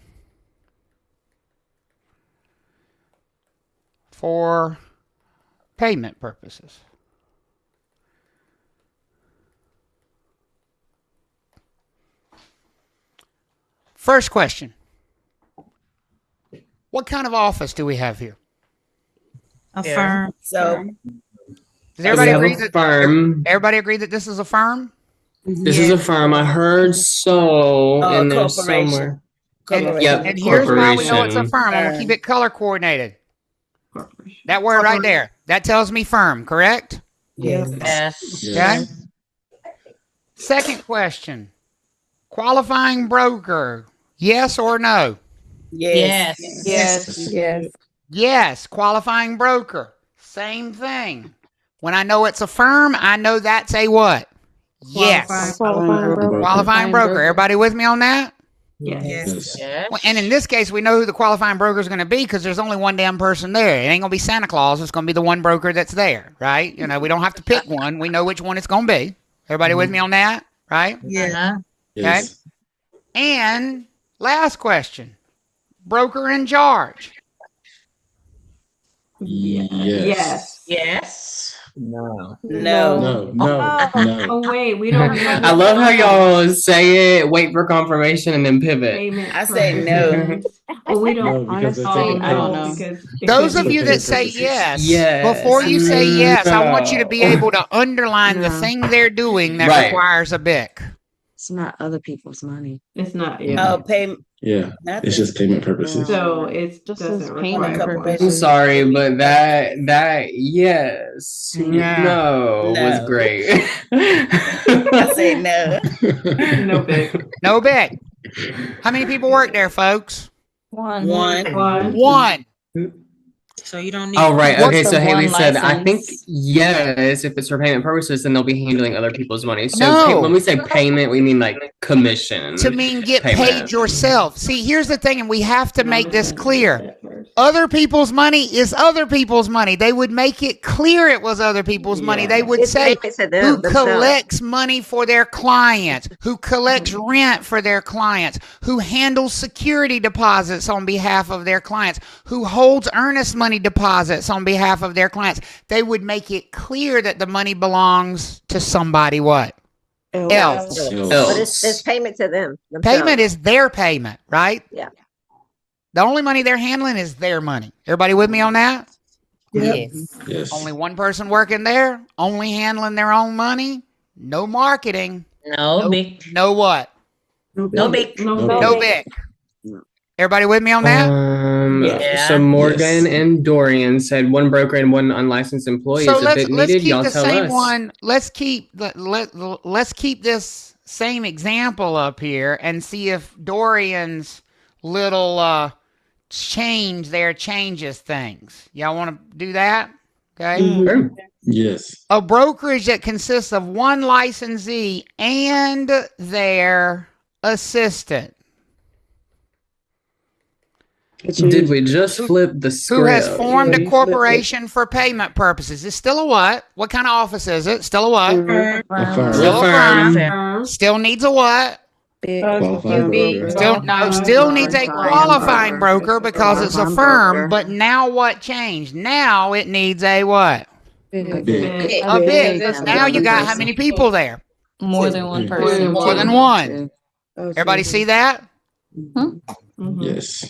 for payment purposes. First question. What kind of office do we have here?
A firm. So
does everybody agree that
firm?
Everybody agree that this is a firm?
This is a firm. I heard so in there somewhere.
And here's why we know it's a firm. I'm going to keep it color coordinated. That word right there. That tells me firm, correct?
Yes.
Okay. Second question. Qualifying broker. Yes or no?
Yes.
Yes. Qualifying broker. Same thing. When I know it's a firm, I know that's a what? Yes. Qualifying broker. Everybody with me on that?
Yes.
Well, and in this case, we know who the qualifying broker is going to be because there's only one damn person there. It ain't going to be Santa Claus. It's going to be the one broker that's there, right? You know, we don't have to pick one. We know which one it's going to be. Everybody with me on that, right?
Yeah.
Okay. And last question. Broker in charge.
Yes.
No.
Oh wait, we don't know.
I love how y'all say it, wait for confirmation, and then pivot.
I say no.
Well, we don't.
No, because
honestly,
I don't
know.
know.
Those of you that say yes, before you say yes, I want you to be able to underline the thing they're doing that requires a BIC.
It's not other people's money.
It's not.
Oh, payment.
Yeah, it's just payment purposes.
So it's just
payment purposes. I'm sorry, but that yes, no was great.
I say no.
No BIC.
No BIC. How many people work there, folks? One.
So you don't need.
Oh, right. Okay. So Haley said, I think yes, if it's for payment purposes, then they'll be handling other people's money. So when we say payment, we mean like commission.
To mean get paid yourself. See, here's the thing, and we have to make this clear. Other people's money is other people's money. They would make it clear it was other people's money. They would say who collects money for their clients, who collects rent for their clients, who handles security deposits on behalf of their clients, who holds earnest money deposits on behalf of their clients. They would make it clear that the money belongs to somebody what? Else.
But it's payment to them.
Payment is their payment, right?
Yeah.
The only money they're handling is their money. Everybody with me on that?
Yes.
Only one person working there, only handling their own money. No marketing.
No BIC.
No what?
No BIC.
No BIC. Everybody with me on that?
So Morgan and Dorian said one broker and one unlicensed employee
So
is a bit needed.
keep
Y'all
the
tell
same
us.
one. Let's keep this same example up here and see if Dorian's little change there changes things. Y'all want to do that? Okay.
Sure.
Yes.
A brokerage that consists of one licensee and their assistant.
Did we just flip the script?
Who has formed a corporation for payment purposes. It's still a what? What kind of office is it? Still a what? Still a firm. Still needs a what? Still needs a qualifying broker because it's a firm. But now what changed? Now it needs a what? A BIC. Now you got how many people there?
More than one person.
More than one. Everybody see that?
Yes.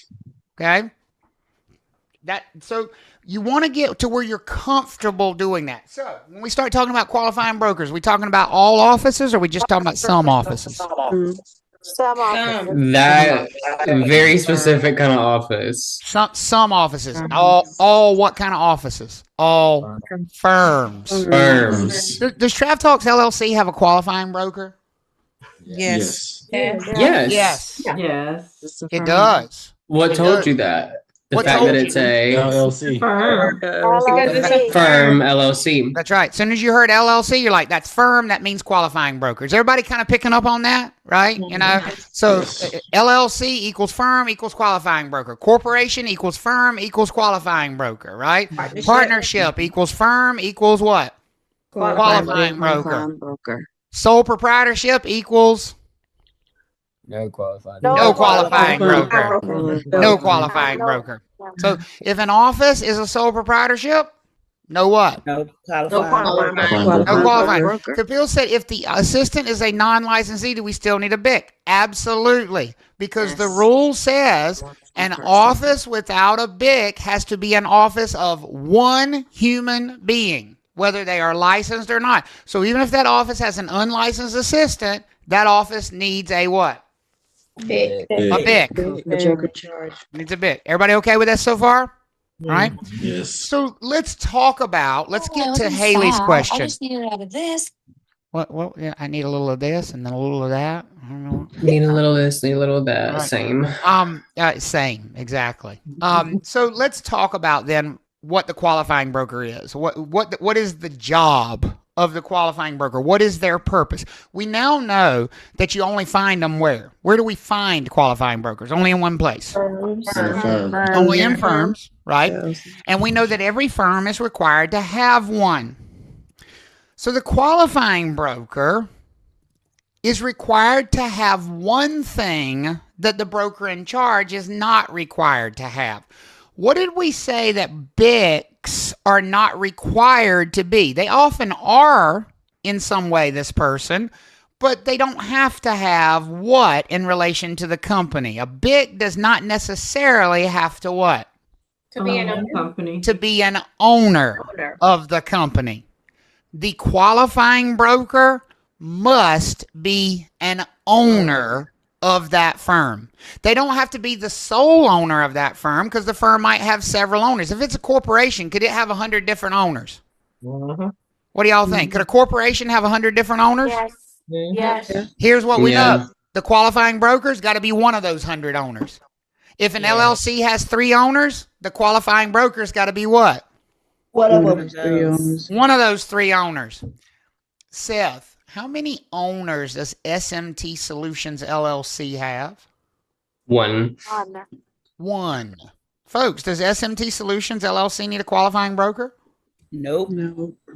Okay. So you want to get to where you're comfortable doing that. So when we start talking about qualifying brokers, we talking about all offices, or are we just talking about some offices?
Some offices.
That very specific kind of office.
Some offices. All what kind of offices? All firms.
Firms.
Does Trav Talks LLC have a qualifying broker?
Yes.
Yes. It does.
What told you that? The fact that it's a
LLC.
Firm.
Firm LLC.
That's right. As soon as you heard LLC, you're like, that's firm. That means qualifying brokers. Everybody kind of picking up on that, right? You know, so LLC equals firm equals qualifying broker. Corporation equals firm equals qualifying broker, right? Partnership equals firm equals what? Qualifying broker. Sole proprietorship equals
No qualifying.
no qualifying broker. No qualifying broker. So if an office is a sole proprietorship, no what?
No
qualifying. Kapil said if the assistant is a non-licensee, do we still need a BIC? Absolutely. Because the rule says an office without a BIC has to be an office of one human being, whether they are licensed or not. So even if that office has an unlicensed assistant, that office needs a what?
BIC.
A BIC.
Broker charge.
Needs a BIC. Everybody okay with that so far? All right.
Yes.
So let's get to Haley's question.
I just need it out of this.
What? Yeah, I need a little of this and then a little of that. I don't know.
Need a little of this, need a little of that.
Right.
Same.
Same, exactly. So let's talk about then what the qualifying broker is. What is the job of the qualifying broker? What is their purpose? We now know that you only find them where? Where do we find qualifying brokers? Only in one place. Only in firms, right? Yes. And we know that every firm is required to have one. So the qualifying broker is required to have one thing that the broker in charge is not required to have. What did we say that BICs are not required to be? They often are in some way, this person, but they don't have to have what in relation to the company? A BIC does not necessarily have to what?
To be an owner.
To be an owner of the company. The qualifying broker must be an owner of that firm. They don't have to be the sole owner of that firm because the firm might have several owners. If it's a corporation, could it have 100 different owners? What do y'all think? Could a corporation have 100 different owners?
Yes.
Here's what we know. The qualifying broker's got to be one of those 100 owners. If an LLC has 3 owners, the qualifying broker's got to be what?
One of those 3 owners.
One of those 3 owners. Seth, how many owners does SMT Solutions LLC have?
One.
Folks, does SMT Solutions LLC need a qualifying broker?
Nope.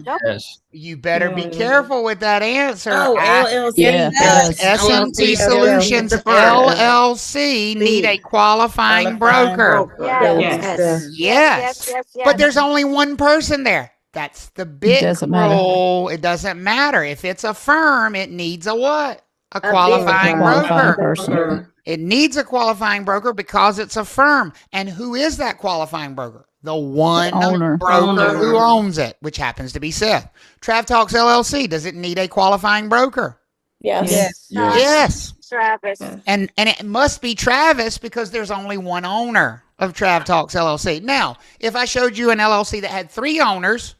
Yes.
You better be careful with that answer.
Oh, LLC.
Does SMT Solutions LLC need a qualifying broker? Yes. But there's only one person there. That's the BIC rule. It doesn't matter. If it's a firm, it needs a what? A qualifying broker. It needs a qualifying broker because it's a firm. And who is that qualifying broker? The one broker who owns it, which happens to be Seth. Trav Talks LLC, does it need a qualifying broker? Yes.
Travis.
And it must be Travis because there's only one owner of Trav Talks LLC. Now, if I showed you an LLC that had 3 owners,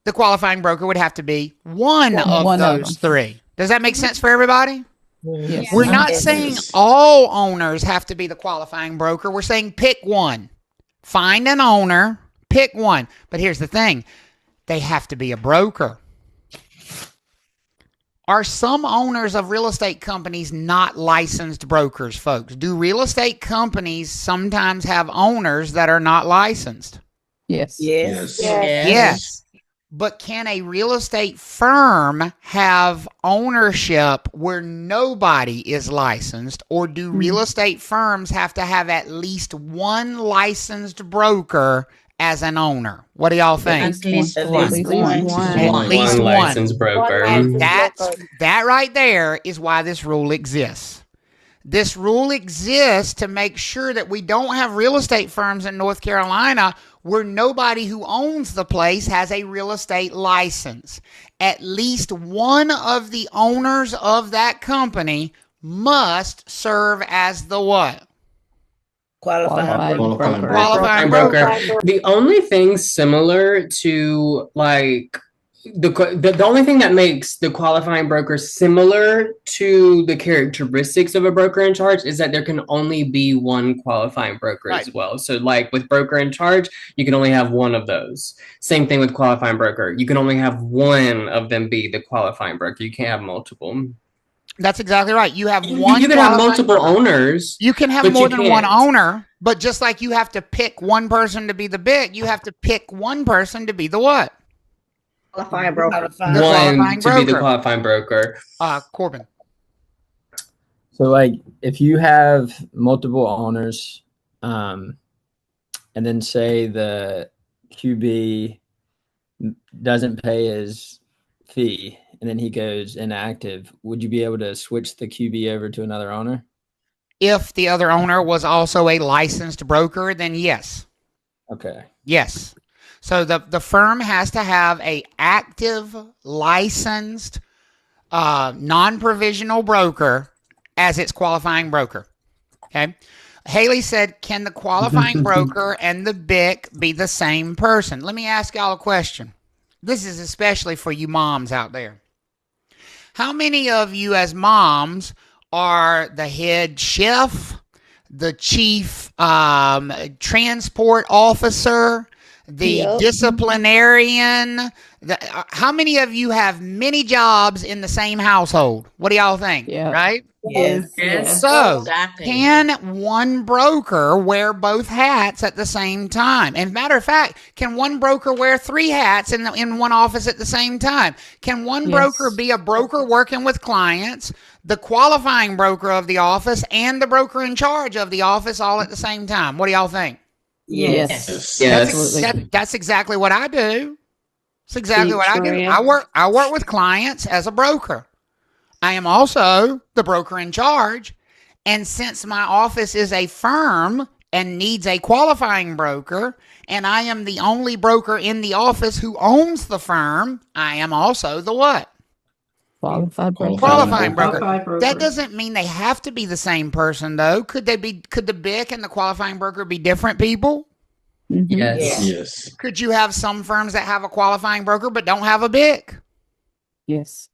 the qualifying broker would have to be one of those 3. Does that make sense for everybody?
Yes.
We're not saying all owners have to be the qualifying broker. We're saying pick one. Find an owner, pick one. But here's the thing. They have to be a broker. Are some owners of real estate companies not licensed brokers, folks? Do real estate companies sometimes have owners that are not licensed?
Yes.
But can a real estate firm have ownership where nobody is licensed, or do real estate firms have to have at least one licensed broker as an owner? What do y'all think?
At least one.
At least one
licensed broker.
And that right there is why this rule exists. This rule exists to make sure that we don't have real estate firms in North Carolina where nobody who owns the place has a real estate license. At least one of the owners of that company must serve as the what?
Qualifying broker.
Qualifying broker.
The only thing similar to like the only thing that makes the qualifying broker similar to the characteristics of a broker in charge is that there can only be one qualifying broker as well. So like with broker in charge, you can only have one of those. Same thing with qualifying broker. You can only have one of them be the qualifying broker. You can't have multiple.
That's exactly right. You have one.
You can have multiple owners.
You can have more than one owner, but just like you have to pick one person to be the BIC, you have to pick one person to be the what?
Qualifying broker.
One to be the qualifying broker.
Corbin.
So like if you have multiple owners, and then say the QB doesn't pay his fee and then he goes inactive, would you be able to switch the QB over to another owner?
If the other owner was also a licensed broker, then yes.
Okay.
Yes. So the firm has to have a active, licensed, non-provisional broker as its qualifying broker. Okay. Haley said, can the qualifying broker and the BIC be the same person? Let me ask y'all a question. This is especially for you moms out there. How many of you as moms are the head chef, the chief transport officer, the disciplinarian? How many of you have many jobs in the same household? What do y'all think?
Yeah.
Right?
Yes.
So,
Exactly.
can one broker wear both hats at the same time? And matter of fact, can one broker wear 3 hats in one office at the same time? Can one broker be a broker working with clients, the qualifying broker of the office, and the broker in charge of the office all at the same time? What do y'all think?
Yes.
That's exactly what I do. That's exactly what I do. I work with clients as a broker. I am also the broker in charge. And since my office is a firm and needs a qualifying broker, and I am the only broker in the office who owns the firm, I am also the what?
Qualified broker.
Qualifying broker. That doesn't mean they have to be the same person, though. Could the BIC and the qualifying broker be different people?
Yes.
Could you have some firms that have a qualifying broker but don't have a BIC?
Yes.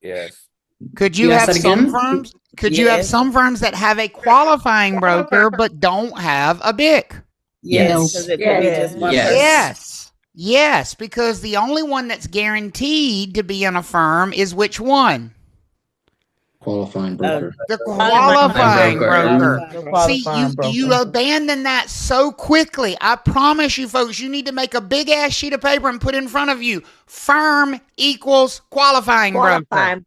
Yes.
Could you have some firms? Could you have some firms that have a qualifying broker but don't have a BIC?
Yes.
Yes, because the only one that's guaranteed to be in a firm is which one?
Qualifying broker.
The qualifying broker. See, you abandon that so quickly. I promise you, folks, you need to make a big ass sheet of paper and put in front of you. Firm equals qualifying broker.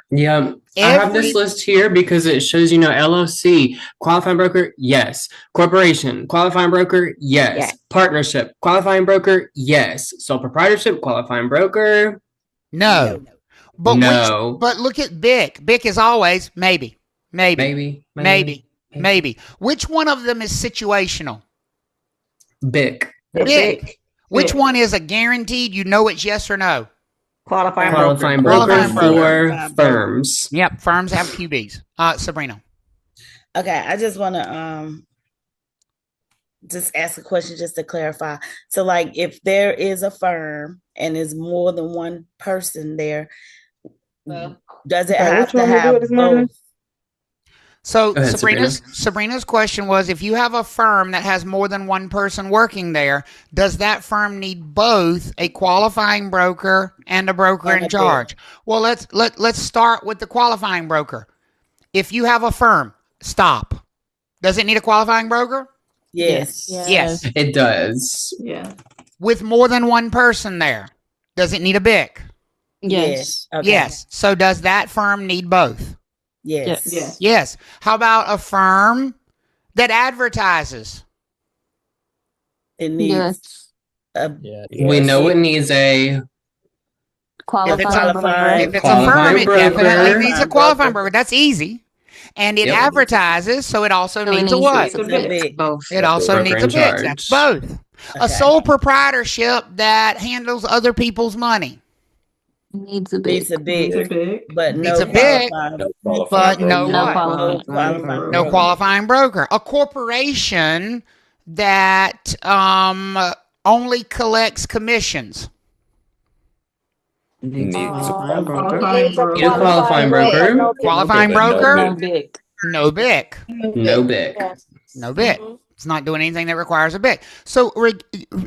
Yeah. I have this list here because it shows, LLC, qualifying broker, yes. Corporation, qualifying broker, yes. Partnership, qualifying broker, yes. Sole proprietorship, qualifying broker,
no. But look at BIC. BIC is always maybe. Which one of them is situational?
BIC.
Which one is a guaranteed? You know it's yes or no.
Qualifying broker for firms.
Yep, firms have QBs. Sabrina.
Okay, I just want to just ask a question just to clarify. So, like, if there is a firm and there's more than one person there, does it have to have both?
So Sabrina's question was, if you have a firm that has more than one person working there, does that firm need both a qualifying broker and a broker in charge? Well, let's start with the qualifying broker. If you have a firm, does it need a qualifying broker?
Yes.
It does.
Yeah.
With more than one person there, does it need a BIC?
Yes.
Okay.
Yes. So does that firm need both?
Yes.
How about a firm that advertises?
It needs
We know it needs a
qualifying broker. If it's a firm, it definitely needs a qualifying broker. That's easy. And it advertises, so it also needs a what? It also needs a BIC. That's both. Okay. A sole proprietorship that handles other people's money
needs a BIC.
But no qualifying broker. A corporation that only collects commissions
needs a qualifying broker.
Qualifying broker. No BIC. It's not doing anything that requires a BIC. So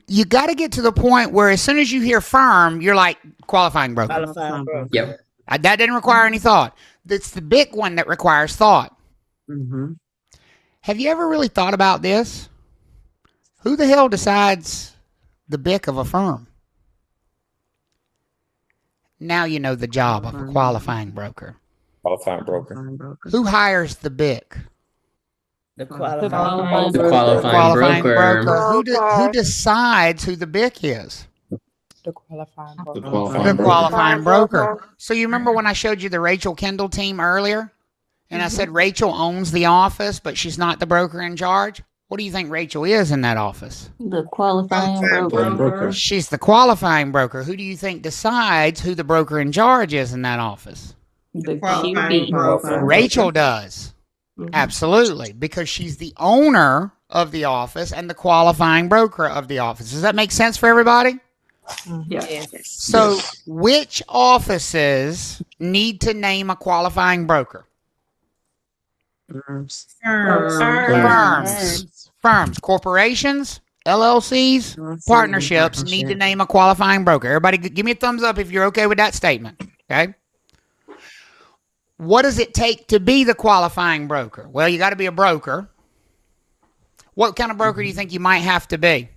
you got to get to the point where as soon as you hear firm, you're like qualifying broker.
Yep.
That didn't require any thought. It's the BIC one that requires thought.
Mm-hmm.
Have you ever really thought about this? Who the hell decides the BIC of a firm? Now you know the job of a qualifying broker.
Qualifying broker.
Who hires the BIC?
The qualifying
broker. Who decides who the BIC is?
The qualifying broker.
The qualifying broker. So you remember when I showed you the Rachel Kendall team earlier? And I said Rachel owns the office, but she's not the broker in charge? What do you think Rachel is in that office?
The qualifying broker.
She's the qualifying broker. Who do you think decides who the broker in charge is in that office?
The
qualifying
QB.
broker.
Rachel does. Absolutely, because she's the owner of the office and the qualifying broker of the office. Does that make sense for everybody?
Yes.
So, which offices need to name a qualifying broker?
Firms.
Firms. Corporations, LLCs, partnerships need to name a qualifying broker. Everybody, give me a thumbs up if you're okay with that statement. Okay. What does it take to be the qualifying broker? Well, you got to be a broker. What kind of broker do you think you might have to be?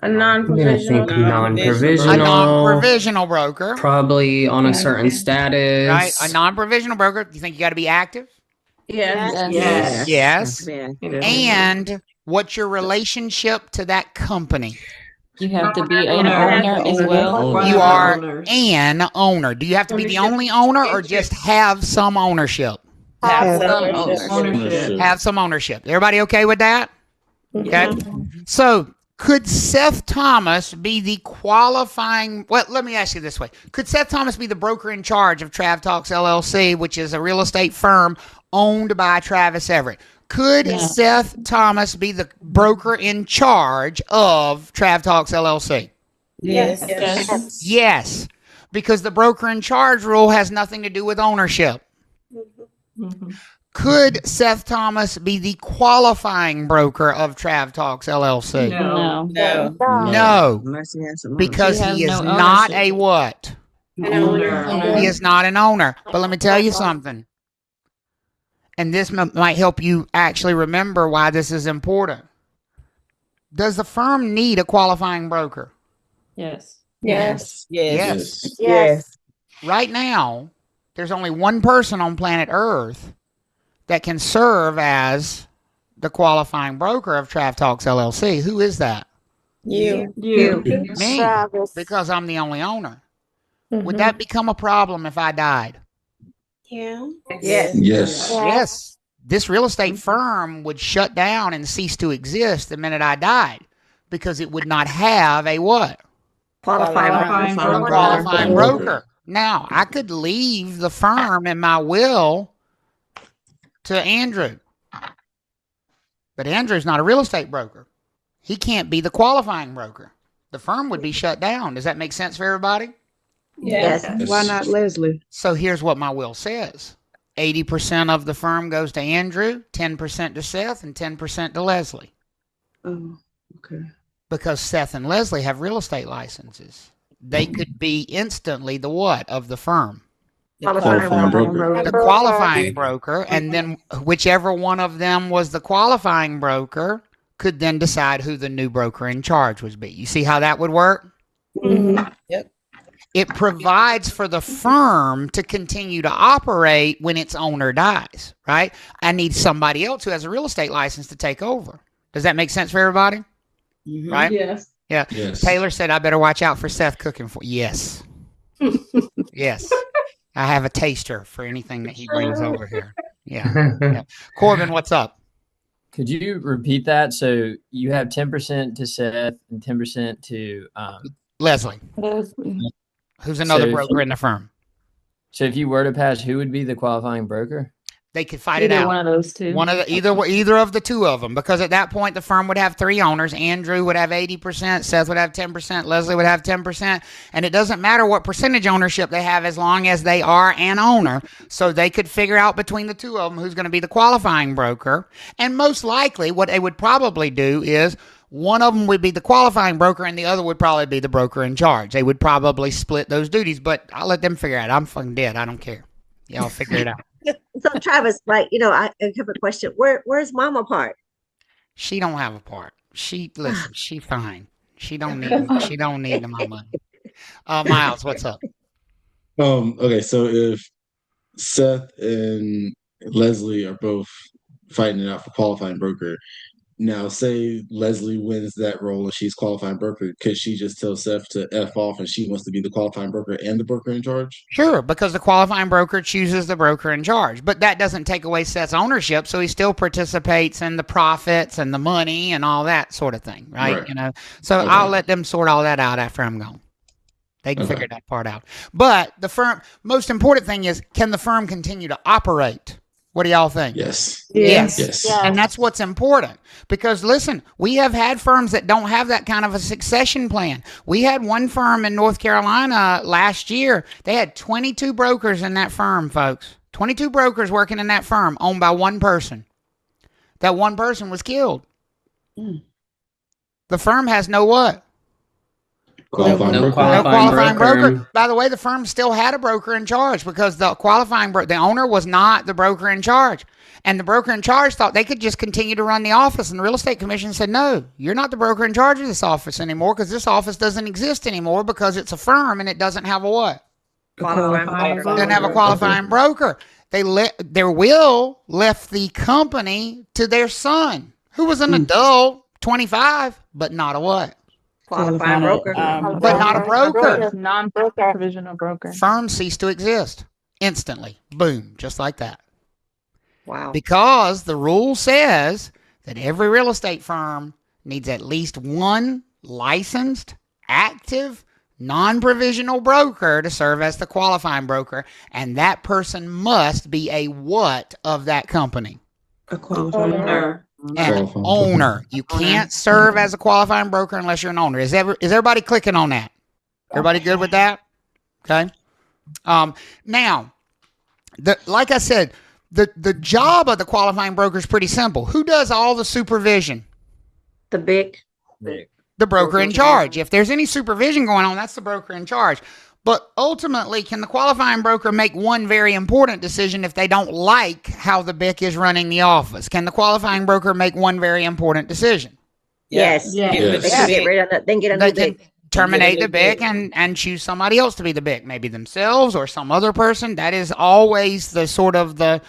A non-provisional.
Non-provisional.
A non-provisional broker.
Probably on a certain status.
Right. A non-provisional broker. Do you think you got to be active?
Yes.
Yes. And what's your relationship to that company?
You have to be an owner as well.
You are an owner. Do you have to be the only owner or just have some ownership?
Have some ownership.
Have some ownership. Everybody okay with that? Okay. So could Seth Thomas be the qualifying? Well, let me ask you this way. Could Seth Thomas be the broker in charge of Trav Talks LLC, which is a real estate firm owned by Travis Everett? Could Seth Thomas be the broker in charge of Trav Talks LLC?
Yes.
Yes, because the broker in charge rule has nothing to do with ownership. Could Seth Thomas be the qualifying broker of Trav Talks LLC? No, because he is not a what? He is not an owner. But let me tell you something. And this might help you actually remember why this is important. Does the firm need a qualifying broker?
Yes.
Right now, there's only one person on planet Earth that can serve as the qualifying broker of Trav Talks LLC. Who is that?
You.
Me. Because I'm the only owner. Would that become a problem if I died? Yes. This real estate firm would shut down and cease to exist the minute I died because it would not have a what?
Qualifying
broker. Now, I could leave the firm in my will to Andrew. But Andrew's not a real estate broker. He can't be the qualifying broker. The firm would be shut down. Does that make sense for everybody?
Yes.
Why not Leslie?
So here's what my will says. 80% of the firm goes to Andrew, 10% to Seth, and 10% to Leslie.
Oh, okay.
Because Seth and Leslie have real estate licenses. They could be instantly the what of the firm?
Qualifying broker.
The qualifying broker. And then whichever one of them was the qualifying broker could then decide who the new broker in charge would be. You see how that would work?
Yep.
It provides for the firm to continue to operate when its owner dies, right? I need somebody else who has a real estate license to take over. Does that make sense for everybody? Right?
Yes.
Yeah.
Yes.
Taylor said, I better watch out for Seth cooking for. Yes. Yes. I have a taster for anything that he brings over here. Yeah. Corbin, what's up?
Could you repeat that? So you have 10% to Seth and 10% to
Leslie, who's another broker in the firm.
So if you were to pass, who would be the qualifying broker?
They could fight it out.
One of those two.
Either of the two of them, because at that point the firm would have three owners. Andrew would have 80%, Seth would have 10%, Leslie would have 10%, and it doesn't matter what percentage ownership they have as long as they are an owner. So they could figure out between the two of them who's going to be the qualifying broker. And most likely, what they would probably do is one of them would be the qualifying broker and the other would probably be the broker in charge. They would probably split those duties, but I'll let them figure it out. I'm fucking dead. I don't care. Y'all figure it out.
So Travis, I have a question. Where's Mama part?
She don't have a part. She fine. She don't need my money. Miles, what's up?
Okay, so if Seth and Leslie are both fighting it out for qualifying broker, now say Leslie wins that role and she's qualifying broker, could she just tell Seth to F off and she wants to be the qualifying broker and the broker in charge?
Sure, because the qualifying broker chooses the broker in charge. But that doesn't take away Seth's ownership, so he still participates in the profits and the money and all that sort of thing, right? So okay. I'll let them sort all that out after I'm gone. They can figure that part out. But the firm, most important thing is, can the firm continue to operate? What do y'all think?
Yes.
Yes. And that's what's important. Because listen, we have had firms that don't have that kind of a succession plan. We had one firm in North Carolina last year. They had 22 brokers in that firm, folks. 22 brokers working in that firm, owned by one person. That one person was killed. The firm has no what?
Qualifying
qualifying broker. By the way, the firm still had a broker in charge because the the owner was not the broker in charge. And the broker in charge thought they could just continue to run the office. And the real estate commission said, no, you're not the broker in charge of this office anymore because this office doesn't exist anymore because it's a firm and it doesn't have a what? Doesn't have a qualifying broker. Their will left the company to their son, who was an adult, 25, but not a what?
Qualifying broker.
But not a broker.
Non-broker. Provisional broker.
Firms cease to exist instantly. Boom. Just like that.
Wow.
Because the rule says that every real estate firm needs at least one licensed, active, non-provisional broker to serve as the qualifying broker. And that person must be a what of that company?
A qualifier.
An owner. You can't serve as a qualifying broker unless you're an owner. Is everybody clicking on that? Everybody good with that? Okay. Now, like I said, the job of the qualifying broker is pretty simple. Who does all the supervision?
The BIC.
The broker in charge. If there's any supervision going on, that's the broker in charge. But ultimately, can the qualifying broker make one very important decision if they don't like how the BIC is running the office? Can the qualifying broker make one very important decision?
Yes. They can get rid of that. They can get a new BIC.
Terminate the BIC and choose somebody else to be the BIC, maybe themselves or some other person. That is always the sort of the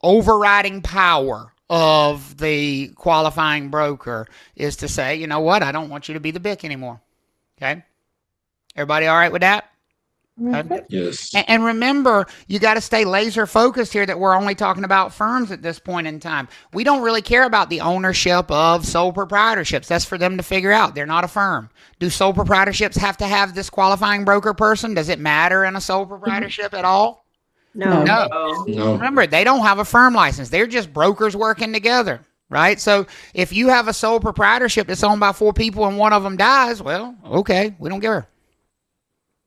overriding power of the qualifying broker is to say, you know what, I don't want you to be the BIC anymore. Okay. Everybody all right with that? Okay.
Yes.
And remember, you got to stay laser focused here that we're only talking about firms at this point in time. We don't really care about the ownership of sole proprietorships. That's for them to figure out. They're not a firm. Do sole proprietorships have to have this qualifying broker person? Does it matter in a sole proprietorship at all?
No.
Remember, they don't have a firm license. They're just brokers working together. Right? So if you have a sole proprietorship that's owned by 4 people and one of them dies, well, okay, we don't care.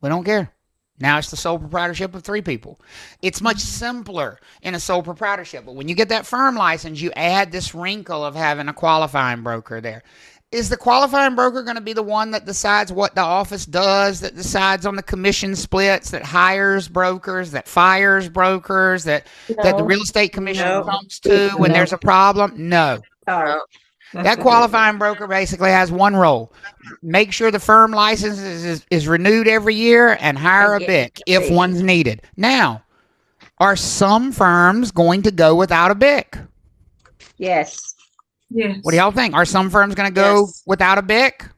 We don't care. Now it's the sole proprietorship of 3 people. It's much simpler in a sole proprietorship. But when you get that firm license, you add this wrinkle of having a qualifying broker there. Is the qualifying broker going to be the one that decides what the office does, that decides on the commission splits, that hires brokers, that fires brokers, that the real estate commission comes to when there's a problem? No. That qualifying broker basically has one role. Make sure the firm license is renewed every year and hire a BIC if one's needed. Now, are some firms going to go without a BIC?
Yes.
What do y'all think? Are some firms going to go without a BIC?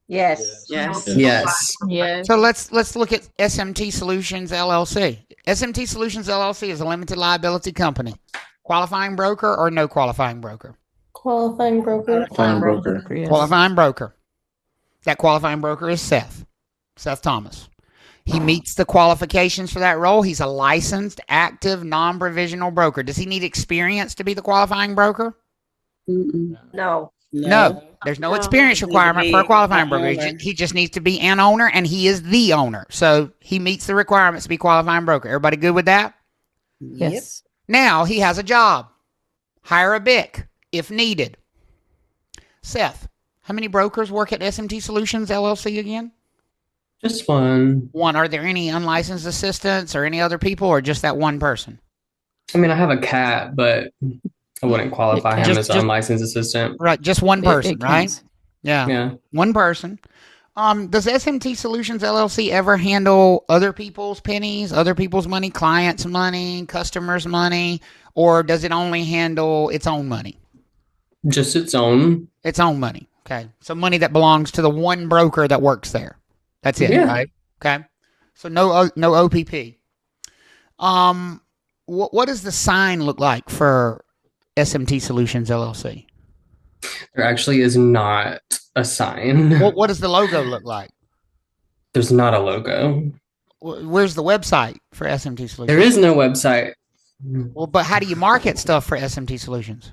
Yes.
So let's look at SMT Solutions LLC. SMT Solutions LLC is a limited liability company. Qualifying broker or no qualifying broker?
Qualifying broker.
Qualifying broker. That qualifying broker is Seth Thomas. He meets the qualifications for that role. He's a licensed, active, non-provisional broker. Does he need experience to be the qualifying broker?
No.
There's no experience requirement for a qualifying broker. He just needs to be an owner, and he is the owner. So he meets the requirements to be qualifying broker. Everybody good with that?
Yes.
Now he has a job. Hire a BIC if needed. Seth, how many brokers work at SMT Solutions LLC again?
Just one.
One. Are there any unlicensed assistants or any other people, or just that one person?
I mean, I have a cat, but I wouldn't qualify him as an unlicensed assistant.
Right, just one person, right?
Yeah.
One person. Does SMT Solutions LLC ever handle other people's pennies, other people's money, clients' money, customers' money, or does it only handle its own money?
Just its own.
Its own money. Okay. So money that belongs to the one broker that works there. That's it, right? Okay. So no OPP. What does the sign look like for SMT Solutions LLC?
There actually is not a sign.
What does the logo look like?
There's not a logo.
Where's the website for SMT Solutions?
There is no website.
Well, but how do you market stuff for SMT Solutions?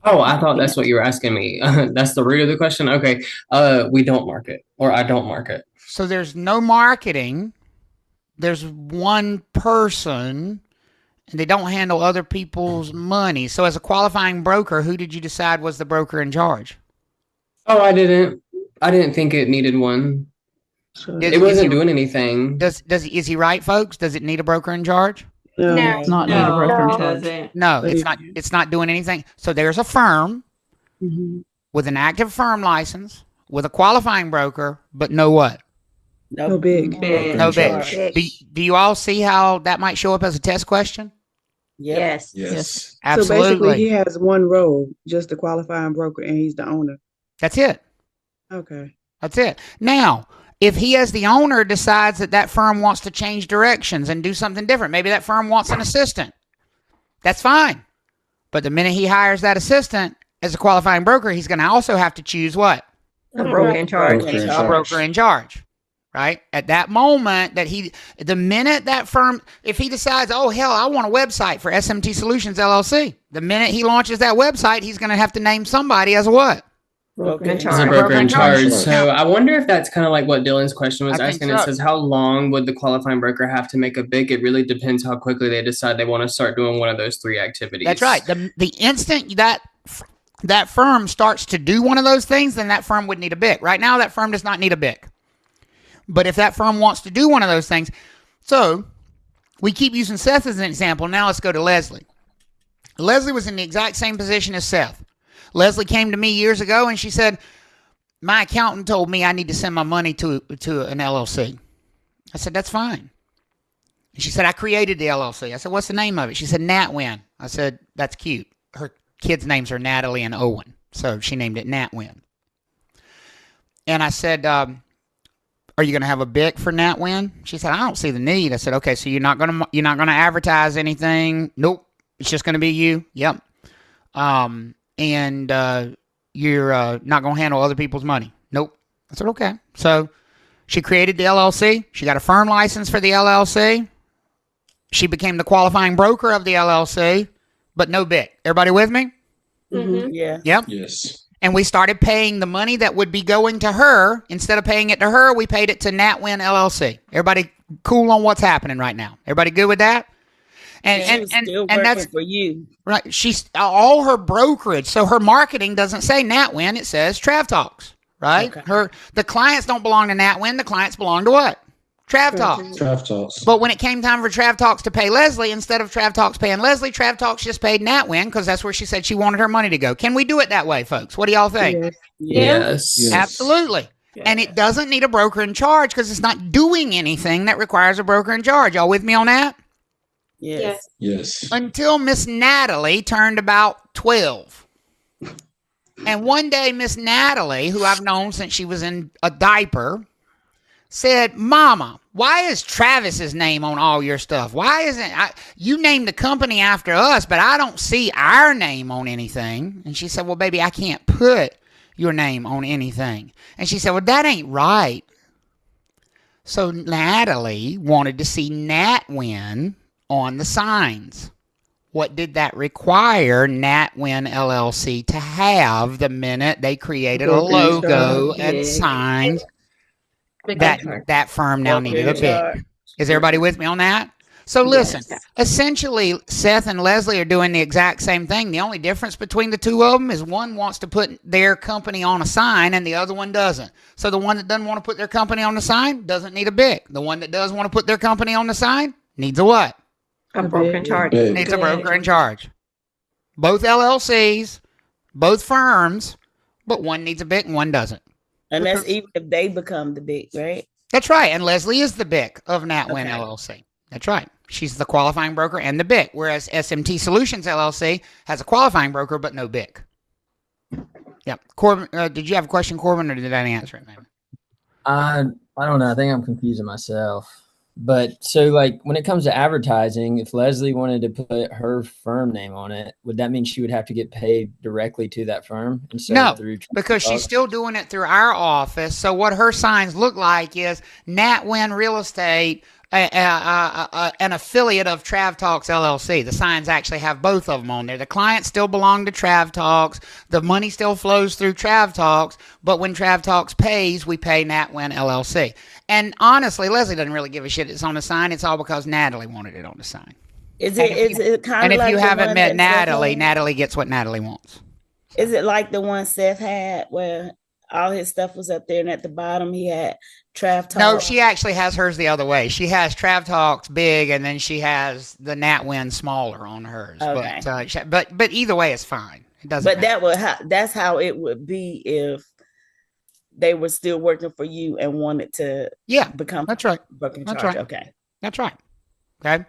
Oh, I thought that's what you were asking me. That's the root of the question. Okay. We don't market, or I don't market.
So there's no marketing. There's one person, and they don't handle other people's money. So as a qualifying broker, who did you decide was the broker in charge?
Oh, I didn't think it needed one. It wasn't doing anything.
Is he right, folks? Does it need a broker in charge?
No, it's not need a broker in charge.
No, it's not doing anything. So there's a firm with an active firm license, with a qualifying broker, but no what?
No big.
No big. Do you all see how that might show up as a test question?
Yes.
Absolutely.
So basically, he has one role, just the qualifying broker, and he's the owner.
That's it.
Okay.
That's it. Now, if he as the owner decides that firm wants to change directions and do something different, maybe that firm wants an assistant, that's fine. But the minute he hires that assistant as a qualifying broker, he's going to also have to choose what?
A broker in charge.
A broker in charge. Right? At that moment the minute that firm, if he decides, oh, hell, I want a website for SMT Solutions LLC, the minute he launches that website, he's going to have to name somebody as a what?
Broker in
As a
charge.
broker in charge. So I wonder if that's kind of like what Dylan's question was asking. It says, how long would the qualifying broker have to make a BIC? It really depends how quickly they decide they want to start doing one of those three activities.
That's right. The instant that firm starts to do one of those things, then that firm would need a BIC. Right now, that firm does not need a BIC. But if that firm wants to do one of those things, so we keep using Seth as an example. Now let's go to Leslie. Leslie was in the exact same position as Seth. Leslie came to me years ago and she said, my accountant told me I need to send my money to an LLC. I said, that's fine. And she said, I created the LLC. I said, what's the name of it? She said, NatWin. I said, that's cute. Her kids' names are Natalie and Owen. So she named it NatWin. And I said, are you going to have a BIC for NatWin? She said, I don't see the need. I said, okay, so you're not going to advertise anything? Nope. It's just going to be you. Yep. And you're not going to handle other people's money? Nope. I said, okay. So she created the LLC. She got a firm license for the LLC. She became the qualifying broker of the LLC, but no BIC. Everybody with me?
Mm-hmm. Yeah.
Yep.
Yes.
And we started paying the money that would be going to her. Instead of paying it to her, we paid it to NatWin LLC. Everybody cool on what's happening right now? Everybody good with that? And that's
for you.
Right. She's all her brokerage. So her marketing doesn't say NatWin. It says Trav Talks. Right. Okay. The clients don't belong to NatWin. The clients belong to what? Trav Talks.
Trav Talks.
But when it came time for Trav Talks to pay Leslie, instead of Trav Talks paying Leslie, Trav Talks just paid NatWin because that's where she said she wanted her money to go. Can we do it that way, folks? What do y'all think?
Yes.
Absolutely. Yes. And it doesn't need a broker in charge because it's not doing anything that requires a broker in charge. Y'all with me on that?
Yes.
Yes.
Until Miss Natalie turned about 12. And one day, Miss Natalie, who I've known since she was in a diaper, said, Mama, why is Travis's name on all your stuff? Why isn't you named the company after us, but I don't see our name on anything? And she said, well, baby, I can't put your name on anything. And she said, well, that ain't right. So Natalie wanted to see NatWin on the signs. What did that require NatWin LLC to have the minute they created a logo and signs? That firm now needed a BIC. Is everybody with me on that? So listen, essentially, Seth and Leslie are doing the exact same thing. The only difference between the two of them is one wants to put their company on a sign and the other one doesn't. So the one that doesn't want to put their company on the sign doesn't need a BIC. The one that does want to put their company on the sign needs a what?
A broker in charge.
Needs a broker in charge. Both LLCs, both firms, but one needs a BIC and one doesn't.
And that's even if they become the BIC, right?
That's right. And Leslie is the BIC of NatWin LLC. That's right. She's the qualifying broker and the BIC, whereas SMT Solutions LLC has a qualifying broker but no BIC. Yep. Corbin, did you have a question, Corbin, or did I answer it?
I don't know. I think I'm confusing myself. But so like when it comes to advertising, if Leslie wanted to put her firm name on it, would that mean she would have to get paid directly to that firm instead
No,
of through
because she's still doing it through our office. So what her signs look like is Natwin Real Estate, an affiliate of Trav Talks LLC. The signs actually have both of them on there. The clients still belong to Trav Talks. The money still flows through Trav Talks. But when Trav Talks pays, we pay Natwin LLC. And honestly, Leslie doesn't really give a shit. It's on the sign. It's all because Natalie wanted it on the sign.
Is it kind
And
of
if
like
you
the
haven't
one
met
that Seth
Natalie,
had?
Natalie gets what Natalie wants.
Is it like the one Seth had where all his stuff was up there and at the bottom he had Trav Talks?
No, she actually has hers the other way. She has Trav Talks big, and then she has the Natwin smaller on hers.
Okay.
But either way, it's fine. It doesn't.
But that's how it would be if they were still working for you and wanted to become
that's right.
broken
That's
charge.
right.
Okay.
That's right. Okay.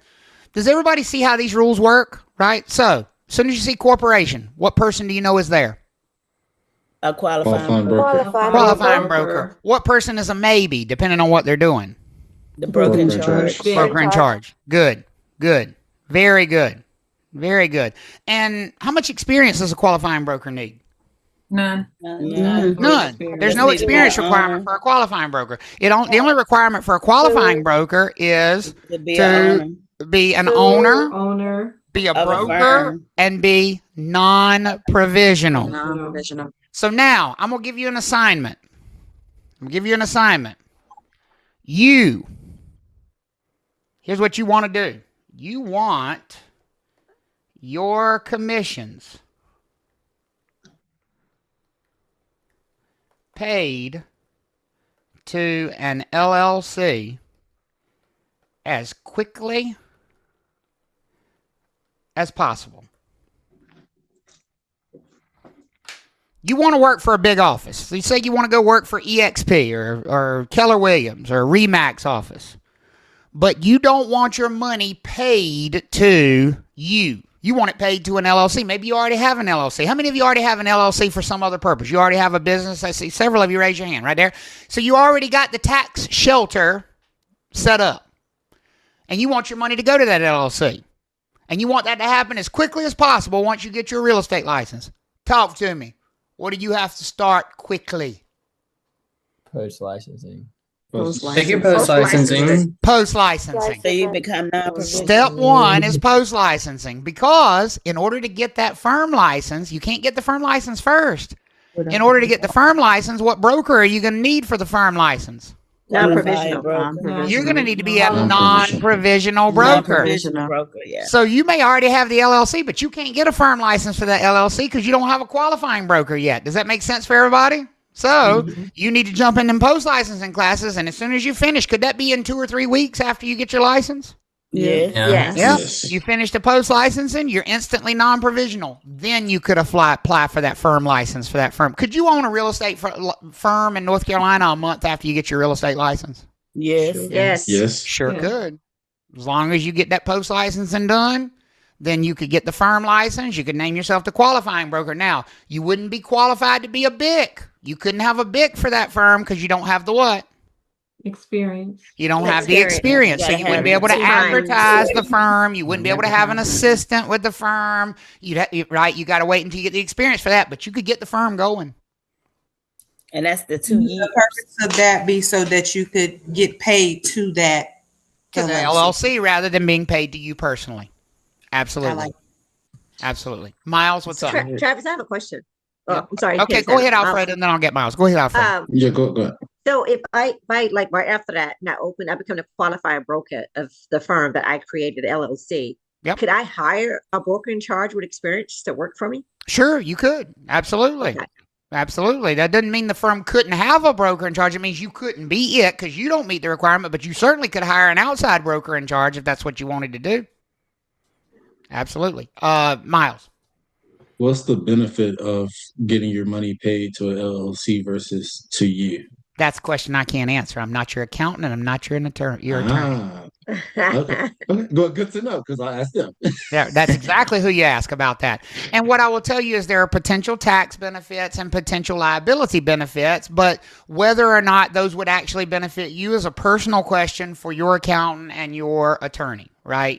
Does everybody see how these rules work? Right. So as soon as you see corporation, what person do you know is there?
A qualifying
broker.
Qualifying broker. What person is a maybe, depending on what they're doing?
The broker in charge.
Broker in charge. Good. Good. Very good. Very good. And how much experience does a qualifying broker need?
None.
None. There's no experience requirement for a qualifying broker. The only requirement for a qualifying broker is to be an owner, be a broker, and be non-provisional.
Non-provisional.
So now I'm going to give you an assignment. Here's what you want to do. You want your commissions paid to an LLC as quickly as possible. You want to work for a big office. So you say you want to go work for EXP or Keller Williams or Remax office. But you don't want your money paid to you. You want it paid to an LLC. Maybe you already have an LLC. How many of you already have an LLC for some other purpose? You already have a business. I see several of you raise your hand right there. So you already got the tax shelter set up. And you want your money to go to that LLC. And you want that to happen as quickly as possible once you get your real estate license. Talk to me. What do you have to start quickly?
Post-licensing.
Post-licensing.
Post-licensing.
So you become non-provisional.
Step one is post-licensing, because in order to get that firm license, you can't get the firm license first. In order to get the firm license, what broker are you going to need for the firm license?
Non-provisional.
You're going to need to be a non-provisional broker.
Non-provisional broker, yeah.
So you may already have the LLC, but you can't get a firm license for that LLC because you don't have a qualifying broker yet. Does that make sense for everybody? So you need to jump in them post-licensing classes, and as soon as you finish, could that be in 2 or 3 weeks after you get your license?
Yes.
Yep. You finish the post-licensing, you're instantly non-provisional. Then you could apply for that firm license for that firm. Could you own a real estate firm in North Carolina a month after you get your real estate license?
Yes.
Sure could. As long as you get that post-licensing done, then you could get the firm license. You could name yourself the qualifying broker. Now, you wouldn't be qualified to be a BIC. You couldn't have a BIC for that firm because you don't have the what?
Experience.
You don't have the experience. So you wouldn't be able to advertise the firm. You wouldn't be able to have an assistant with the firm. You got to wait until you get the experience for that, but you could get the firm going.
And that's the 2 years.
The purpose of that be so that you could get paid to that
To the LLC rather than being paid to you personally. Absolutely. Absolutely. Miles, what's up?
Travis, I have a question. Oh, I'm sorry.
Okay, go ahead, Alfredo, and then I'll get Miles. Go ahead, Alfredo.
Go ahead.
So if I like right after that, I become a qualified broker of the firm that I created, LLC.
Yep.
Could I hire a broker in charge with experience to work for me?
Sure, you could. Absolutely. Okay. Absolutely. That doesn't mean the firm couldn't have a broker in charge. It means you couldn't be it because you don't meet the requirement, but you certainly could hire an outside broker in charge if that's what you wanted to do. Absolutely. Miles.
What's the benefit of getting your money paid to an LLC versus to you?
That's a question I can't answer. I'm not your accountant and I'm not your attorney.
Okay. Good to know because I asked them.
Yeah, that's exactly who you ask about that. And what I will tell you is there are potential tax benefits and potential liability benefits, but whether or not those would actually benefit you is a personal question for your accountant and your attorney, right?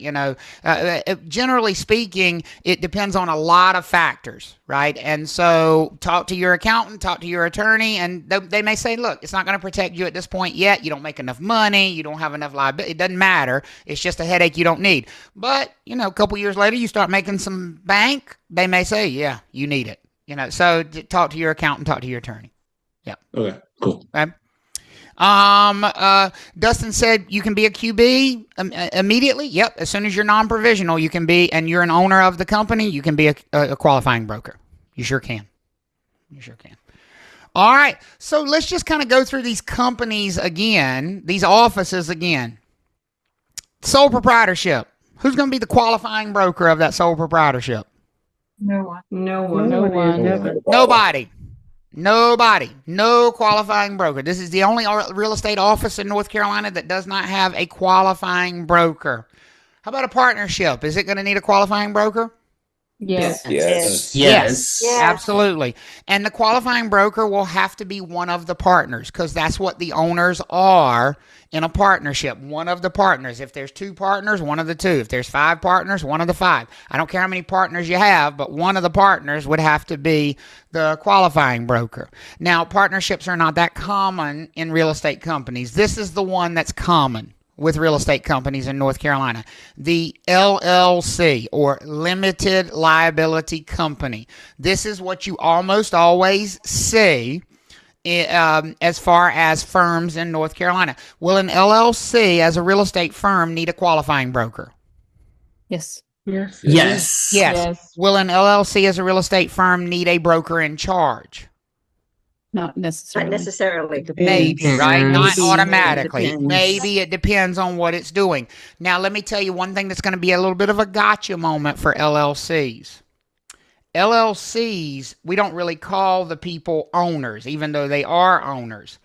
Generally speaking, it depends on a lot of factors, right? And so talk to your accountant, talk to your attorney, and they may say, look, it's not going to protect you at this point yet. You don't make enough money. You don't have enough liability. It doesn't matter. It's just a headache you don't need. But, a couple years later, you start making some bank, they may say, yeah, you need it. So talk to your accountant, talk to your attorney. Yeah.
Okay, cool.
Okay. Dustin said you can be a QB immediately. Yep. As soon as you're non-provisional, you can be, and you're an owner of the company, you can be a qualifying broker. You sure can. You sure can. All right. So let's just kind of go through these companies again, these offices again. Sole proprietorship. Who's going to be the qualifying broker of that sole proprietorship?
No one.
Nobody. No qualifying broker. This is the only real estate office in North Carolina that does not have a qualifying broker. How about a partnership? Is it going to need a qualifying broker?
Yes.
Absolutely. And the qualifying broker will have to be one of the partners because that's what the owners are in a partnership. One of the partners. If there's 2 partners, one of the 2. If there's 5 partners, one of the 5. I don't care how many partners you have, but one of the partners would have to be the qualifying broker. Now, partnerships are not that common in real estate companies. This is the one that's common with real estate companies in North Carolina. The LLC, or Limited Liability Company. This is what you almost always see as far as firms in North Carolina. Will an LLC as a real estate firm need a qualifying broker?
Yes.
Yes. Will an LLC as a real estate firm need a broker in charge?
Not necessarily.
Maybe, right? Not automatically.
Depends.
Maybe it depends on what it's doing. Now, let me tell you one thing that's going to be a little bit of a gotcha moment for LLCs. LLCs, we don't really call the people owners, even though they are owners.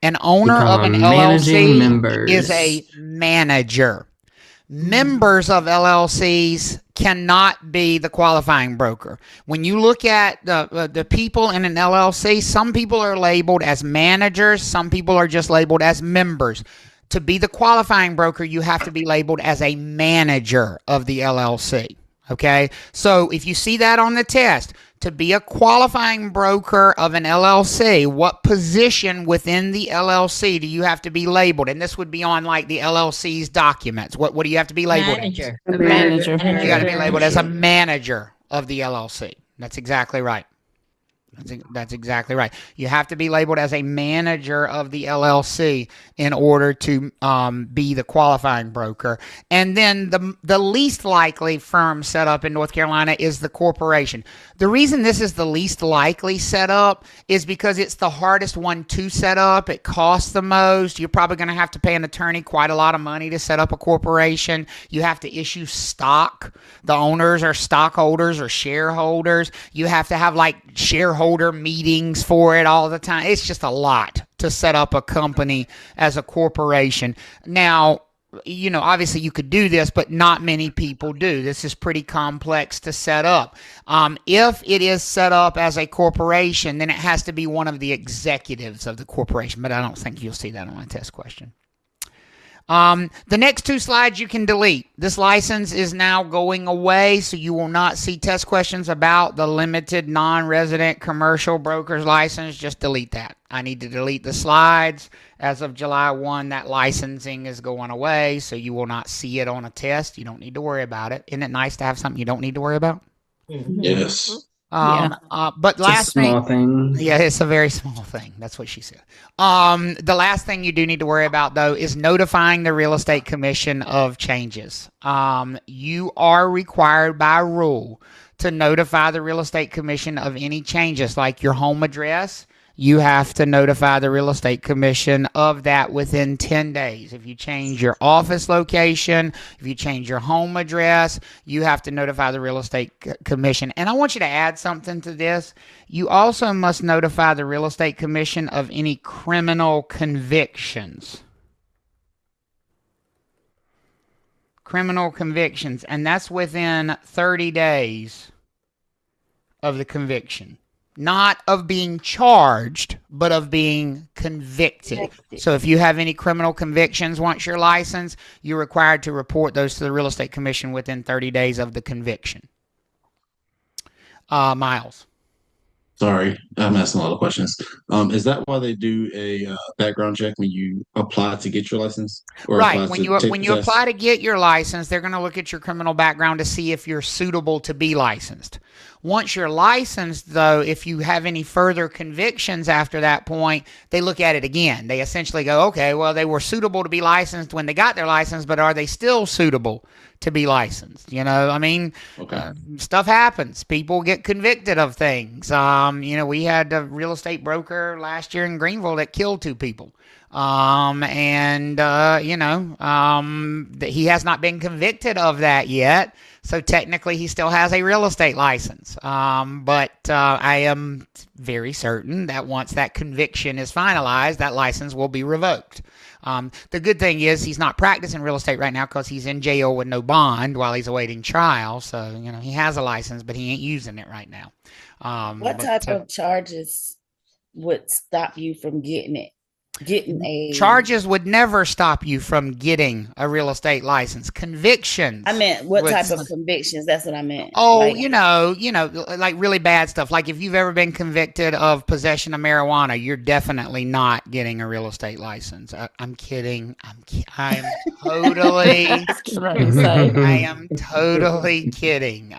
An owner of an LLC is a manager. Members of LLCs cannot be the qualifying broker. When you look at the people in an LLC, some people are labeled as managers, some people are just labeled as members. To be the qualifying broker, you have to be labeled as a manager of the LLC. Okay? So if you see that on the test, to be a qualifying broker of an LLC, what position within the LLC do you have to be labeled? And this would be on like the LLC's documents. What do you have to be labeled?
Manager.
You got to be labeled as a manager of the LLC. That's exactly right. That's exactly right. You have to be labeled as a manager of the LLC in order to be the qualifying broker. And then the least likely firm set up in North Carolina is the corporation. The reason this is the least likely setup is because it's the hardest one to set up. It costs the most. You're probably going to have to pay an attorney quite a lot of money to set up a corporation. You have to issue stock. The owners are stockholders or shareholders. You have to have like shareholder meetings for it all the time. It's just a lot to set up a company as a corporation. Now, obviously you could do this, but not many people do. This is pretty complex to set up. If it is set up as a corporation, then it has to be one of the executives of the corporation, but I don't think you'll see that on a test question. The next 2 slides you can delete. This license is now going away, so you will not see test questions about the limited non-resident commercial broker's license. Just delete that. I need to delete the slides. As of July 1, that licensing is going away, so you will not see it on a test. You don't need to worry about it. Isn't it nice to have something you don't need to worry about?
Yes.
But last thing, yeah, it's a very small thing. That's what she said. The last thing you do need to worry about, though, is notifying the real estate commission of changes. You are required by rule to notify the real estate commission of any changes, like your home address. You have to notify the real estate commission of that within 10 days. If you change your office location, if you change your home address, you have to notify the real estate commission. And I want you to add something to this. You also must notify the real estate commission of any criminal convictions. criminal convictions, and that's within 30 days of the conviction. Not of being charged, but of being convicted. So if you have any criminal convictions once you're licensed, you're required to report those to the Real Estate Commission within 30 days of the conviction. Miles.
Sorry, I'm asking a lot of questions. Is that why they do a background check when you apply to get your license? Or
Right.
apply
When
to
you
take
when
the
you
test?
apply to get your license, they're going to look at your criminal background to see if you're suitable to be licensed. Once you're licensed, though, if you have any further convictions after that point, they look at it again. They essentially go, okay, well, they were suitable to be licensed when they got their license, but are they still suitable to be licensed? You know, I mean, stuff happens. People get convicted of things. You know, we had a real estate broker last year in Greenville that killed 2 people. He has not been convicted of that yet. So technically he still has a real estate license. But I am very certain that once that conviction is finalized, that license will be revoked. The good thing is he's not practicing real estate right now because he's in jail with no bond while he's awaiting trial. So, you know, he has a license, but he ain't using it right now.
What type of charges would stop you from getting it?
Charges would never stop you from getting a real estate license. Convictions.
I meant what type of convictions? That's what I meant.
Oh,
like,
you know, like really bad stuff. Like if you've ever been convicted of possession of marijuana, you're definitely not getting a real estate license. I'm kidding. I am totally. I am totally kidding.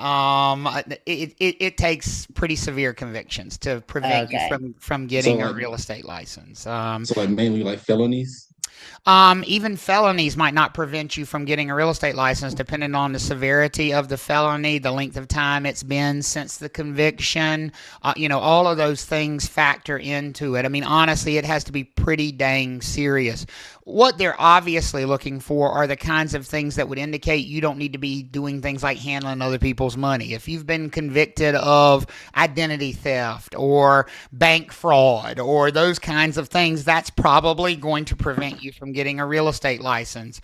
It takes pretty severe convictions to prevent you from getting a real estate license.
So like mainly like felonies?
Even felonies might not prevent you from getting a real estate license, depending on the severity of the felony, the length of time it's been since the conviction. You know, all of those things factor into it. I mean, honestly, it has to be pretty dang serious. What they're obviously looking for are the kinds of things that would indicate you don't need to be doing things like handling other people's money. If you've been convicted of identity theft or bank fraud or those kinds of things, that's probably going to prevent you from getting a real estate license.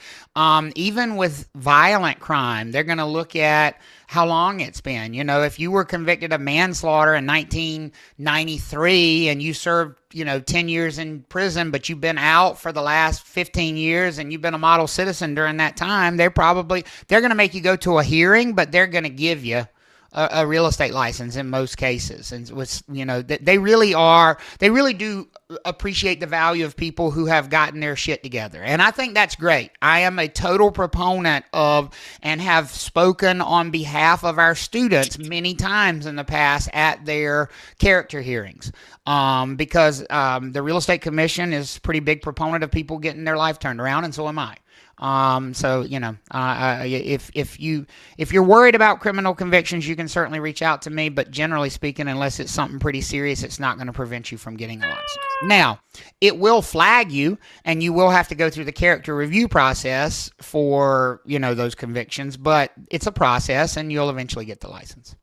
Even with violent crime, they're going to look at how long it's been. You know, if you were convicted of manslaughter in 1993 and you served, 10 years in prison, but you've been out for the last 15 years and you've been a model citizen during that time, they're going to make you go to a hearing, but they're going to give you a real estate license in most cases. And they really do appreciate the value of people who have gotten their shit together. And I think that's great. I am a total proponent of and have spoken on behalf of our students many times in the past at their character hearings. Because the Real Estate Commission is a pretty big proponent of people getting their life turned around, and so am I. If you're worried about criminal convictions, you can certainly reach out to me, but generally speaking, unless it's something pretty serious, it's not going to prevent you from getting a license. Now, it will flag you, and you will have to go through the character review process for, those convictions, but it's a process, and you'll eventually get the license.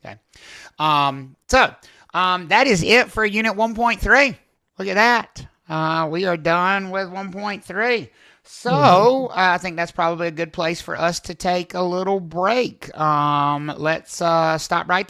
Okay. That is it for Unit 1.3. Look at that. We are done with 1.3. So I think that's probably a good place for us to take a little break. Let's stop right